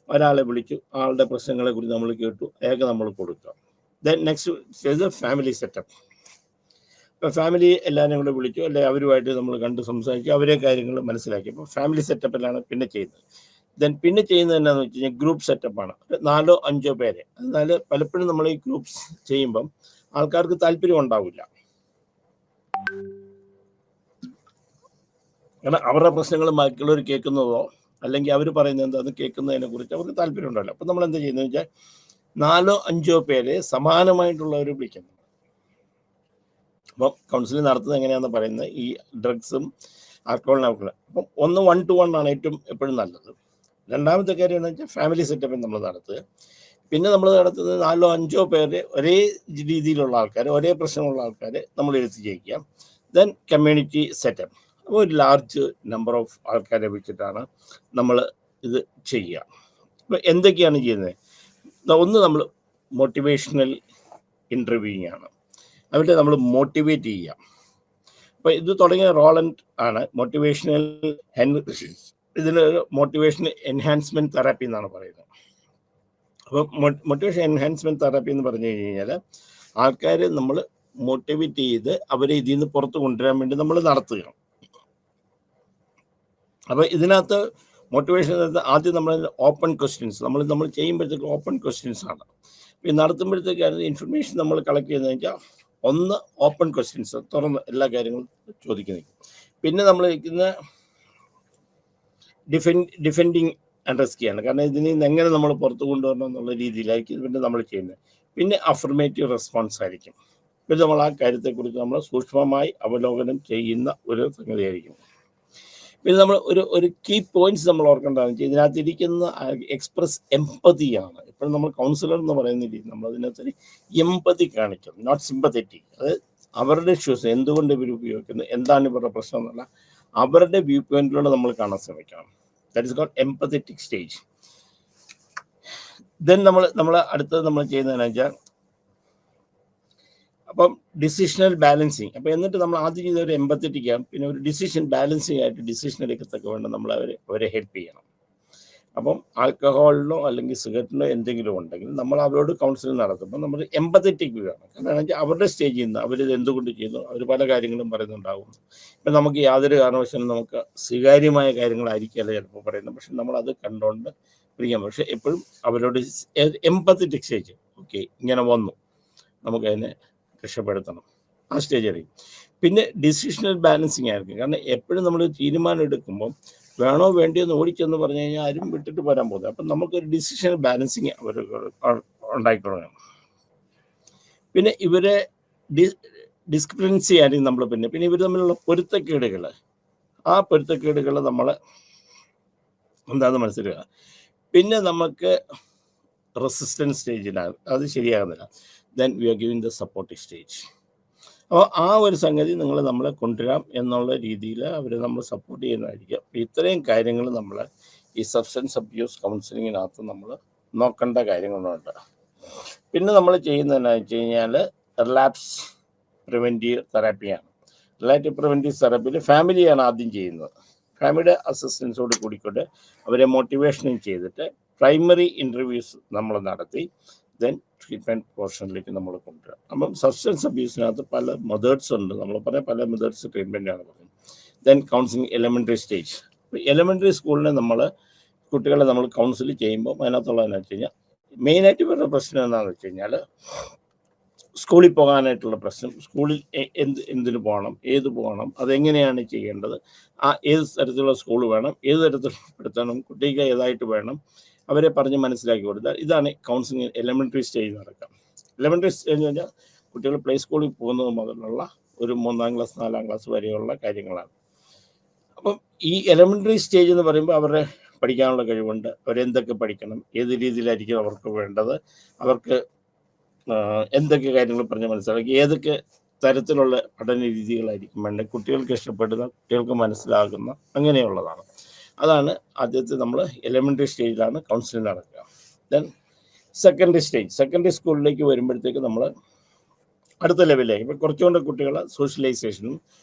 ഒരാളെ വിളിച്ചു, ആളുടെ പ്രശ്നങ്ങളെ കുറിച്ച് നമ്മൾ കേട്ടു, അയാൾക്ക് നമ്മൾ കൊടുക്കുക. Then next stage family setup. ഇപ്പോൾ ഫാമിലി എല്ലാവരെയും കൂടെ വിളിച്ചു, അല്ലെങ്കിൽ അവരുമായിട്ട് നമ്മൾ കണ്ട് സംസാരിച്ചു, അവരെ കാര്യങ്ങൾ മനസ്സിലാക്കി. അപ്പോൾ ഫാമിലി സെറ്റപ്പിലാണ് പിന്നെ ചെയ്യുന്നത്. ദെൻ പിന്നെ ചെയ്യുന്നത് എന്താണെന്ന് വെച്ച് കഴിഞ്ഞാൽ ഗ്രൂപ്പ് സെറ്റപ്പാണ്, 4 or 5 പേരെ. എന്നാൽ പലപ്പോഴും നമ്മൾ ഈ ഗ്രൂപ്പ്സ് ചെയ്യുമ്പം ആൾക്കാർക്ക് താല്പര്യം ഉണ്ടാവില്ല, കാരണം അവരുടെ പ്രശ്നങ്ങൾ ബാക്കിയുള്ളവർ കേൾക്കുന്നതോ അല്ലെങ്കിൽ അവർ പറയുന്നത് എന്താ അത് കേൾക്കുന്നതിനെ കുറിച്ച് അവർക്ക് താല്പര്യം ഉണ്ടാവില്ല. അപ്പം നമ്മൾ എന്താ ചെയ്യുന്നത് വെച്ചാൽ 4 or 5 പേരെ സമാനമായിട്ടുള്ളവർ വിളിക്കുന്നു. അപ്പം കൗൺസിലിംഗ് നടത്തുന്നത് എങ്ങനെയാണെന്ന് പറയുന്നത് ഈ ഡ്രഗ്സും ആൽക്കഹോളിനും. അപ്പം 1 to 1 ആണ് ഏറ്റവും എപ്പോഴും നല്ലത്. രണ്ടാമത്തെ കാര്യം എന്ന് വെച്ചാൽ ഫാമിലി സെറ്റപ്പിൽ നമ്മൾ നടത്തുക. പിന്നെ നമ്മൾ നടത്തുന്നത് 4 or 5 പേരെ ഒരേ രീതിയിലുള്ള ആൾക്കാർ, ഒരേ പ്രശ്നമുള്ള ആൾക്കാരെ നമ്മൾ എഴുതി ചെയ്യിക്കുക. ദെൻ കമ്മ്യൂണിറ്റി സെറ്റപ്പ്, അപ്പോൾ ഒരു ലാർജ് നമ്പർ ഓഫ് ആൾക്കാരെ വെച്ചിട്ടാണ് നമ്മൾ ഇത് ചെയ്യുക. അപ്പോൾ എന്തൊക്കെയാണ് ചെയ്യുന്നത്? ഒന്ന് നമ്മൾ മോട്ടിവേഷണൽ ഇൻ്റർവ്യൂയിങ് ആണ്, അവരെ നമ്മൾ മോട്ടിവേറ്റ് ചെയ്യുക. അപ്പോൾ ഇത് തുടങ്ങിയ റോളൻഡ് ആണ്. മോട്ടിവേഷണൽ ഇതിന് മോട്ടിവേഷണൽ എൻഹാൻസ്മെൻറ്റ് തെറാപ്പി എന്നാണ് പറയുന്നത്. അപ്പോൾ മോട്ടിവേഷൻ എൻഹാൻസ്മെൻറ്റ് തെറാപ്പി എന്ന് പറഞ്ഞു കഴിഞ്ഞാൽ ആൾക്കാരെ നമ്മൾ മോട്ടിവേറ്റ് ചെയ്ത് അവരെ ഇതിൽ നിന്ന് പുറത്ത് കൊണ്ടുവരാൻ വേണ്ടി നമ്മൾ നടത്തുക. അപ്പോൾ ഇതിനകത്ത് മോട്ടിവേഷൻ ആദ്യം നമ്മൾ ഓപ്പൺ ക്വസ്റ്റ്യൻസ് നമ്മൾ ചെയ്യുമ്പോഴത്തേക്ക് ഓപ്പൺ ക്വസ്റ്റ്യൻസ് ആണ്. ഈ നടത്തുമ്പോഴത്തേക്ക് ഇൻഫർമേഷൻ നമ്മൾ കളക്ട് ചെയ്യുന്നത് വെച്ചാൽ ഒന്ന് ഓപ്പൺ ക്വസ്റ്റ്യൻസ്, തുറന്ന് എല്ലാ കാര്യങ്ങളും ചോദിക്കുന്നത്. പിന്നെ നമ്മൾ ഇരിക്കുന്ന ഡിഫെൻഡിങ് ആൻഡ് റെസ്ക്യൂ ആണ്, കാരണം ഇതിൽ നിന്ന് എങ്ങനെ നമ്മൾ പുറത്ത് കൊണ്ടുവരണം എന്നുള്ള രീതിയിലായിരിക്കും പിന്നെ നമ്മൾ ചെയ്യുന്നത്. പിന്നെ അഫർമേറ്റീവ് റെസ്പോൺസ് ആയിരിക്കും. പിന്നെ നമ്മൾ ആ കാര്യത്തെക്കുറിച്ച് നമ്മൾ സൂക്ഷ്മമായി അവലോകനം ചെയ്യുന്ന ഒരു സംഗതിയായിരിക്കും. പിന്നെ നമ്മൾ ഒരു കീ പോയിന്റ്സ് നമ്മൾ ഓർക്കേണ്ടതെന്ന് വെച്ചാൽ ഇതിനകത്ത് ഇരിക്കുന്ന എക്സ്പ്രസ് എംപതിയാണ്. ഇപ്പോഴും നമ്മൾ കൗൺസിലർ എന്ന് പറയുന്ന രീതി നമ്മൾ അതിനകത്തൊരു എംപതി കാണിക്കും, നോട്ട് സിമ്പത്തറ്റിക്. അത് അവരുടെ ഇഷ്യൂസ് എന്തുകൊണ്ട് ഇവർ ഉപയോഗിക്കുന്നത്, എന്താണ് ഇവരുടെ പ്രശ്നം എന്നുള്ള അവരുടെ വ്യൂ പോയിന്റിലൂടെ നമ്മൾ കാണാൻ ശ്രമിക്കണം. That is called empathetic stage. Then നമ്മൾ അടുത്തത് നമ്മൾ ചെയ്യുന്നതെന്ന് വെച്ചാൽ അപ്പം ഡിസിഷണൽ ബാലൻസിങ്. അപ്പോൾ എന്നിട്ട് നമ്മൾ ആദ്യം ചെയ്ത ഒരു എംപത്തറ്റിക് ആണ്, പിന്നെ ഒരു ഡിസിഷൻ ബാലൻസിങ് ആയിട്ട് ഡിസിഷൻ എടുക്കത്തൊക്കെ വേണ്ട നമ്മൾ അവരെ ഹെൽപ്പ് ചെയ്യണം. അപ്പം ആൽക്കഹോളിനോ അല്ലെങ്കിൽ സിഗരറ്റിനോ എന്തെങ്കിലും ഉണ്ടെങ്കിൽ നമ്മൾ അവരോട് കൗൺസിലിംഗ് നടത്തുമ്പോൾ നമ്മൾ എംപത്തറ്റിക് വ്യൂ ആണ്. കാരണം വെച്ചാൽ അവരുടെ സ്റ്റേജിൽ നിന്ന് അവരിത് എന്തുകൊണ്ട് ചെയ്യുന്നു, അവർ പല കാര്യങ്ങളും പറയുന്നുണ്ടാകും. ഇപ്പം നമുക്ക് യാതൊരു കാരണവശാലും നമുക്ക് സ്വീകാര്യമായ കാര്യങ്ങളായിരിക്കില്ല ചിലപ്പോൾ പറയുന്നത്, പക്ഷെ നമ്മളത് കണ്ടുകൊണ്ട് പിടിക്കാം. പക്ഷെ എപ്പോഴും അവരോട് എംപത്തറ്റിക് സ്റ്റേജ്, ഓക്കെ ഇങ്ങനെ വന്നു നമുക്ക് അതിനെ രക്ഷപ്പെടുത്തണം, ആ സ്റ്റേജ് ആയിരിക്കും. പിന്നെ ഡിസിഷണൽ ബാലൻസിങ് ആയിരിക്കും, കാരണം എപ്പോഴും നമ്മൾ തീരുമാനം എടുക്കുമ്പോൾ വേണോ വേണ്ടിയോ എന്ന് ഓടിച്ചെന്ന് പറഞ്ഞു കഴിഞ്ഞാൽ ആരും വിട്ടിട്ട് പോരാൻ പോകുന്നത്. അപ്പം നമുക്കൊരു ഡിസിഷണൽ ബാലൻസിങ് അവർ ഉണ്ടായിക്കൊള്ളണം. പിന്നെ ഇവരെ ഡിസ്ക്രിപ്റ്റൻസി ആയിരിക്കും നമ്മൾ പിന്നെ ഇവർ തമ്മിലുള്ള പൊരുത്തക്കേടുകൾ, ആ പൊരുത്തക്കേടുകൾ നമ്മൾ എന്താണെന്ന് മനസ്സിലാക്കുക. പിന്നെ നമുക്ക് റെസിസ്റ്റൻസ് സ്റ്റേജിലാണ്, അത് ശരിയാകുന്നില്ല. Then we are giving the supportive stage. അപ്പോൾ ആ ഒരു സംഗതി നമ്മളെ കൊണ്ടുവരാം എന്നുള്ള രീതിയിൽ അവരെ നമ്മൾ സപ്പോർട്ട് ചെയ്യുന്നതായിരിക്കും. ഇത്രയും കാര്യങ്ങൾ നമ്മൾ ഈ സബ്സ്റ്റൻസ് അബ്യൂസ് കൗൺസിലിങ്ങിനകത്ത് നമ്മൾ നോക്കേണ്ട കാര്യങ്ങളുണ്ട്. പിന്നെ നമ്മൾ ചെയ്യുന്നതെന്ന് വെച്ച് കഴിഞ്ഞാൽ റിലാപ്സ് പ്രിവെൻറ്റീവ് തെറാപ്പിയാണ്. റിലേറ്റീവ് പ്രിവെൻറ്റീവ് തെറാപ്പിയിൽ ഫാമിലിയാണ് ആദ്യം ചെയ്യുന്നത്. ഫാമിലിയുടെ അസിസ്റ്റൻസോട് കൂടിക്കൊണ്ട് അവരെ മോട്ടിവേഷനും ചെയ്തിട്ട് പ്രൈമറി ഇൻ്റർവ്യൂസ് നമ്മൾ നടത്തി ദെൻ ട്രീറ്റ്മെൻറ്റ് പോർഷനിലേക്ക് നമ്മൾ കൊണ്ടുവരാം. അപ്പം സബ്സ്റ്റൻസ് അബ്യൂസിനകത്ത് പല മെത്തേഡ്സ് ഉണ്ട്, നമ്മൾ പറയാം പല മെത്തേഡ്സ് ട്രീറ്റ്മെൻറ്റാണ് പറയുന്നത്. Then counselling elementary stage. Elementary സ്കൂളിനെ കുട്ടികളെ നമ്മൾ കൗൺസിൽ ചെയ്യുമ്പോൾ അതിനകത്തുള്ളതെന്ന് വെച്ച് കഴിഞ്ഞാൽ മെയിനായിട്ട് വരുന്ന പ്രശ്നം എന്താണെന്ന് വെച്ച് കഴിഞ്ഞാൽ സ്കൂളിൽ പോകാനായിട്ടുള്ള പ്രശ്നം, സ്കൂളിൽ എന്തിനു പോകണം, ഏത് പോകണം, അതെങ്ങനെയാണ് ചെയ്യേണ്ടത്, ഏത് തരത്തിലുള്ള സ്കൂൾ വേണം, ഏത് തരത്തിൽ പെടുത്തണം, കുട്ടിക്ക് ഏതായിട്ട് വേണം, അവരെ പറഞ്ഞ് മനസ്സിലാക്കി കൊടുത്താൽ ഇതാണ് കൗൺസിലിംഗ് എലിമെൻ്ററി സ്റ്റേജ് നടക്കുക. എലിമെൻ്ററി സ്റ്റേജ് എന്ന് പറഞ്ഞാൽ കുട്ടികൾ പ്ലേ സ്കൂളിൽ പോകുന്നത് മുതലുള്ള ഒരു 3ാം ക്ലാസ് 4ാം ക്ലാസ് വരെയുള്ള കാര്യങ്ങളാണ്. അപ്പം ഈ എലിമെൻ്ററി സ്റ്റേജ് എന്ന് പറയുമ്പോൾ അവരുടെ പഠിക്കാനുള്ള കഴിവുണ്ട്, അവരെന്തൊക്കെ പഠിക്കണം, ഏത് രീതിയിലായിരിക്കും അവർക്ക് വേണ്ടത്, അവർക്ക് എന്തൊക്കെ കാര്യങ്ങൾ പറഞ്ഞ് മനസ്സിലാക്കി, ഏതൊക്കെ തരത്തിലുള്ള പഠന രീതികളായിരിക്കും വേണ്ടത്, കുട്ടികൾക്ക് ഇഷ്ടപ്പെടുന്ന, കുട്ടികൾക്ക് മനസ്സിലാകുന്ന, അങ്ങനെയുള്ളതാണ്. അതാണ് ആദ്യത്തെ നമ്മൾ എലിമെൻ്ററി സ്റ്റേജിലാണ് കൗൺസിലിംഗ് നടക്കുക. ദെൻ സെക്കൻഡറി സ്കൂളിലേക്ക് വരുമ്പോഴത്തേക്ക് നമ്മൾ അടുത്ത ലെവലിലേക്ക് ഇപ്പോൾ കുറച്ചുകൊണ്ട് കുട്ടികളെ സോഷ്യലൈസേഷനും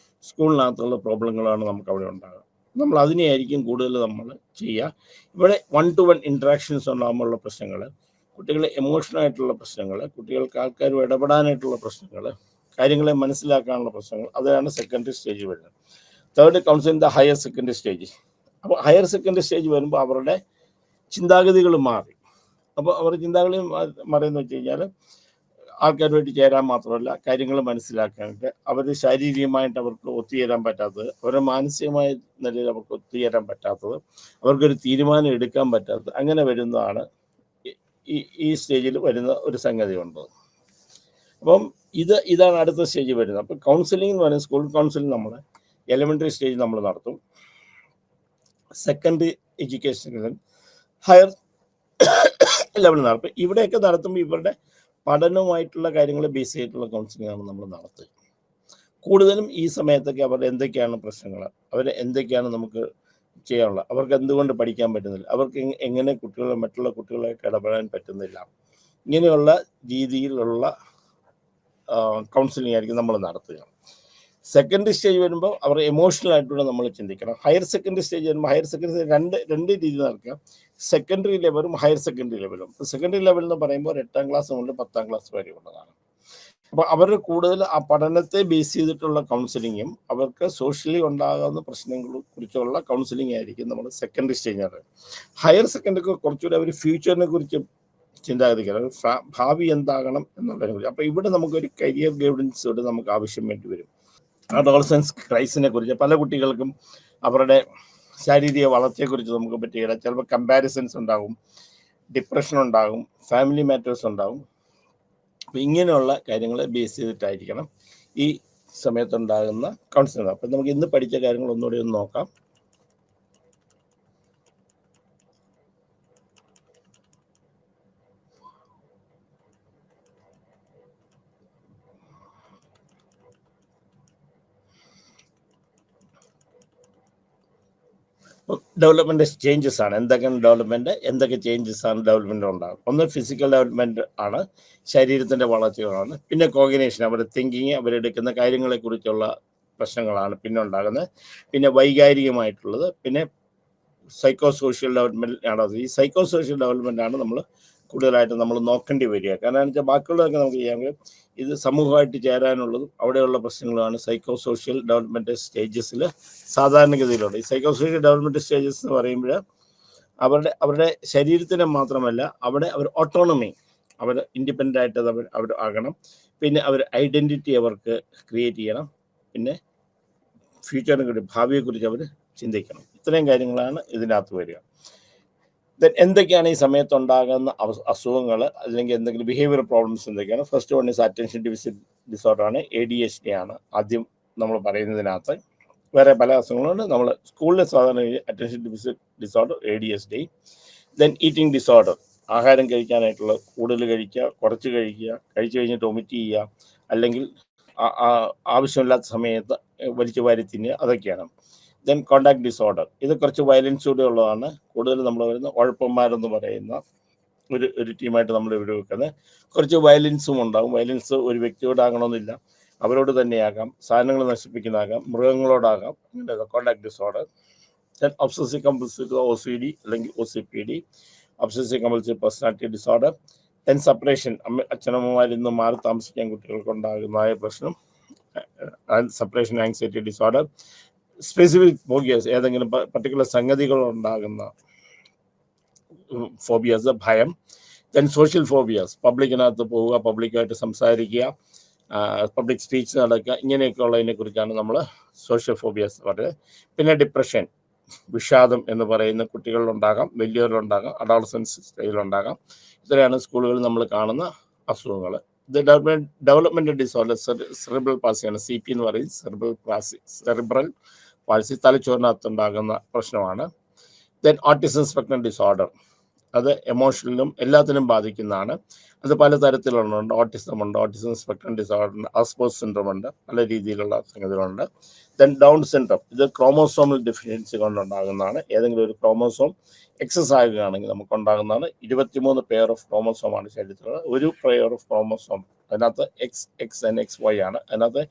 സ്കൂളിനകത്തുള്ള പ്രോബ്ലങ്ങളാണ് നമുക്ക് അവിടെ ഉണ്ടാകുക. നമ്മൾ അതിനെയായിരിക്കും കൂടുതൽ നമ്മൾ ചെയ്യുക. ഇവിടെ 1-to-1 ഇൻട്രാക്ഷൻസ് ഉണ്ടാകുമ്പോഴുള്ള പ്രശ്നങ്ങൾ, കുട്ടികളെ എമോഷണലായിട്ടുള്ള പ്രശ്നങ്ങൾ, കുട്ടികൾക്ക് ആൾക്കാരും ഇടപെടാനായിട്ടുള്ള പ്രശ്നങ്ങൾ, കാര്യങ്ങളെ മനസ്സിലാക്കാനുള്ള പ്രശ്നങ്ങൾ, അതാണ് സെക്കൻഡറി സ്റ്റേജ് വരുന്നത്. Third counselling the higher secondary stage. അപ്പോൾ ഹയർ സെക്കൻഡറി സ്റ്റേജ് വരുമ്പോൾ അവരുടെ ചിന്താഗതികൾ മാറി. അപ്പോൾ അവരുടെ ചിന്താഗതി മാറിയെന്ന് വെച്ച് കഴിഞ്ഞാൽ ആൾക്കാരുമായിട്ട് ചേരാൻ മാത്രമല്ല, കാര്യങ്ങൾ മനസ്സിലാക്കാനായിട്ട് അവർ ശാരീരികമായിട്ട് അവർക്ക് ഒത്തുചേരാൻ പറ്റാത്തത്, അവരുടെ മാനസികമായ നിലയിൽ അവർക്ക് ഒത്തുചേരാൻ പറ്റാത്തത്, അവർക്കൊരു തീരുമാനം എടുക്കാൻ പറ്റാത്തത്, അങ്ങനെ വരുന്നതാണ് ഈ സ്റ്റേജിൽ വരുന്ന ഒരു സംഗതി ഉണ്ട്. അപ്പം ഇതാണ് അടുത്ത സ്റ്റേജ് വരുന്നത്. അപ്പം കൗൺസിലിംഗ് എന്ന് പറയുന്നത് സ്കൂൾ കൗൺസിലിംഗ് നമ്മൾ എലിമെൻ്ററി സ്റ്റേജ് നമ്മൾ നടത്തും. സെക്കൻഡറി എഡ്യൂക്കേഷൻ ഹയർ ലെവൽ നടത്തും. ഇവിടെയൊക്കെ നടത്തുമ്പോൾ ഇവരുടെ പഠനവുമായിട്ടുള്ള കാര്യങ്ങൾ ബേസ് ചെയ്തിട്ടുള്ള കൗൺസിലിംഗ് ആണ് നമ്മൾ നടത്തുക. കൂടുതലും ഈ സമയത്തൊക്കെ അവരുടെ എന്തൊക്കെയാണ് പ്രശ്നങ്ങൾ, എന്തൊക്കെയാണ് നമുക്ക് ചെയ്യാനുള്ളത്, അവർക്ക് എന്തുകൊണ്ട് പഠിക്കാൻ പറ്റുന്നില്ല, അവർക്ക് എങ്ങനെ മറ്റുള്ള കുട്ടികളായിട്ട് ഇടപെടാൻ പറ്റുന്നില്ല, ഇങ്ങനെയുള്ള രീതിയിലുള്ള കൗൺസിലിംഗ് ആയിരിക്കും നമ്മൾ നടത്തുക. സെക്കൻഡറി സ്റ്റേജ് വരുമ്പോൾ അവർ എമോഷണൽ ആയിട്ടുള്ള നമ്മൾ ചിന്തിക്കണം. ഹയർ സെക്കൻഡറി സ്റ്റേജ് വരുമ്പോൾ ഹയർ സെക്കൻഡറി രണ്ട് രീതി നടക്കുക, സെക്കൻഡറി ലെവലും ഹയർ സെക്കൻഡറി ലെവലും. സെക്കൻഡറി ലെവൽ എന്ന് പറയുമ്പോൾ 8ാം ക്ലാസ് മുതൽ 10ാം ക്ലാസ് വരെ ഉള്ളതാണ്. അപ്പോൾ അവർ കൂടുതൽ ആ പഠനത്തെ ബേസ് ചെയ്തിട്ടുള്ള കൗൺസിലിങ്ങും അവർക്ക് സോഷ്യലി ഉണ്ടാകുന്ന പ്രശ്നങ്ങളെ കുറിച്ചുള്ള കൗൺസിലിംഗ് ആയിരിക്കും നമ്മൾ സെക്കൻഡറി സ്റ്റേജിൽ. ഹയർ സെക്കൻഡറി കുറച്ചുകൂടി അവർ ഫ്യൂച്ചറിനെ കുറിച്ച് ചിന്താഗതിക്കണം, ഭാവി എന്താകണം എന്നുള്ളതിനെ കുറിച്ച്. അപ്പോൾ ഇവിടെ നമുക്കൊരു കരിയർ ഗൈഡൻസ് ഇവിടെ നമുക്ക് ആവശ്യം വേണ്ടി വരും. അഡോളസൻസ് ക്രൈസിനെ കുറിച്ച് പല കുട്ടികൾക്കും അവരുടെ ശാരീരിക വളർച്ചയെക്കുറിച്ച് നമുക്ക് പറ്റുകയില്ല. ചിലപ്പോൾ കമ്പാരിസൺസ് ഉണ്ടാകും, ഡിപ്രഷൻ ഉണ്ടാകും, ഫാമിലി മാറ്റേഴ്സ് ഉണ്ടാകും. അപ്പോൾ ഇങ്ങനെയുള്ള കാര്യങ്ങളെ ബേസ് ചെയ്തിട്ടായിരിക്കണം ഈ സമയത്തുണ്ടാകുന്ന കൗൺസിലിംഗ്. അപ്പം നമുക്ക് ഇന്ന് പഠിച്ച കാര്യങ്ങൾ ഒന്നുകൂടി ഒന്ന് നോക്കാം. ഡെവലപ്മെൻറ്റ് ചേഞ്ചസ് ആണ്. എന്തൊക്കെയാണ് ഡെവലപ്മെൻറ്റ്, എന്തൊക്കെ ചേഞ്ചസ് ആണ് ഡെവലപ്മെൻറ്റ് ഉണ്ടാകും. ഒന്ന് ഫിസിക്കൽ ഡെവലപ്മെൻറ്റ് ആണ്, ശരീരത്തിൻ്റെ വളർച്ചകളാണ്. പിന്നെ കോഗ്നിഷൻ, അവരുടെ തിങ്കിങ്, അവരെടുക്കുന്ന കാര്യങ്ങളെക്കുറിച്ചുള്ള പ്രശ്നങ്ങളാണ് പിന്നെ ഉണ്ടാകുന്നത്. പിന്നെ വൈകാരികമായിട്ടുള്ളത്, പിന്നെ സൈക്കോ സോഷ്യൽ ഡെവലപ്മെൻറ്റ് ആണ്. ഈ സൈക്കോ സോഷ്യൽ ഡെവലപ്മെൻ്റ് ആണ് നമ്മൾ കൂടുതലായിട്ട് നമ്മൾ നോക്കേണ്ടി വരിക. കാരണം എന്ന് വെച്ചാൽ ബാക്കിയുള്ളതൊക്കെ നമുക്ക് ചെയ്യാമെങ്കിൽ ഇത് സമൂഹമായിട്ട് ചേരാനുള്ളതും അവിടെയുള്ള പ്രശ്നങ്ങളുമാണ് സൈക്കോ സോഷ്യൽ ഡെവലപ്മെൻറ്റ് സ്റ്റേജസിൽ സാധാരണഗതിയിലുള്ളത്. ഈ സൈക്കോ സോഷ്യൽ ഡെവലപ്മെൻറ്റ് സ്റ്റേജസ് എന്ന് പറയുമ്പോൾ അവരുടെ ശരീരത്തിന് മാത്രമല്ല, അവർ ഓട്ടോണമി, അവർ ഇൻഡിപെൻഡൻ്റ് ആയിട്ട് അവർ ആകണം. പിന്നെ അവർ ഐഡൻറ്റിറ്റി അവർക്ക് ക്രിയേറ്റ് ചെയ്യണം. പിന്നെ ഫ്യൂച്ചറിനെ കുറിച്ച്, ഭാവിയെക്കുറിച്ച് അവർ ചിന്തിക്കണം. ഇത്രയും കാര്യങ്ങളാണ് ഇതിനകത്ത് വരിക. ദെൻ എന്തൊക്കെയാണ് ഈ സമയത്തുണ്ടാകുന്ന അസുഖങ്ങൾ അല്ലെങ്കിൽ എന്തെങ്കിലും ബിഹേവിയർ പ്രോബ്ലംസ് എന്തൊക്കെയാണ്? ഫസ്റ്റ് വൺ ഈസ് അറ്റൻഷൻ ഡിസോർഡറാണ് ADHD ആണ് ആദ്യം നമ്മൾ പറയുന്നതിനകത്ത്. വേറെ പല അസുഖങ്ങളുണ്ട്. നമ്മൾ സ്കൂളിൽ സാധാരണ attention deficit disorder, ADHD. Then eating disorder, ആഹാരം കഴിക്കാനായിട്ടുള്ള കൂടുതൽ കഴിക്കുക, കുറച്ച് കഴിക്കുക, കഴിച്ചു കഴിഞ്ഞിട്ട് ഒമിറ്റ് ചെയ്യുക, അല്ലെങ്കിൽ ആവശ്യമില്ലാത്ത സമയത്ത് വലിച്ചു വാരി തിന്നുക, അതൊക്കെയാണ്. ദെൻ കോണ്ടാക്ട് ഡിസോർഡർ, ഇത് കുറച്ച് വയലൻസ് കൂടെ ഉള്ളതാണ്. കൂടുതൽ നമ്മൾ വരുന്ന ഉഴപ്പന്മാരെന്ന് പറയുന്ന ഒരു ടീമായിട്ട് നമ്മൾ ഇവിടെ വെക്കുന്നത്. കുറച്ച് വയലൻസും ഉണ്ടാകും. വയലൻസ് ഒരു വ്യക്തിയോടാകണമെന്നില്ല, അവരോട് തന്നെയാകാം, സാധനങ്ങൾ നശിപ്പിക്കുന്നതാകാം, മൃഗങ്ങളോടാകാം. ഇങ്ങനെ conduct disorder. Then obsessive compulsive OCD അല്ലെങ്കിൽ OCPD, obsessive compulsive personality disorder. Then separation, അച്ഛനമ്മമാരിൽ നിന്ന് മാറി താമസിക്കാൻ കുട്ടികൾക്കുണ്ടാകുന്നതായ പ്രശ്നം, separation anxiety disorder. Specific phobias, ഏതെങ്കിലും പർട്ടിക്കുലർ സംഗതികളുണ്ടാകുന്ന ഫോബിയാസ്, ഭയം. ദെൻ സോഷ്യൽ ഫോബിയാസ്, പബ്ലിക്കിനകത്ത് പോവുക, പബ്ലിക്കായിട്ട് സംസാരിക്കുക, പബ്ലിക് സ്പീച്ച് നടക്കുക, ഇങ്ങനെയൊക്കെ ഉള്ളതിനെ കുറിച്ചാണ് നമ്മൾ സോഷ്യൽ ഫോബിയാസ് പറയുന്നത്. പിന്നെ ഡിപ്രഷൻ, വിഷാദം എന്ന് പറയുന്ന കുട്ടികളിലുണ്ടാകാം, വലിയവരിലുണ്ടാകാം, അഡോളസൻസ് സ്റ്റേജിലുണ്ടാകാം. ഇത്രയാണ് സ്കൂളുകളിൽ നമ്മൾ കാണുന്ന അസുഖങ്ങൾ. ഇത് ഡെവലപ്മെൻറ്റൽ ഡിസോർഡർ, സെറിബ്രൽ പാൾസിയാണ്. CP എന്ന് പറയും, സെറിബ്രൽ പാൾസി, തലച്ചോറിനകത്തുണ്ടാകുന്ന പ്രശ്നമാണ്. ദെൻ ഓട്ടിസം സ്പെക്ട്രം ഡിസോർഡർ, അത് എമോഷണലിലും എല്ലാത്തിനും ബാധിക്കുന്നതാണ്. അത് പല തരത്തിലുണ്ട്. ഓട്ടിസം ഉണ്ട്, ഓട്ടിസം സ്പെക്ട്രം ഡിസോർഡർ ഉണ്ട്, ആസ്പേഴ്സ് സിൻഡ്രോം ഉണ്ട്, പല രീതിയിലുള്ള സംഗതികളുണ്ട്. ദെൻ ഡൗൺ സിൻഡ്രോം, ഇത് ക്രോമോസോമൽ ഡെഫിഷ്യൻസി കൊണ്ടുണ്ടാകുന്നതാണ്. ഏതെങ്കിലും ഒരു ക്രോമോസോം എക്സസ് ആകുകയാണെങ്കിൽ നമുക്കുണ്ടാകുന്നതാണ്. 23 പെയർ ഓഫ് ക്രോമോസോമാണ് ശരീരത്തിലുള്ളത്. ഒരു പെയർ ഓഫ് ക്രോമോസോം, അതിനകത്ത് XXNXY ആണ്, അതിനകത്ത്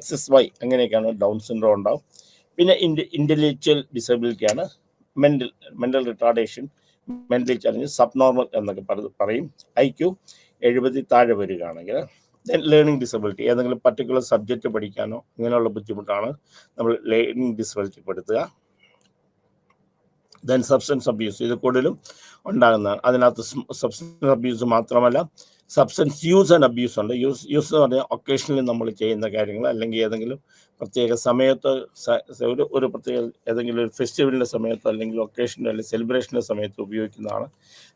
XSY, അങ്ങനെയൊക്കെയാണ് ഡൗൺ സിൻഡ്രോം ഉണ്ടാവും. പിന്നെ ഇന്റലക്ച്വൽ ഡിസബിലിറ്റിയാണ്, mental retardation, mentally challenge, subnormal എന്നൊക്കെ പറയും. IQ 70 താഴെ വരികയാണെങ്കിൽ. ദെൻ ലേണിംഗ് ഡിസബിലിറ്റി, ഏതെങ്കിലും പർട്ടിക്കുലർ സബ്ജക്റ്റ് പഠിക്കാനോ ഇങ്ങനെയുള്ള ബുദ്ധിമുട്ടാണ് നമ്മൾ ലേണിംഗ് ഡിസബിലിറ്റി പെടുത്തുക. ദെൻ സബ്സ്റ്റൻസ് അബ്യൂസ്, ഇത് കൂടുതലും ഉണ്ടാകുന്നതാണ്. അതിനകത്ത് സബ്സ്റ്റൻസ് അബ്യൂസ് മാത്രമല്ല, സബ്സ്റ്റൻസ് യൂസ് ആൻഡ് അബ്യൂസ് ഉണ്ട്. യൂസ് എന്ന് പറഞ്ഞാൽ ഒക്കേഷണലി നമ്മൾ ചെയ്യുന്ന കാര്യങ്ങൾ, അല്ലെങ്കിൽ ഏതെങ്കിലും പ്രത്യേക സമയത്ത്, ഒരു പ്രത്യേക ഏതെങ്കിലും ഒരു ഫെസ്റ്റിവലിൻ്റെ സമയത്ത്, അല്ലെങ്കിൽ ഒക്കേഷൻ്റെ അല്ലെങ്കിൽ സെലിബ്രേഷൻ്റെ സമയത്ത് ഉപയോഗിക്കുന്നതാണ്.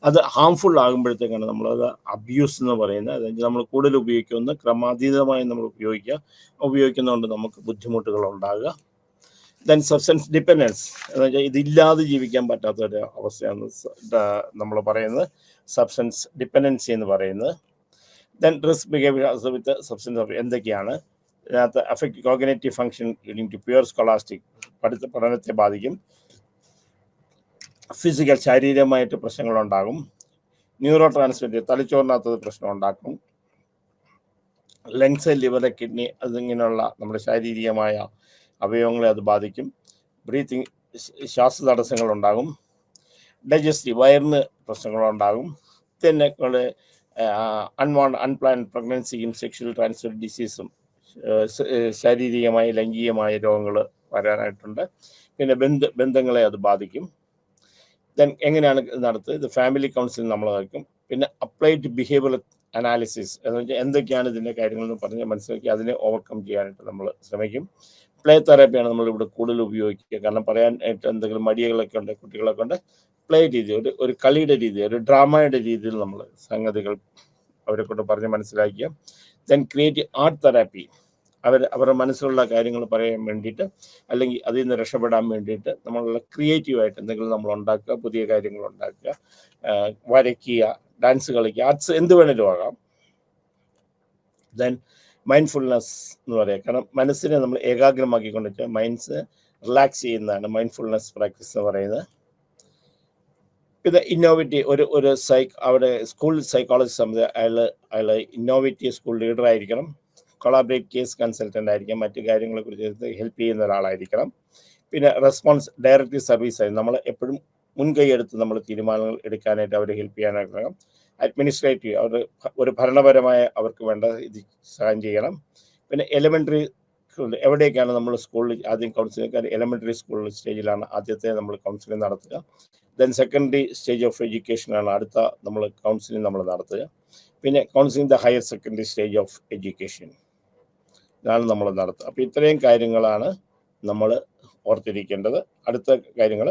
അത് ഹാംഫുൾ ആകുമ്പോഴത്തേക്കാണ് നമ്മളത് അബ്യൂസ് എന്ന് പറയുന്നത്. അതായത് നമ്മൾ കൂടുതൽ ഉപയോഗിക്കുന്ന, ക്രമാതീതമായി നമ്മൾ ഉപയോഗിക്കുന്നതുകൊണ്ട് നമുക്ക് ബുദ്ധിമുട്ടുകൾ ഉണ്ടാകുക. ദെൻ സബ്സ്റ്റൻസ് ഡിപ്പെൻഡൻസ്, എന്ന് വെച്ചാൽ ഇതില്ലാതെ ജീവിക്കാൻ പറ്റാത്തൊരു അവസ്ഥയാണ് നമ്മൾ പറയുന്നത് സബ്സ്റ്റൻസ് ഡിപ്പെൻഡൻസി എന്ന് പറയുന്നത്. Then risk behaviour with substance എന്തൊക്കെയാണ്? ഇതിനകത്ത് affect cognitive function leading to poor scholastic, പഠനത്തെ ബാധിക്കും. ഫിസിക്കൽ, ശാരീരികമായിട്ട് പ്രശ്നങ്ങളുണ്ടാകും. ന്യൂറോ ട്രാൻസ്മിറ്റർ, തലച്ചോറിനകത്ത് പ്രശ്നം ഉണ്ടാക്കും. ലങ്സ്, ലിവർ, കിഡ്നി, അതിങ്ങനെയുള്ള നമ്മുടെ ശാരീരികമായ അവയവങ്ങളെ അത് ബാധിക്കും. ബ്രീത്തിങ്, ശ്വാസ തടസ്സങ്ങളുണ്ടാകും. ഡൈജസ്റ്റീവ്, വയറിന് പ്രശ്നങ്ങളുണ്ടാകും. പിന്നെ അൺപ്ലാൻഡ് പ്രഗ്നൻസിയും സെക്ഷൽ ട്രാൻസ്മിറ്റഡ് ഡിസീസും, ശാരീരികമായ ലൈംഗികമായ രോഗങ്ങൾ വരാനായിട്ടുണ്ട്. പിന്നെ ബന്ധങ്ങളെ അത് ബാധിക്കും. ദെൻ എങ്ങനെയാണ് നടത്തുക? ഇത് ഫാമിലി കൗൺസിലിംഗ് നമ്മൾ നടക്കും. പിന്നെ അപ്ലൈഡ് ബിഹേവിയർ അനാലിസിസ് എന്ന് വെച്ചാൽ എന്തൊക്കെയാണ് ഇതിൻ്റെ കാര്യങ്ങളെന്ന് പറഞ്ഞ് മനസ്സിലാക്കി അതിനെ ഓവർകം ചെയ്യാനായിട്ട് നമ്മൾ ശ്രമിക്കും. പ്ലേ തെറാപ്പിയാണ് നമ്മളിവിടെ കൂടുതൽ ഉപയോഗിക്കുക. കാരണം പറയാനായിട്ട് എന്തെങ്കിലും മടികളൊക്കെ ഉണ്ട്, കുട്ടികളൊക്കെ ഉണ്ട്, പ്ലേ രീതി, ഒരു കളിയുടെ രീതി, ഒരു ഡ്രാമയുടെ രീതിയിൽ നമ്മൾ സംഗതികൾ അവരെ കൊണ്ട് പറഞ്ഞ് മനസ്സിലാക്കുക. ദെൻ ക്രിയേറ്റീവ് ആർട്ട് തെറാപ്പി, അവരുടെ മനസ്സിലുള്ള കാര്യങ്ങൾ പറയാൻ വേണ്ടിയിട്ട്, അല്ലെങ്കിൽ അതിൽ നിന്ന് രക്ഷപ്പെടാൻ വേണ്ടിയിട്ട് നമ്മളുള്ള ക്രിയേറ്റീവായിട്ട് എന്തെങ്കിലും നമ്മൾ ഉണ്ടാക്കുക, പുതിയ കാര്യങ്ങൾ ഉണ്ടാക്കുക, വരയ്ക്കുക, ഡാൻസ് കളിക്കുക, ആർട്സ് എന്ത് വേണേലും ആകാം. ദെൻ മൈൻഡ്ഫുൾനെസ് എന്ന് പറയാം. കാരണം മനസ്സിനെ നമ്മൾ ഏകാഗ്രമാക്കിക്കൊണ്ടിട്ട് മൈൻഡ്സ് റിലാക്സ് ചെയ്യുന്നതാണ് മൈൻഡ്ഫുൾനെസ് പ്രാക്ടീസ് എന്ന് പറയുന്നത്. ഇത് ഇന്നോവേറ്റീവ്, ഒരു അവിടെ സ്കൂൾ സൈക്കോളജി സമിതി, അയാൾ ഇന്നോവേറ്റീവ് സ്കൂൾ ലീഡർ ആയിരിക്കണം. കൊളാബറേറ്റ് കേസ് കൺസൾട്ടൻ്റ് ആയിരിക്കാം, മറ്റു കാര്യങ്ങളെക്കുറിച്ച് ഹെൽപ്പ് ചെയ്യുന്ന ഒരാളായിരിക്കണം. പിന്നെ റെസ്പോൺസ് ഡയറക്റ്റീവ് സർവീസ് ആയി നമ്മൾ എപ്പോഴും മുൻകൈ എടുത്ത് നമ്മൾ തീരുമാനങ്ങൾ എടുക്കാനായിട്ട് അവരെ ഹെൽപ്പ് ചെയ്യാനായിട്ട്. അഡ്മിനിസ്ട്രേറ്റീവ്, അവർ ഒരു ഭരണപരമായ അവർക്ക് വേണ്ട ഇത് സഹായം ചെയ്യണം. പിന്നെ എലിമെൻ്ററി, എവിടേക്കാണ് നമ്മൾ സ്കൂളിൽ ആദ്യം കൗൺസിലിംഗ്, എലിമെൻ്ററി സ്കൂൾ സ്റ്റേജിലാണ് ആദ്യത്തെ നമ്മൾ കൗൺസിലിംഗ് നടത്തുക. ദെൻ സെക്കൻഡറി സ്റ്റേജ് ഓഫ് എഡ്യൂക്കേഷനാണ് അടുത്ത നമ്മൾ കൗൺസിലിംഗ് നമ്മൾ നടത്തുക. പിന്നെ counselling the higher secondary stage of education, ഇതാണ് നമ്മൾ നടത്തുക. അപ്പോൾ ഇത്രയും കാര്യങ്ങളാണ് നമ്മൾ ഓർത്തിരിക്കേണ്ടത്. അടുത്ത കാര്യങ്ങൾ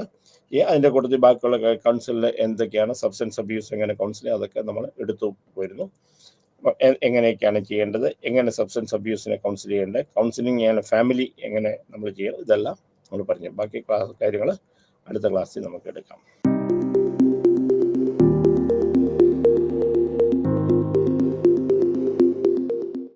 അതിൻ്റെ കൂട്ടത്തിൽ ബാക്കിയുള്ള കൗൺസിലിൽ എന്തൊക്കെയാണ്, സബ്സ്റ്റൻസ് അബ്യൂസ് എങ്ങനെ കൗൺസിലിംഗ്, അതൊക്കെ നമ്മൾ എടുത്തു വരുന്നു. എങ്ങനെയൊക്കെയാണ് ചെയ്യേണ്ടത്, എങ്ങനെ സബ്സ്റ്റൻസ് അബ്യൂസിനെ കൗൺസിൽ ചെയ്യേണ്ടത്, കൗൺസിലിംഗ് ചെയ്യാൻ ഫാമിലി എങ്ങനെ നമ്മൾ ചെയ്യണം, ഇതെല്ലാം നമ്മൾ പറഞ്ഞു. ബാക്കി കാര്യങ്ങൾ അടുത്ത ക്ലാസ്സിൽ നമുക്ക് എടുക്കാം.